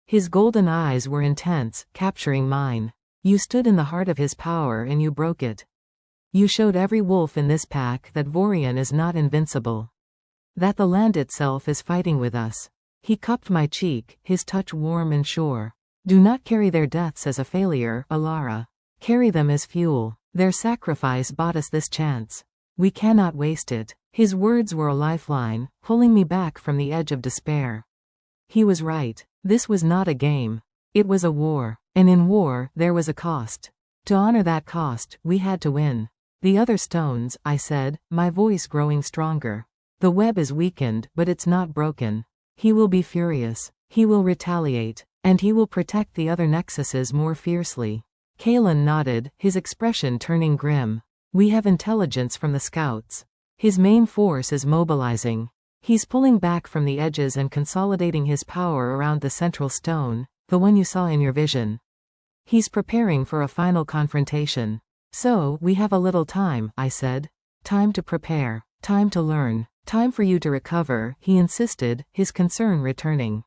His golden eyes were intense, capturing mine. You stood in the heart of his power and you broke it. You showed every wolf in this pack that Vorian is not invincible. That the land itself is fighting with us. He cupped my cheek, his touch warm and sure. Do not carry their deaths as a failure, Alara. Carry them as fuel. Their sacrifice bought us this chance. We cannot waste it. His words were a lifeline, pulling me back from the edge of despair. He was right. This was not a game. It was a war. And in war, there was a cost. To honor that cost, we had to win. The other stones, I said, my voice growing stronger. The web is weakened, but it's not broken. He will be furious. He will retaliate. And he will protect the other nexuses more fiercely. Kaelin nodded, his expression turning grim. We have intelligence from the scouts. His main force is mobilizing. He's pulling back from the edges and consolidating his power around the central stone, the one you saw in your vision. He's preparing for a final confrontation. So, we have a little time, I said. Time to prepare. Time to learn. Time for you to recover, he insisted, his concern returning.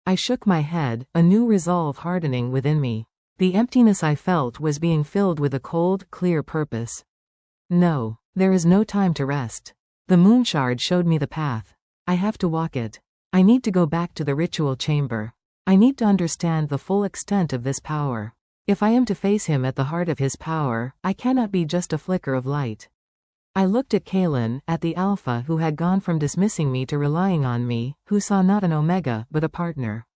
I shook my head, a new resolve hardening within me. The emptiness I felt was being filled with a cold, clear purpose. No, there is no time to rest. The moonshard showed me the path. I have to walk it. I need to go back to the ritual chamber. I need to understand the full extent of this power. If I am to face him at the heart of his power, I cannot be just a flicker of light. I looked at Kaelin, at the Alpha who had gone from dismissing me to relying on me, who saw not an Omega, but a partner.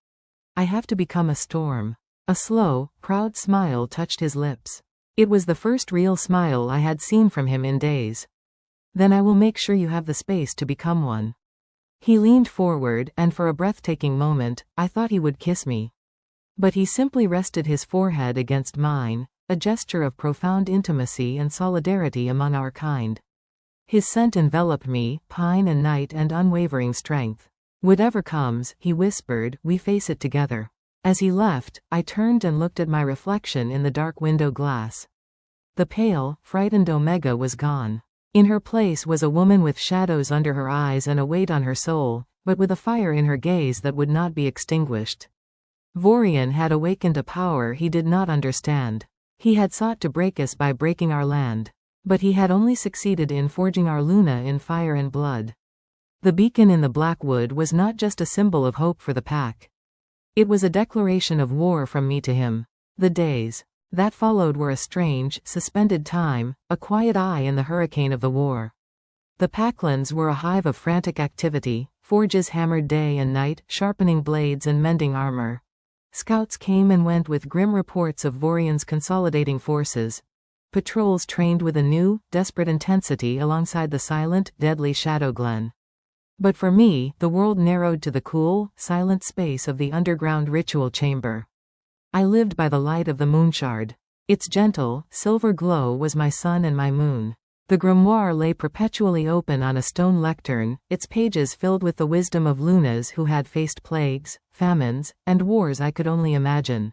I have to become a storm. A slow, proud smile touched his lips. It was the first real smile I had seen from him in days. Then I will make sure you have the space to become one. He leaned forward, and for a breathtaking moment, I thought he would kiss me. But he simply rested his forehead against mine, a gesture of profound intimacy and solidarity among our kind. His scent enveloped me, pine and night and unwavering strength. Whatever comes, he whispered, we face it together. As he left, I turned and looked at my reflection in the dark window glass. The pale, frightened Omega was gone. In her place was a woman with shadows under her eyes and a weight on her soul, but with a fire in her gaze that would not be extinguished. Vorian had awakened a power he did not understand. He had sought to break us by breaking our land. But he had only succeeded in forging our Luna in fire and blood. The beacon in the Blackwood was not just a symbol of hope for the pack. It was a declaration of war from me to him. The days that followed were a strange, suspended time, a quiet eye in the hurricane of the war. The packlands were a hive of frantic activity, forges hammered day and night, sharpening blades and mending armor. Scouts came and went with grim reports of Vorian's consolidating forces. Patrols trained with a new, desperate intensity alongside the silent, deadly Shadow Glen. But for me, the world narrowed to the cool, silent space of the underground ritual chamber. I lived by the light of the moonshard. Its gentle, silver glow was my sun and my moon. The grimoire lay perpetually open on a stone lectern, its pages filled with the wisdom of Lunas who had faced plagues, famines, and wars I could only imagine.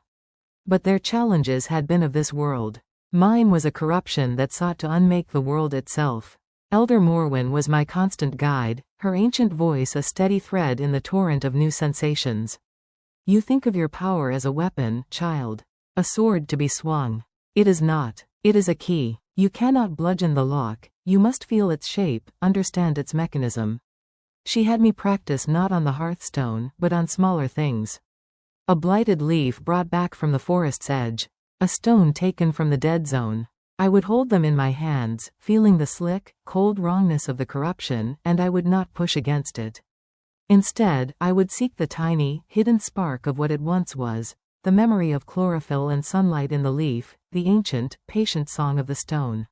But their challenges had been of this world. Mine was a corruption that sought to unmake the world itself. Elder Morwen was my constant guide, her ancient voice a steady thread in the torrent of new sensations. You think of your power as a weapon, child. A sword to be swung. It is not. It is a key. You cannot bludgeon the lock, you must feel its shape, understand its mechanism. She had me practice not on the hearthstone, but on smaller things. A blighted leaf brought back from the forest's edge. A stone taken from the dead zone. I would hold them in my hands, feeling the slick, cold wrongness of the corruption, and I would not push against it. Instead, I would seek the tiny, hidden spark of what it once was, the memory of chlorophyll and sunlight in the leaf, the ancient, patient song of the stone.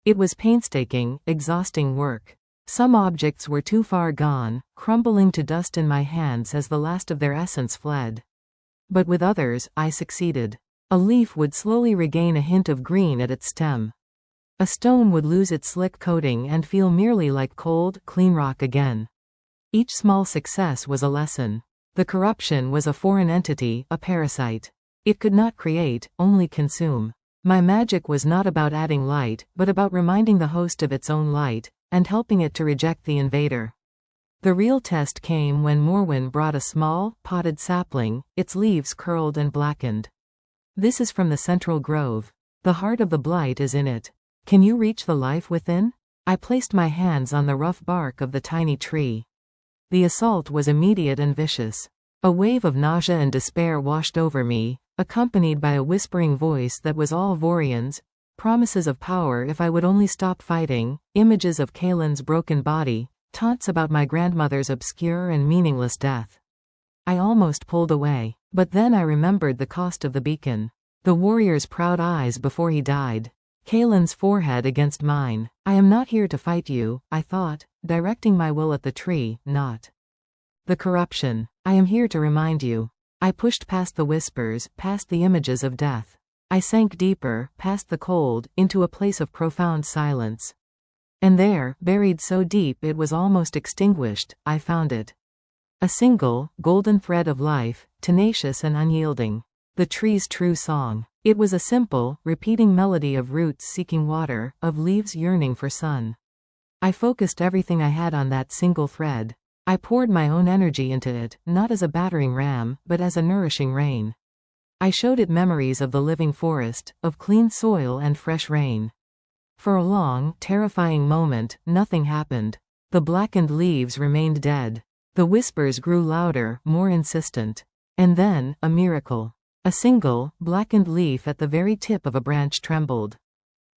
It was painstaking, exhausting work. Some objects were too far gone, crumbling to dust in my hands as the last of their essence fled. But with others, I succeeded. A leaf would slowly regain a hint of green at its stem. A stone would lose its slick coating and feel merely like cold, clean rock again. Each small success was a lesson. The corruption was a foreign entity, a parasite. It could not create, only consume. My magic was not about adding light, but about reminding the host of its own light, and helping it to reject the invader. The real test came when Morwen brought a small, potted sapling, its leaves curled and blackened. This is from the central grove. The heart of the blight is in it. Can you reach the life within? I placed my hands on the rough bark of the tiny tree. The assault was immediate and vicious. A wave of nausea and despair washed over me, accompanied by a whispering voice that was all Vorian's, promises of power if I would only stop fighting, images of Kaelin's broken body, taunts about my grandmother's obscure and meaningless death. I almost pulled away, but then I remembered the cost of the beacon. The warrior's proud eyes before he died. Kaelin's forehead against mine. I am not here to fight you, I thought, directing my will at the tree, not the corruption. I am here to remind you. I pushed past the whispers, past the images of death. I sank deeper, past the cold, into a place of profound silence. And there, buried so deep it was almost extinguished, I found it. A single, golden thread of life, tenacious and unyielding. The tree's true song. It was a simple, repeating melody of roots seeking water, of leaves yearning for sun. I focused everything I had on that single thread. I poured my own energy into it, not as a battering ram, but as a nourishing rain. I showed it memories of the living forest, of clean soil and fresh rain. For a long, terrifying moment, nothing happened. The blackened leaves remained dead. The whispers grew louder, more insistent. And then, a miracle. A single, blackened leaf at the very tip of a branch trembled.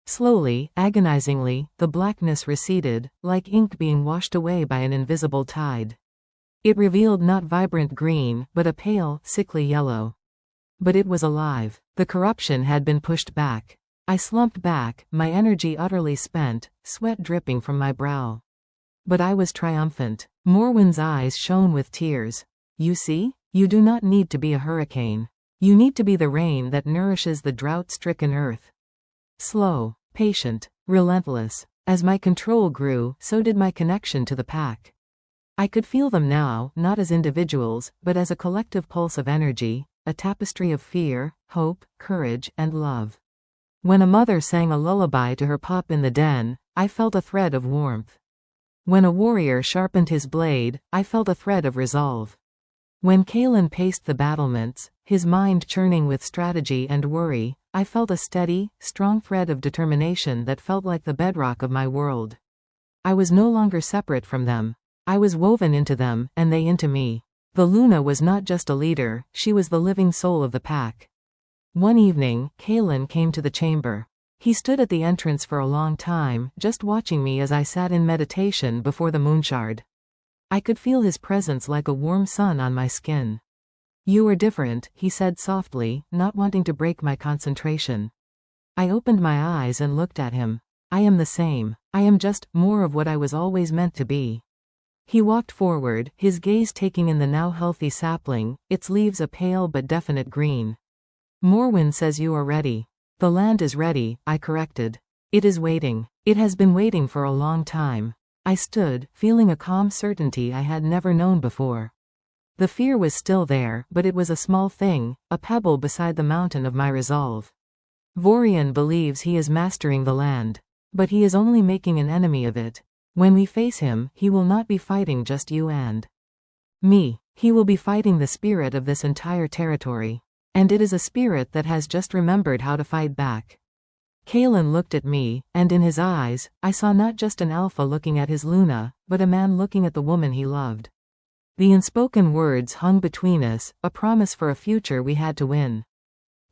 Slowly, agonizingly, the blackness receded, like ink being washed away by an invisible tide. It revealed not vibrant green, but a pale, sickly yellow. But it was alive. The corruption had been pushed back. I slumped back, my energy utterly spent, sweat dripping from my brow. But I was triumphant. Morwen's eyes shone with tears. You see? You do not need to be a hurricane. You need to be the rain that nourishes the drought-stricken earth. Slow, patient, relentless. As my control grew, so did my connection to the pack. I could feel them now, not as individuals, but as a collective pulse of energy, a tapestry of fear, hope, courage, and love. When a mother sang a lullaby to her pup in the den, I felt a thread of warmth. When a warrior sharpened his blade, I felt a thread of resolve. When Kaelin paced the battlements, his mind churning with strategy and worry, I felt a steady, strong thread of determination that felt like the bedrock of my world. I was no longer separate from them. I was woven into them, and they into me. The Luna was not just a leader, she was the living soul of the pack. One evening, Kaelin came to the chamber. He stood at the entrance for a long time, just watching me as I sat in meditation before the moonshard. I could feel his presence like a warm sun on my skin. You are different, he said softly, not wanting to break my concentration. I opened my eyes and looked at him. I am the same. I am just more of what I was always meant to be. He walked forward, his gaze taking in the now healthy sapling, its leaves a pale but definite green. Morwen says you are ready. The land is ready, I corrected. It is waiting. It has been waiting for a long time. I stood, feeling a calm certainty I had never known before. The fear was still there, but it was a small thing, a pebble beside the mountain of my resolve. Vorian believes he is mastering the land. But he is only making an enemy of it. When we face him, he will not be fighting just you and me. He will be fighting the spirit of this entire territory. And it is a spirit that has just remembered how to fight back. Kaelin looked at me, and in his eyes, I saw not just an alpha looking at his Luna, but a man looking at the woman he loved. The unspoken words hung between us, a promise for a future we had to win.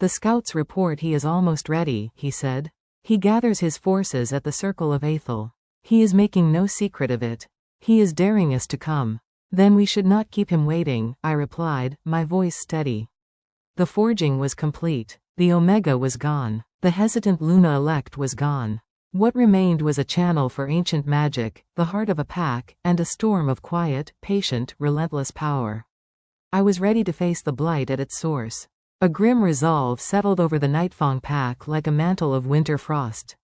The scouts report he is almost ready, he said. He gathers his forces at the Circle of Aethel. He is making no secret of it. He is daring us to come. Then we should not keep him waiting, I replied, my voice steady. The forging was complete. The Omega was gone. The hesitant Luna elect was gone. What remained was a channel for ancient magic, the heart of a pack, and a storm of quiet, patient, relentless power. I was ready to face the blight at its source. A grim resolve settled over the Nightfang pack like a mantle of winter frost.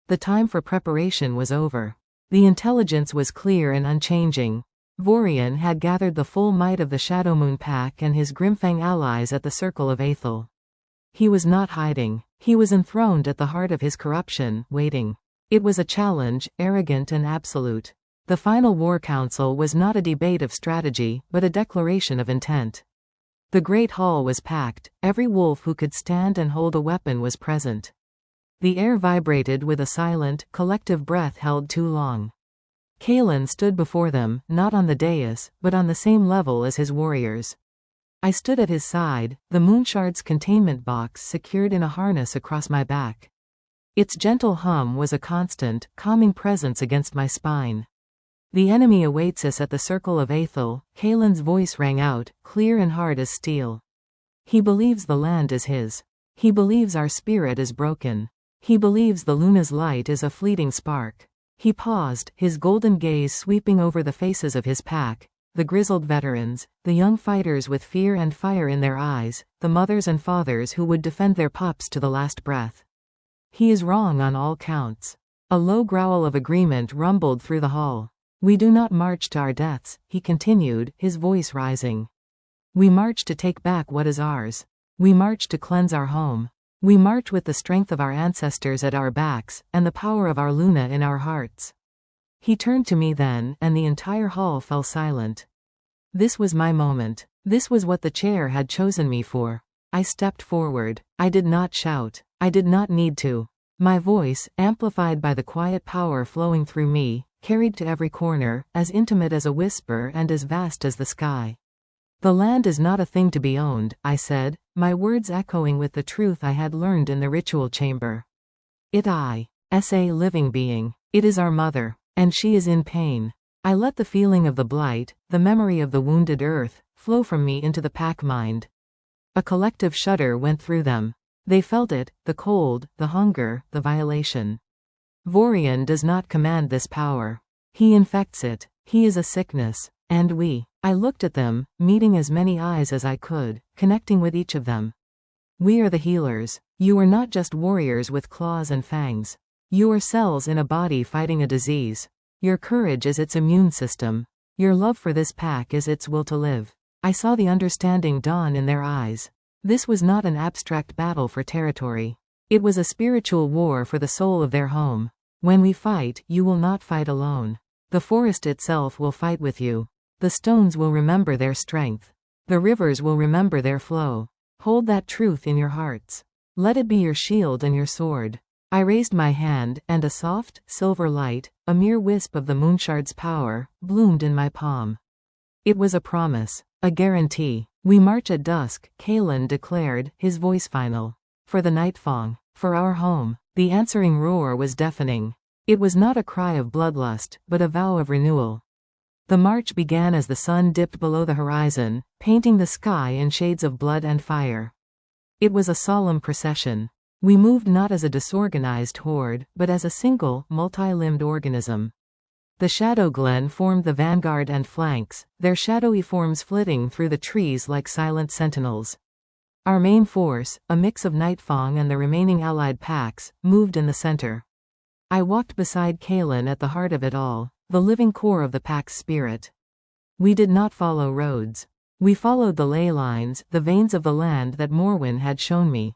The time for preparation was over. The intelligence was clear and unchanging. Vorian had gathered the full might of the Shadowmoon Pack and his Grimfang allies at the Circle of Aethel. He was not hiding. He was enthroned at the heart of his corruption, waiting. It was a challenge, arrogant and absolute. The final War Council was not a debate of strategy, but a declaration of intent. The Great Hall was packed. Every wolf who could stand and hold a weapon was present. The air vibrated with a silent, collective breath held too long. Kalen stood before them, not on the dais, but on the same level as his warriors. I stood at his side, the Moonshard's containment box secured in a harness across my back. Its gentle hum was a constant, calming presence against my spine. "The enemy awaits us at the Circle of Aethel," Kalen's voice rang out, clear and hard as steel. "He believes the land is his. He believes our spirit is broken. He believes the Luna's light is a fleeting spark." He paused, his golden gaze sweeping over the faces of his pack, the grizzled veterans, the young fighters with fear and fire in their eyes, the mothers and fathers who would defend their pups to the last breath. "He is wrong on all counts." A low growl of agreement rumbled through the hall. "We do not march to our deaths," he continued, his voice rising. "We march to take back what is ours. We march to cleanse our home. We march with the strength of our ancestors at our backs, and the power of our Luna in our hearts." He turned to me then, and the entire hall fell silent. This was my moment. This was what the chair had chosen me for. I stepped forward. I did not shout. I did not need to. My voice, amplified by the quiet power flowing through me, carried to every corner, as intimate as a whisper and as vast as the sky. "The land is not a thing to be owned," I said, my words echoing with the truth I had learned in the ritual chamber. "It is a living being. It is our mother. And she is in pain." I let the feeling of the blight, the memory of the wounded earth, flow from me into the pack mind. A collective shudder went through them. They felt it, the cold, the hunger, the violation. Vorian does not command this power. He infects it. He is a sickness. And we. I looked at them, meeting as many eyes as I could, connecting with each of them. "We are the healers. You are not just warriors with claws and fangs. You are cells in a body fighting a disease. Your courage is its immune system. Your love for this pack is its will to live." I saw the understanding dawn in their eyes. This was not an abstract battle for territory. It was a spiritual war for the soul of their home. "When we fight, you will not fight alone. The forest itself will fight with you. The stones will remember their strength. The rivers will remember their flow. Hold that truth in your hearts. Let it be your shield and your sword." I raised my hand, and a soft, silver light, a mere wisp of the Moonshard's power, bloomed in my palm. It was a promise, a guarantee. "We march at dusk," Kalen declared, his voice final. "For the Nightfang. For our home." The answering roar was deafening. It was not a cry of bloodlust, but a vow of renewal. The march began as the sun dipped below the horizon, painting the sky in shades of blood and fire. It was a solemn procession. We moved not as a disorganized horde, but as a single, multi-limbed organism. The Shadow Glen formed the vanguard and flanks, their shadowy forms flitting through the trees like silent sentinels. Our main force, a mix of Nightfang and the remaining allied packs, moved in the center. I walked beside Kalen at the heart of it all, the living core of the pack's spirit. We did not follow roads. We followed the ley lines, the veins of the land that Morwen had shown me.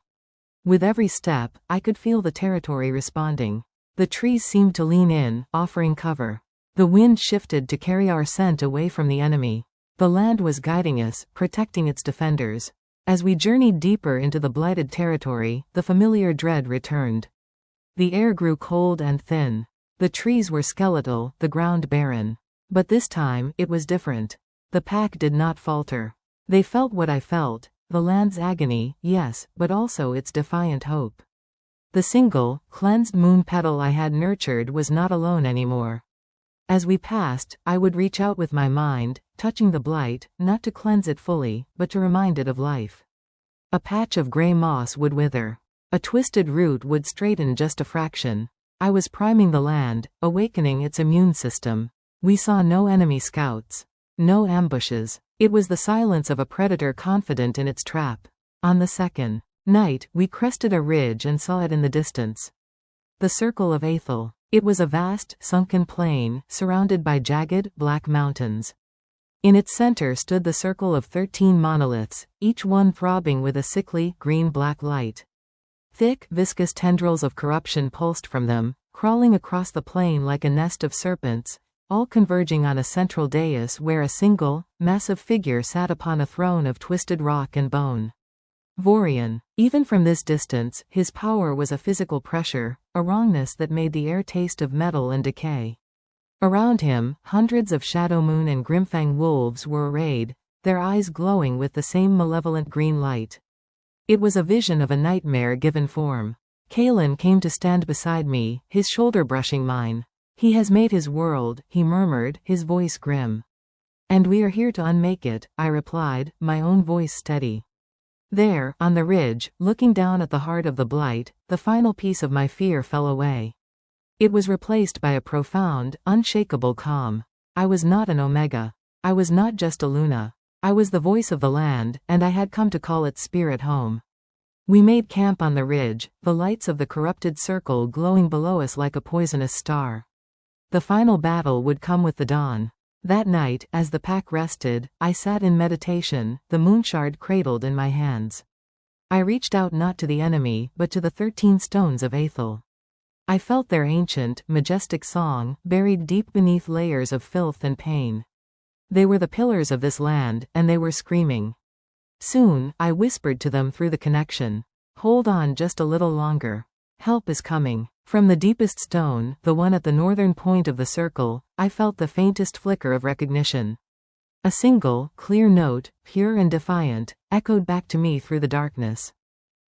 With every step, I could feel the territory responding. The trees seemed to lean in, offering cover. The wind shifted to carry our scent away from the enemy. The land was guiding us, protecting its defenders. As we journeyed deeper into the blighted territory, the familiar dread returned. The air grew cold and thin. The trees were skeletal, the ground barren. But this time, it was different. The pack did not falter. They felt what I felt. The land's agony, yes, but also its defiant hope. The single, cleansed moon petal I had nurtured was not alone anymore. As we passed, I would reach out with my mind, touching the blight, not to cleanse it fully, but to remind it of life. A patch of gray moss would wither. A twisted root would straighten just a fraction. I was priming the land, awakening its immune system. We saw no enemy scouts. No ambushes. It was the silence of a predator confident in its trap. On the second night, we crested a ridge and saw it in the distance. The Circle of Aethel. It was a vast, sunken plain, surrounded by jagged, black mountains. In its center stood the circle of 13 monoliths, each one throbbing with a sickly, green-black light. Thick, viscous tendrils of corruption pulsed from them, crawling across the plain like a nest of serpents, all converging on a central dais where a single, massive figure sat upon a throne of twisted rock and bone. Vorian. Even from this distance, his power was a physical pressure, a wrongness that made the air taste of metal and decay. Around him, hundreds of Shadow Moon and Grimfang wolves were arrayed, their eyes glowing with the same malevolent green light. It was a vision of a nightmare given form. Kalen came to stand beside me, his shoulder brushing mine. "He has made his world," he murmured, his voice grim. "And we are here to unmake it," I replied, my own voice steady. There, on the ridge, looking down at the heart of the blight, the final piece of my fear fell away. It was replaced by a profound, unshakable calm. I was not an Omega. I was not just a Luna. I was the voice of the land, and I had come to call its spirit home. We made camp on the ridge, the lights of the corrupted circle glowing below us like a poisonous star. The final battle would come with the dawn. That night, as the pack rested, I sat in meditation, the moonshard cradled in my hands. I reached out not to the enemy, but to the 13 stones of Aethel. I felt their ancient, majestic song, buried deep beneath layers of filth and pain. They were the pillars of this land, and they were screaming. Soon, I whispered to them through the connection. "Hold on just a little longer. Help is coming." From the deepest stone, the one at the northern point of the circle, I felt the faintest flicker of recognition. A single, clear note, pure and defiant, echoed back to me through the darkness.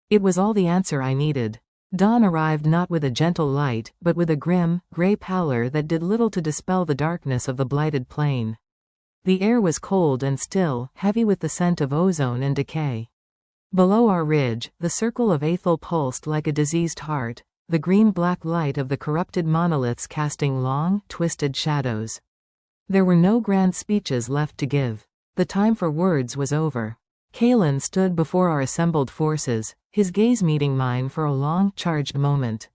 It was all the answer I needed. Dawn arrived not with a gentle light, but with a grim, gray pallor that did little to dispel the darkness of the blighted plain. The air was cold and still, heavy with the scent of ozone and decay. Below our ridge, the circle of Aethel pulsed like a diseased heart, the green-black light of the corrupted monoliths casting long, twisted shadows. There were no grand speeches left to give. The time for words was over. Kalen stood before our assembled forces, his gaze meeting mine for a long, charged moment.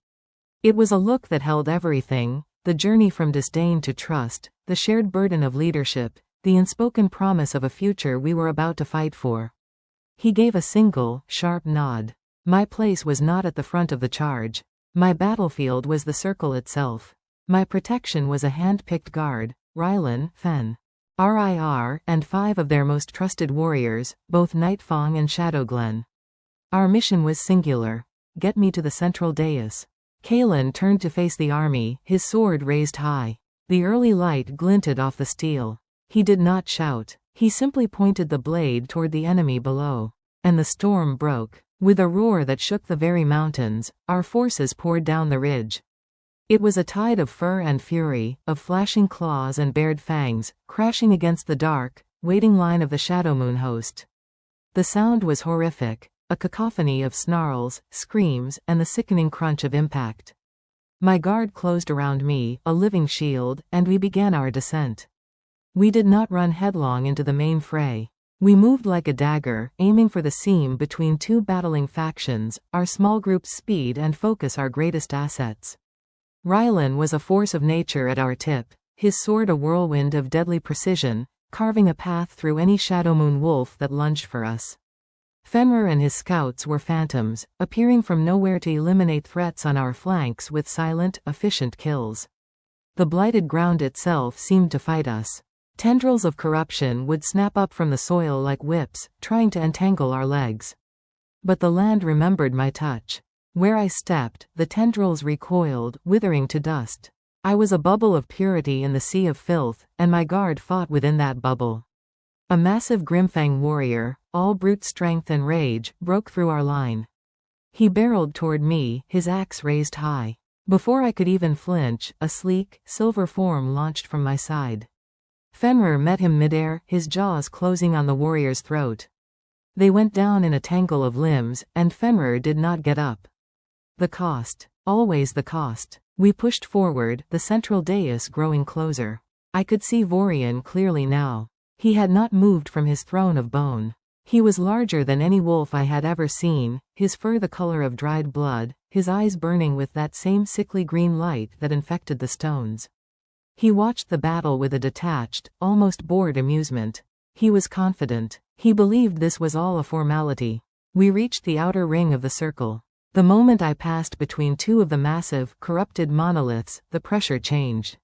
It was a look that held everything, the journey from disdain to trust, the shared burden of leadership, the unspoken promise of a future we were about to fight for. He gave a single, sharp nod. My place was not at the front of the charge. My battlefield was the circle itself. My protection was a hand-picked guard, Rylan, Fen, RIR, and 5 of their most trusted warriors, both Nightfang and Shadowglen. Our mission was singular. Get me to the central dais. Kalen turned to face the army, his sword raised high. The early light glinted off the steel. He did not shout. He simply pointed the blade toward the enemy below. And the storm broke. With a roar that shook the very mountains, our forces poured down the ridge. It was a tide of fur and fury, of flashing claws and bared fangs, crashing against the dark, waiting line of the Shadowmoon host. The sound was horrific, a cacophony of snarls, screams, and the sickening crunch of impact. My guard closed around me, a living shield, and we began our descent. We did not run headlong into the main fray. We moved like a dagger, aiming for the seam between 2 battling factions, our small group's speed and focus our greatest assets. Rylan was a force of nature at our tip, his sword a whirlwind of deadly precision, carving a path through any Shadowmoon wolf that lunged for us. Fenrir and his scouts were phantoms, appearing from nowhere to eliminate threats on our flanks with silent, efficient kills. The blighted ground itself seemed to fight us. Tendrils of corruption would snap up from the soil like whips, trying to entangle our legs. But the land remembered my touch. Where I stepped, the tendrils recoiled, withering to dust. I was a bubble of purity in the sea of filth, and my guard fought within that bubble. A massive Grimfang warrior, all brute strength and rage, broke through our line. He barreled toward me, his axe raised high. Before I could even flinch, a sleek, silver form launched from my side. Fenrir met him midair, his jaws closing on the warrior's throat. They went down in a tangle of limbs, and Fenrir did not get up. The cost. Always the cost. We pushed forward, the central dais growing closer. I could see Vorian clearly now. He had not moved from his throne of bone. He was larger than any wolf I had ever seen, his fur the color of dried blood, his eyes burning with that same sickly green light that infected the stones. He watched the battle with a detached, almost bored amusement. He was confident. He believed this was all a formality. We reached the outer ring of the circle. The moment I passed between two of the massive, corrupted monoliths, the pressure changed.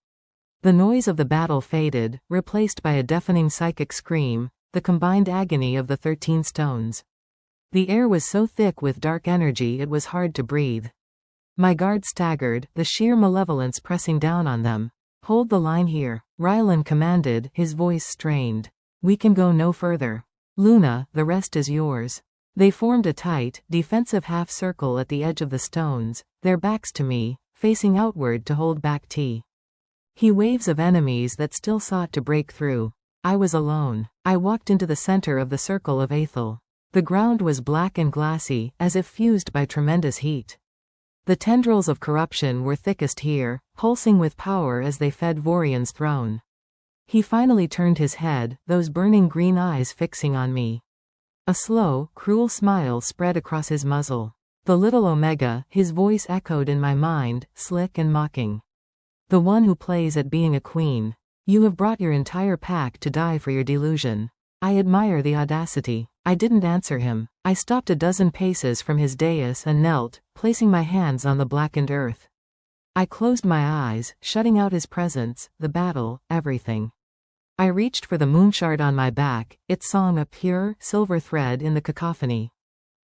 The noise of the battle faded, replaced by a deafening psychic scream, the combined agony of the 13 stones. The air was so thick with dark energy it was hard to breathe. My guard staggered, the sheer malevolence pressing down on them. "Hold the line here," Rylan commanded, his voice strained. "We can go no further. Luna, the rest is yours." They formed a tight, defensive half-circle at the edge of the stones, their backs to me, facing outward to hold back waves of enemies that still sought to break through. I was alone. I walked into the center of the circle of Aethel. The ground was black and glassy, as if fused by tremendous heat. The tendrils of corruption were thickest here, pulsing with power as they fed Vorian's throne. He finally turned his head, those burning green eyes fixing on me. A slow, cruel smile spread across his muzzle. The little Omega, his voice echoed in my mind, slick and mocking. "The one who plays at being a queen. You have brought your entire pack to die for your delusion." I admire the audacity. I didn't answer him. I stopped a dozen paces from his dais and knelt, placing my hands on the blackened earth. I closed my eyes, shutting out his presence, the battle, everything. I reached for the moonshard on my back, its song a pure, silver thread in the cacophony.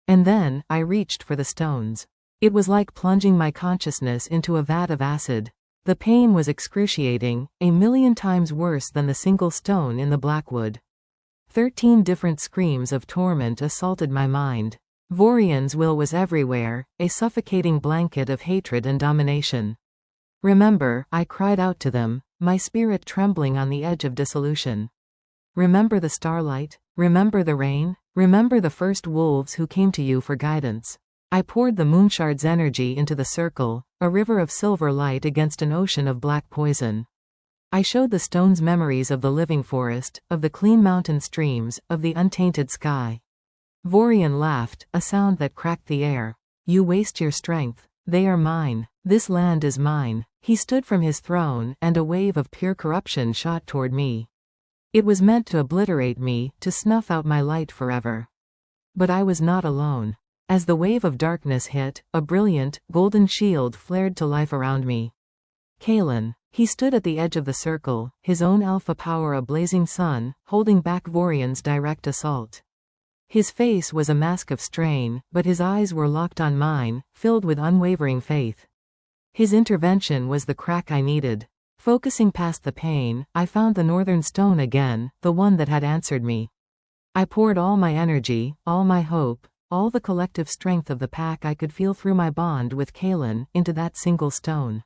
And then, I reached for the stones. It was like plunging my consciousness into a vat of acid. The pain was excruciating, a million times worse than the single stone in the blackwood. 13 different screams of torment assaulted my mind. Vorian's will was everywhere, a suffocating blanket of hatred and domination. "Remember," I cried out to them, my spirit trembling on the edge of dissolution. "Remember the starlight? Remember the rain? Remember the first wolves who came to you for guidance." I poured the moonshard's energy into the circle, a river of silver light against an ocean of black poison. I showed the stones memories of the living forest, of the clean mountain streams, of the untainted sky. Vorian laughed, a sound that cracked the air. "You waste your strength. They are mine. This land is mine." He stood from his throne, and a wave of pure corruption shot toward me. It was meant to obliterate me, to snuff out my light forever. But I was not alone. As the wave of darkness hit, a brilliant, golden shield flared to life around me. Kaelin. He stood at the edge of the circle, his own alpha power a blazing sun, holding back Vorian's direct assault. His face was a mask of strain, but his eyes were locked on mine, filled with unwavering faith. His intervention was the crack I needed. Focusing past the pain, I found the northern stone again, the one that had answered me. I poured all my energy, all my hope, all the collective strength of the pack I could feel through my bond with Kaelin, into that single stone.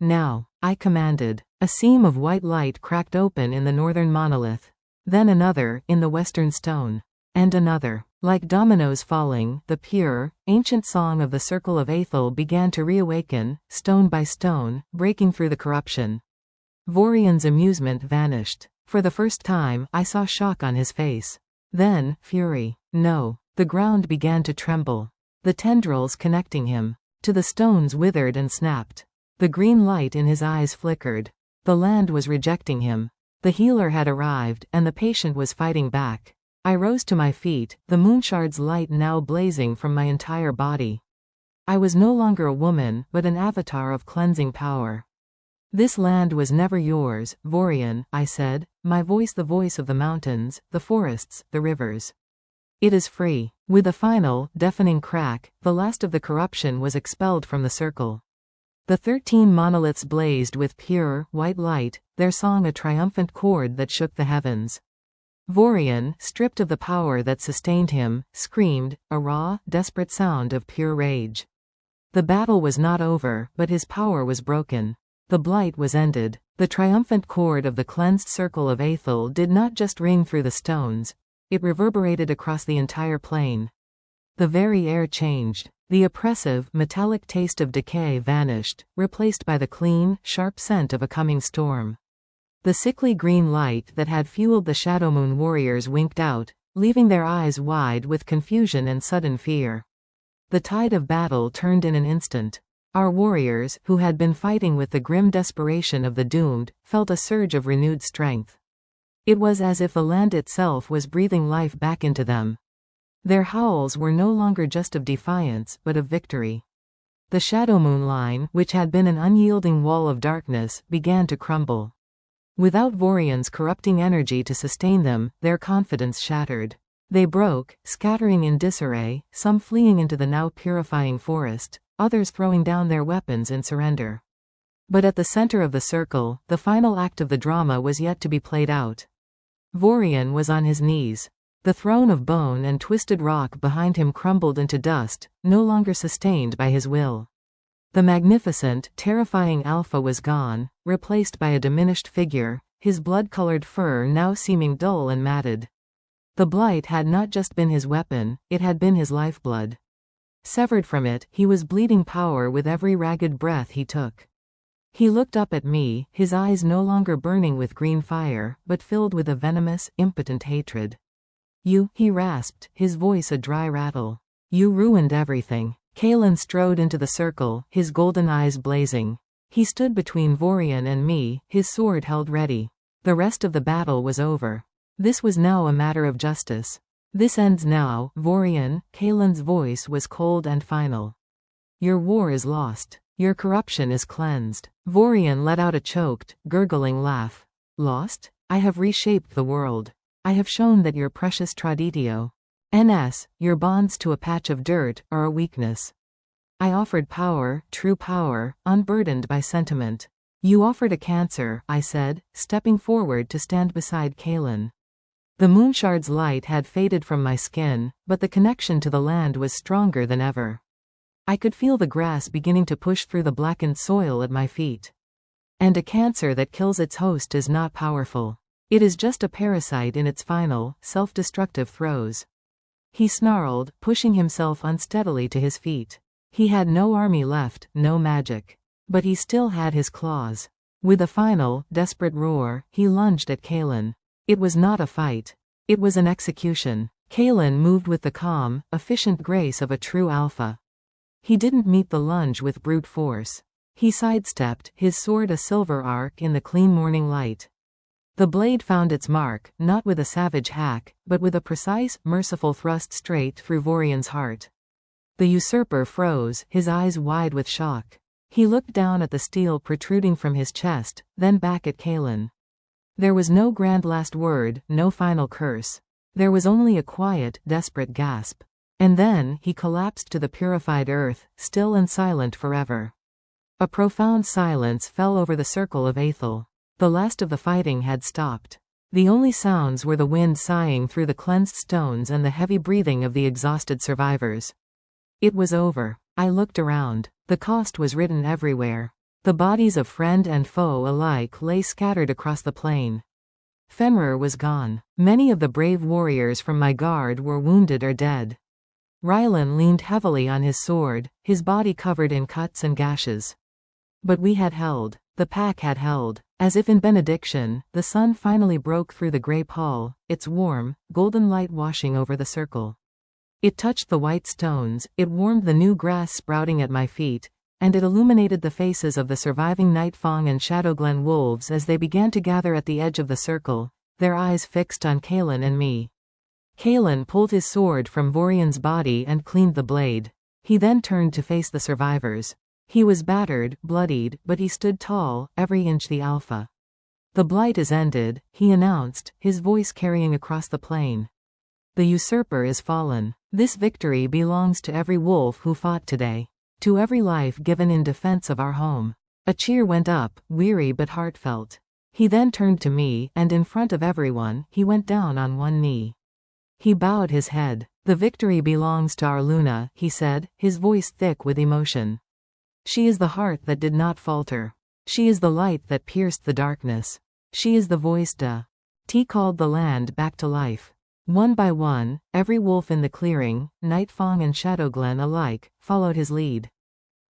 "Now," I commanded. A seam of white light cracked open in the northern monolith. Then another, in the western stone. And another. Like dominoes falling, the pure, ancient song of the Circle of Aethel began to reawaken, stone by stone, breaking through the corruption. Vorian's amusement vanished. For the first time, I saw shock on his face. Then, fury. No. The ground began to tremble. The tendrils connecting him to the stones withered and snapped. The green light in his eyes flickered. The land was rejecting him. The healer had arrived, and the patient was fighting back. I rose to my feet, the moonshard's light now blazing from my entire body. I was no longer a woman, but an avatar of cleansing power. "This land was never yours, Vorian," I said, my voice the voice of the mountains, the forests, the rivers. "It is free." With a final, deafening crack, the last of the corruption was expelled from the circle. The 13 monoliths blazed with pure, white light, their song a triumphant chord that shook the heavens. Vorian, stripped of the power that sustained him, screamed, a raw, desperate sound of pure rage. The battle was not over, but his power was broken. The blight was ended. The triumphant chord of the cleansed circle of Aethel did not just ring through the stones, it reverberated across the entire plain. The very air changed. The oppressive, metallic taste of decay vanished, replaced by the clean, sharp scent of a coming storm. The sickly green light that had fueled the Shadowmoon warriors winked out, leaving their eyes wide with confusion and sudden fear. The tide of battle turned in an instant. Our warriors, who had been fighting with the grim desperation of the doomed, felt a surge of renewed strength. It was as if the land itself was breathing life back into them. Their howls were no longer just of defiance, but of victory. The shadow moon line, which had been an unyielding wall of darkness, began to crumble. Without Vorian's corrupting energy to sustain them, their confidence shattered. They broke, scattering in disarray, some fleeing into the now purifying forest, others throwing down their weapons in surrender. But at the center of the circle, the final act of the drama was yet to be played out. Vorian was on his knees. The throne of bone and twisted rock behind him crumbled into dust, no longer sustained by his will. The magnificent, terrifying Alpha was gone, replaced by a diminished figure, his blood-colored fur now seeming dull and matted. The blight had not just been his weapon, it had been his lifeblood. Severed from it, he was bleeding power with every ragged breath he took. He looked up at me, his eyes no longer burning with green fire, but filled with a venomous, impotent hatred. "You," he rasped, his voice a dry rattle. "You ruined everything." Kalen strode into the circle, his golden eyes blazing. He stood between Vorian and me, his sword held ready. The rest of the battle was over. This was now a matter of justice. "This ends now, Vorian." Kalen's voice was cold and final. "Your war is lost. Your corruption is cleansed." Vorian let out a choked, gurgling laugh. "Lost? I have reshaped the world. I have shown that your precious traditio, your bonds to a patch of dirt, are a weakness. I offered power, true power, unburdened by sentiment. You offered a cancer," I said, stepping forward to stand beside Kalen. The moonshard's light had faded from my skin, but the connection to the land was stronger than ever. I could feel the grass beginning to push through the blackened soil at my feet. And a cancer that kills its host is not powerful. It is just a parasite in its final, self-destructive throes. He snarled, pushing himself unsteadily to his feet. He had no army left, no magic. But he still had his claws. With a final, desperate roar, he lunged at Kalen. It was not a fight. It was an execution. Kalen moved with the calm, efficient grace of a true alpha. He didn't meet the lunge with brute force. He sidestepped, his sword a silver arc in the clean morning light. The blade found its mark, not with a savage hack, but with a precise, merciful thrust straight through Vorian's heart. The usurper froze, his eyes wide with shock. He looked down at the steel protruding from his chest, then back at Kalen. There was no grand last word, no final curse. There was only a quiet, desperate gasp. And then, he collapsed to the purified earth, still and silent forever. A profound silence fell over the circle of Aethel. The last of the fighting had stopped. The only sounds were the wind sighing through the cleansed stones and the heavy breathing of the exhausted survivors. It was over. I looked around. The cost was written everywhere. The bodies of friend and foe alike lay scattered across the plain. Fenrir was gone. Many of the brave warriors from my guard were wounded or dead. Rylan leaned heavily on his sword, his body covered in cuts and gashes. But we had held. The pack had held. As if in benediction, the sun finally broke through the grey pall, its warm, golden light washing over the circle. It touched the white stones, it warmed the new grass sprouting at my feet, and it illuminated the faces of the surviving Nightfang and Shadowglen wolves as they began to gather at the edge of the circle, their eyes fixed on Kalen and me. Kalen pulled his sword from Vorian's body and cleaned the blade. He then turned to face the survivors. He was battered, bloodied, but he stood tall, every inch the alpha. "The blight is ended," he announced, his voice carrying across the plain. "The usurper is fallen. This victory belongs to every wolf who fought today. To every life given in defense of our home." A cheer went up, weary but heartfelt. He then turned to me, and in front of everyone, he went down on one knee. He bowed his head. "The victory belongs to our Luna," he said, his voice thick with emotion. "She is the heart that did not falter. She is the light that pierced the darkness. She is the voice T called the land back to life." One by one, every wolf in the clearing, Nightfang and Shadowglen alike, followed his lead.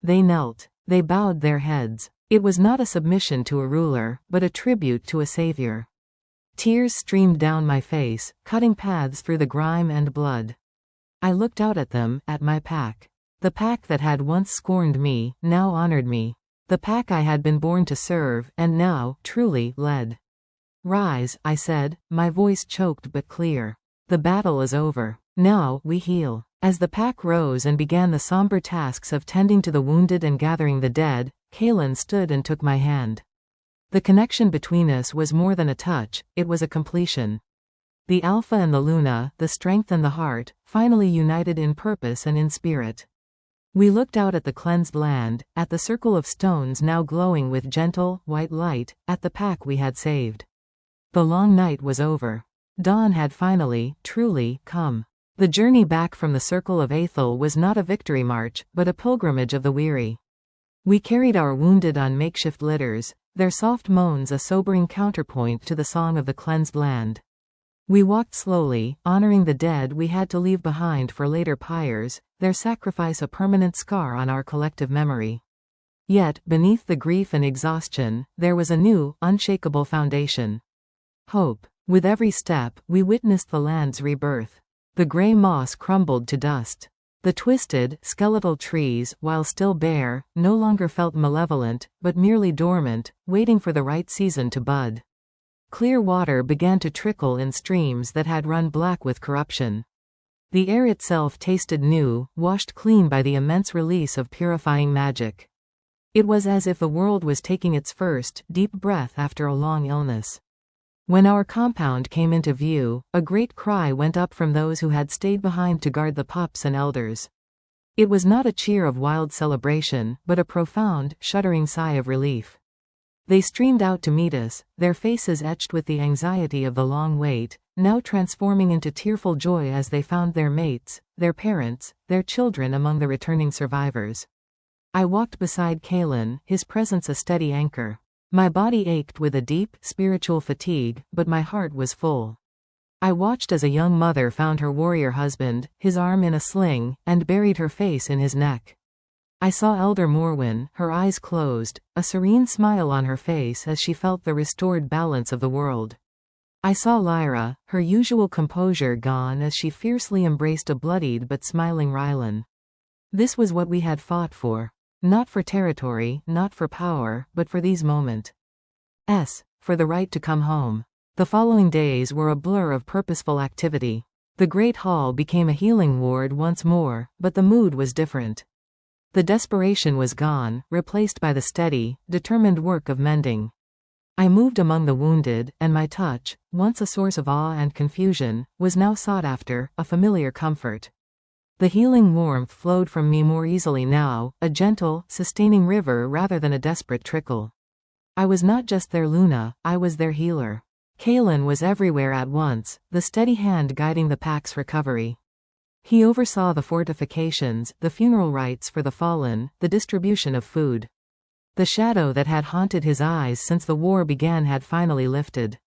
They knelt. They bowed their heads. It was not a submission to a ruler, but a tribute to a savior. Tears streamed down my face, cutting paths through the grime and blood. I looked out at them, at my pack. The pack that had once scorned me, now honored me. The pack I had been born to serve, and now, truly, led. Rise, I said, my voice choked but clear. The battle is over. Now, we heal. As the pack rose and began the somber tasks of tending to the wounded and gathering the dead, Kaelin stood and took my hand. The connection between us was more than a touch, it was a completion. The Alpha and the Luna, the strength and the heart, finally united in purpose and in spirit. We looked out at the cleansed land, at the circle of stones now glowing with gentle, white light, at the pack we had saved. The long night was over. Dawn had finally, truly, come. The journey back from the circle of Aethel was not a victory march, but a pilgrimage of the weary. We carried our wounded on makeshift litters, their soft moans a sobering counterpoint to the song of the cleansed land. We walked slowly, honoring the dead we had to leave behind for later pyres, their sacrifice a permanent scar on our collective memory. Yet, beneath the grief and exhaustion, there was a new, unshakable foundation. Hope. With every step, we witnessed the land's rebirth. The gray moss crumbled to dust. The twisted, skeletal trees, while still bare, no longer felt malevolent, but merely dormant, waiting for the right season to bud. Clear water began to trickle in streams that had run black with corruption. The air itself tasted new, washed clean by the immense release of purifying magic. It was as if the world was taking its first, deep breath after a long illness. When our compound came into view, a great cry went up from those who had stayed behind to guard the pups and elders. It was not a cheer of wild celebration, but a profound, shuddering sigh of relief. They streamed out to meet us, their faces etched with the anxiety of the long wait, now transforming into tearful joy as they found their mates, their parents, their children among the returning survivors. I walked beside Kaelin, his presence a steady anchor. My body ached with a deep, spiritual fatigue, but my heart was full. I watched as a young mother found her warrior husband, his arm in a sling, and buried her face in his neck. I saw Elder Morwen, her eyes closed, a serene smile on her face as she felt the restored balance of the world. I saw Lyra, her usual composure gone as she fiercely embraced a bloodied but smiling Rylan. This was what we had fought for. Not for territory, not for power, but for these moments. For the right to come home. The following days were a blur of purposeful activity. The Great Hall became a healing ward once more, but the mood was different. The desperation was gone, replaced by the steady, determined work of mending. I moved among the wounded, and my touch, once a source of awe and confusion, was now sought after, a familiar comfort. The healing warmth flowed from me more easily now, a gentle, sustaining river rather than a desperate trickle. I was not just their Luna, I was their healer. Kaelin was everywhere at once, the steady hand guiding the pack's recovery. He oversaw the fortifications, the funeral rites for the fallen, the distribution of food. The shadow that had haunted his eyes since the war began had finally lifted.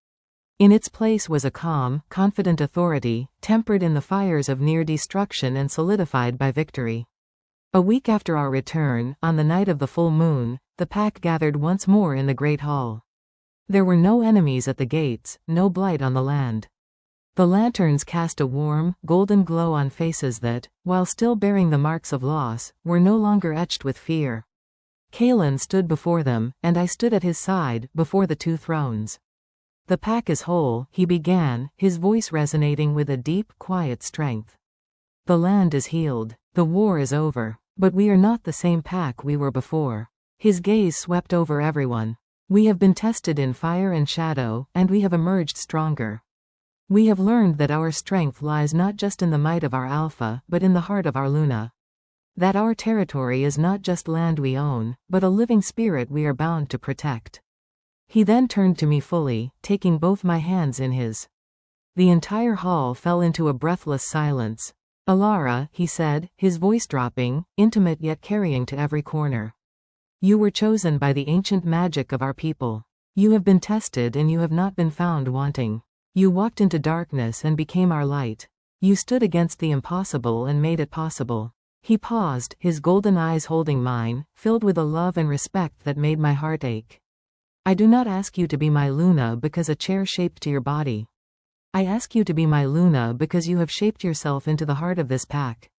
In its place was a calm, confident authority, tempered in the fires of near destruction and solidified by victory. A week after our return, on the night of the full moon, the pack gathered once more in the Great Hall. There were no enemies at the gates, no blight on the land. The lanterns cast a warm, golden glow on faces that, while still bearing the marks of loss, were no longer etched with fear. Kaelin stood before them, and I stood at his side, before the two thrones. The pack is whole, he began, his voice resonating with a deep, quiet strength. The land is healed. The war is over. But we are not the same pack we were before. His gaze swept over everyone. We have been tested in fire and shadow, and we have emerged stronger. We have learned that our strength lies not just in the might of our Alpha, but in the heart of our Luna. That our territory is not just land we own, but a living spirit we are bound to protect. He then turned to me fully, taking both my hands in his. The entire hall fell into a breathless silence. Alara, he said, his voice dropping, intimate yet carrying to every corner. You were chosen by the ancient magic of our people. You have been tested and you have not been found wanting. You walked into darkness and became our light. You stood against the impossible and made it possible. He paused, his golden eyes holding mine, filled with a love and respect that made my heart ache. I do not ask you to be my Luna because a chair shaped to your body. I ask you to be my Luna because you have shaped yourself into the heart of this pack.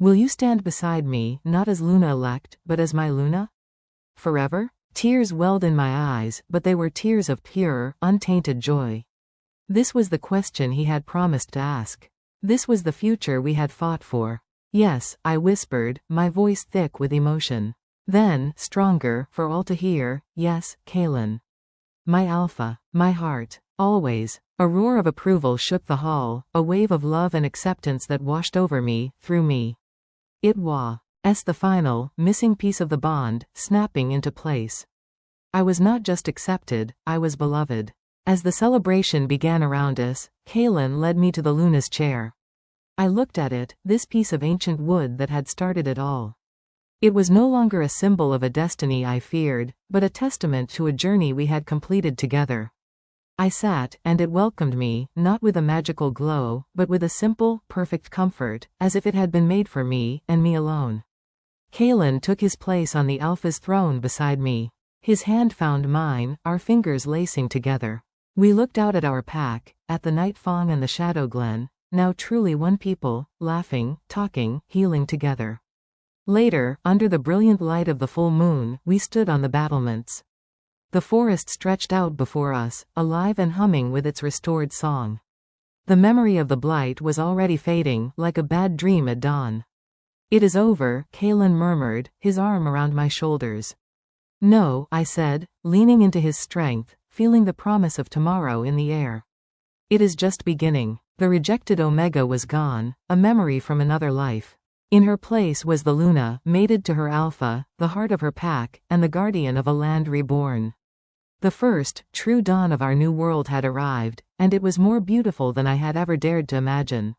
Will you stand beside me, not as Luna elect, but as my Luna? Forever? Tears welled in my eyes, but they were tears of pure, untainted joy. This was the question he had promised to ask. This was the future we had fought for. Yes, I whispered, my voice thick with emotion. Then, stronger, for all to hear, yes, Kaylin. My Alpha, my heart, always. A roar of approval shook the hall, a wave of love and acceptance that washed over me, through me. It was the final, missing piece of the bond, snapping into place. I was not just accepted, I was beloved. As the celebration began around us, Kaylin led me to the Luna's chair. I looked at it, this piece of ancient wood that had started it all. It was no longer a symbol of a destiny I feared, but a testament to a journey we had completed together. I sat, and it welcomed me, not with a magical glow, but with a simple, perfect comfort, as if it had been made for me, and me alone. Kaylin took his place on the Alpha's throne beside me. His hand found mine, our fingers lacing together. We looked out at our pack, at the Night Fawn and the Shadow Glen, now truly one people, laughing, talking, healing together. Later, under the brilliant light of the full moon, we stood on the battlements. The forest stretched out before us, alive and humming with its restored song. The memory of the blight was already fading, like a bad dream at dawn. It is over, Kaylin murmured, his arm around my shoulders. No, I said, leaning into his strength, feeling the promise of tomorrow in the air. It is just beginning. The rejected Omega was gone, a memory from another life. In her place was the Luna, mated to her Alpha, the heart of her pack, and the guardian of a land reborn. The first, true dawn of our new world had arrived, and it was more beautiful than I had ever dared to imagine.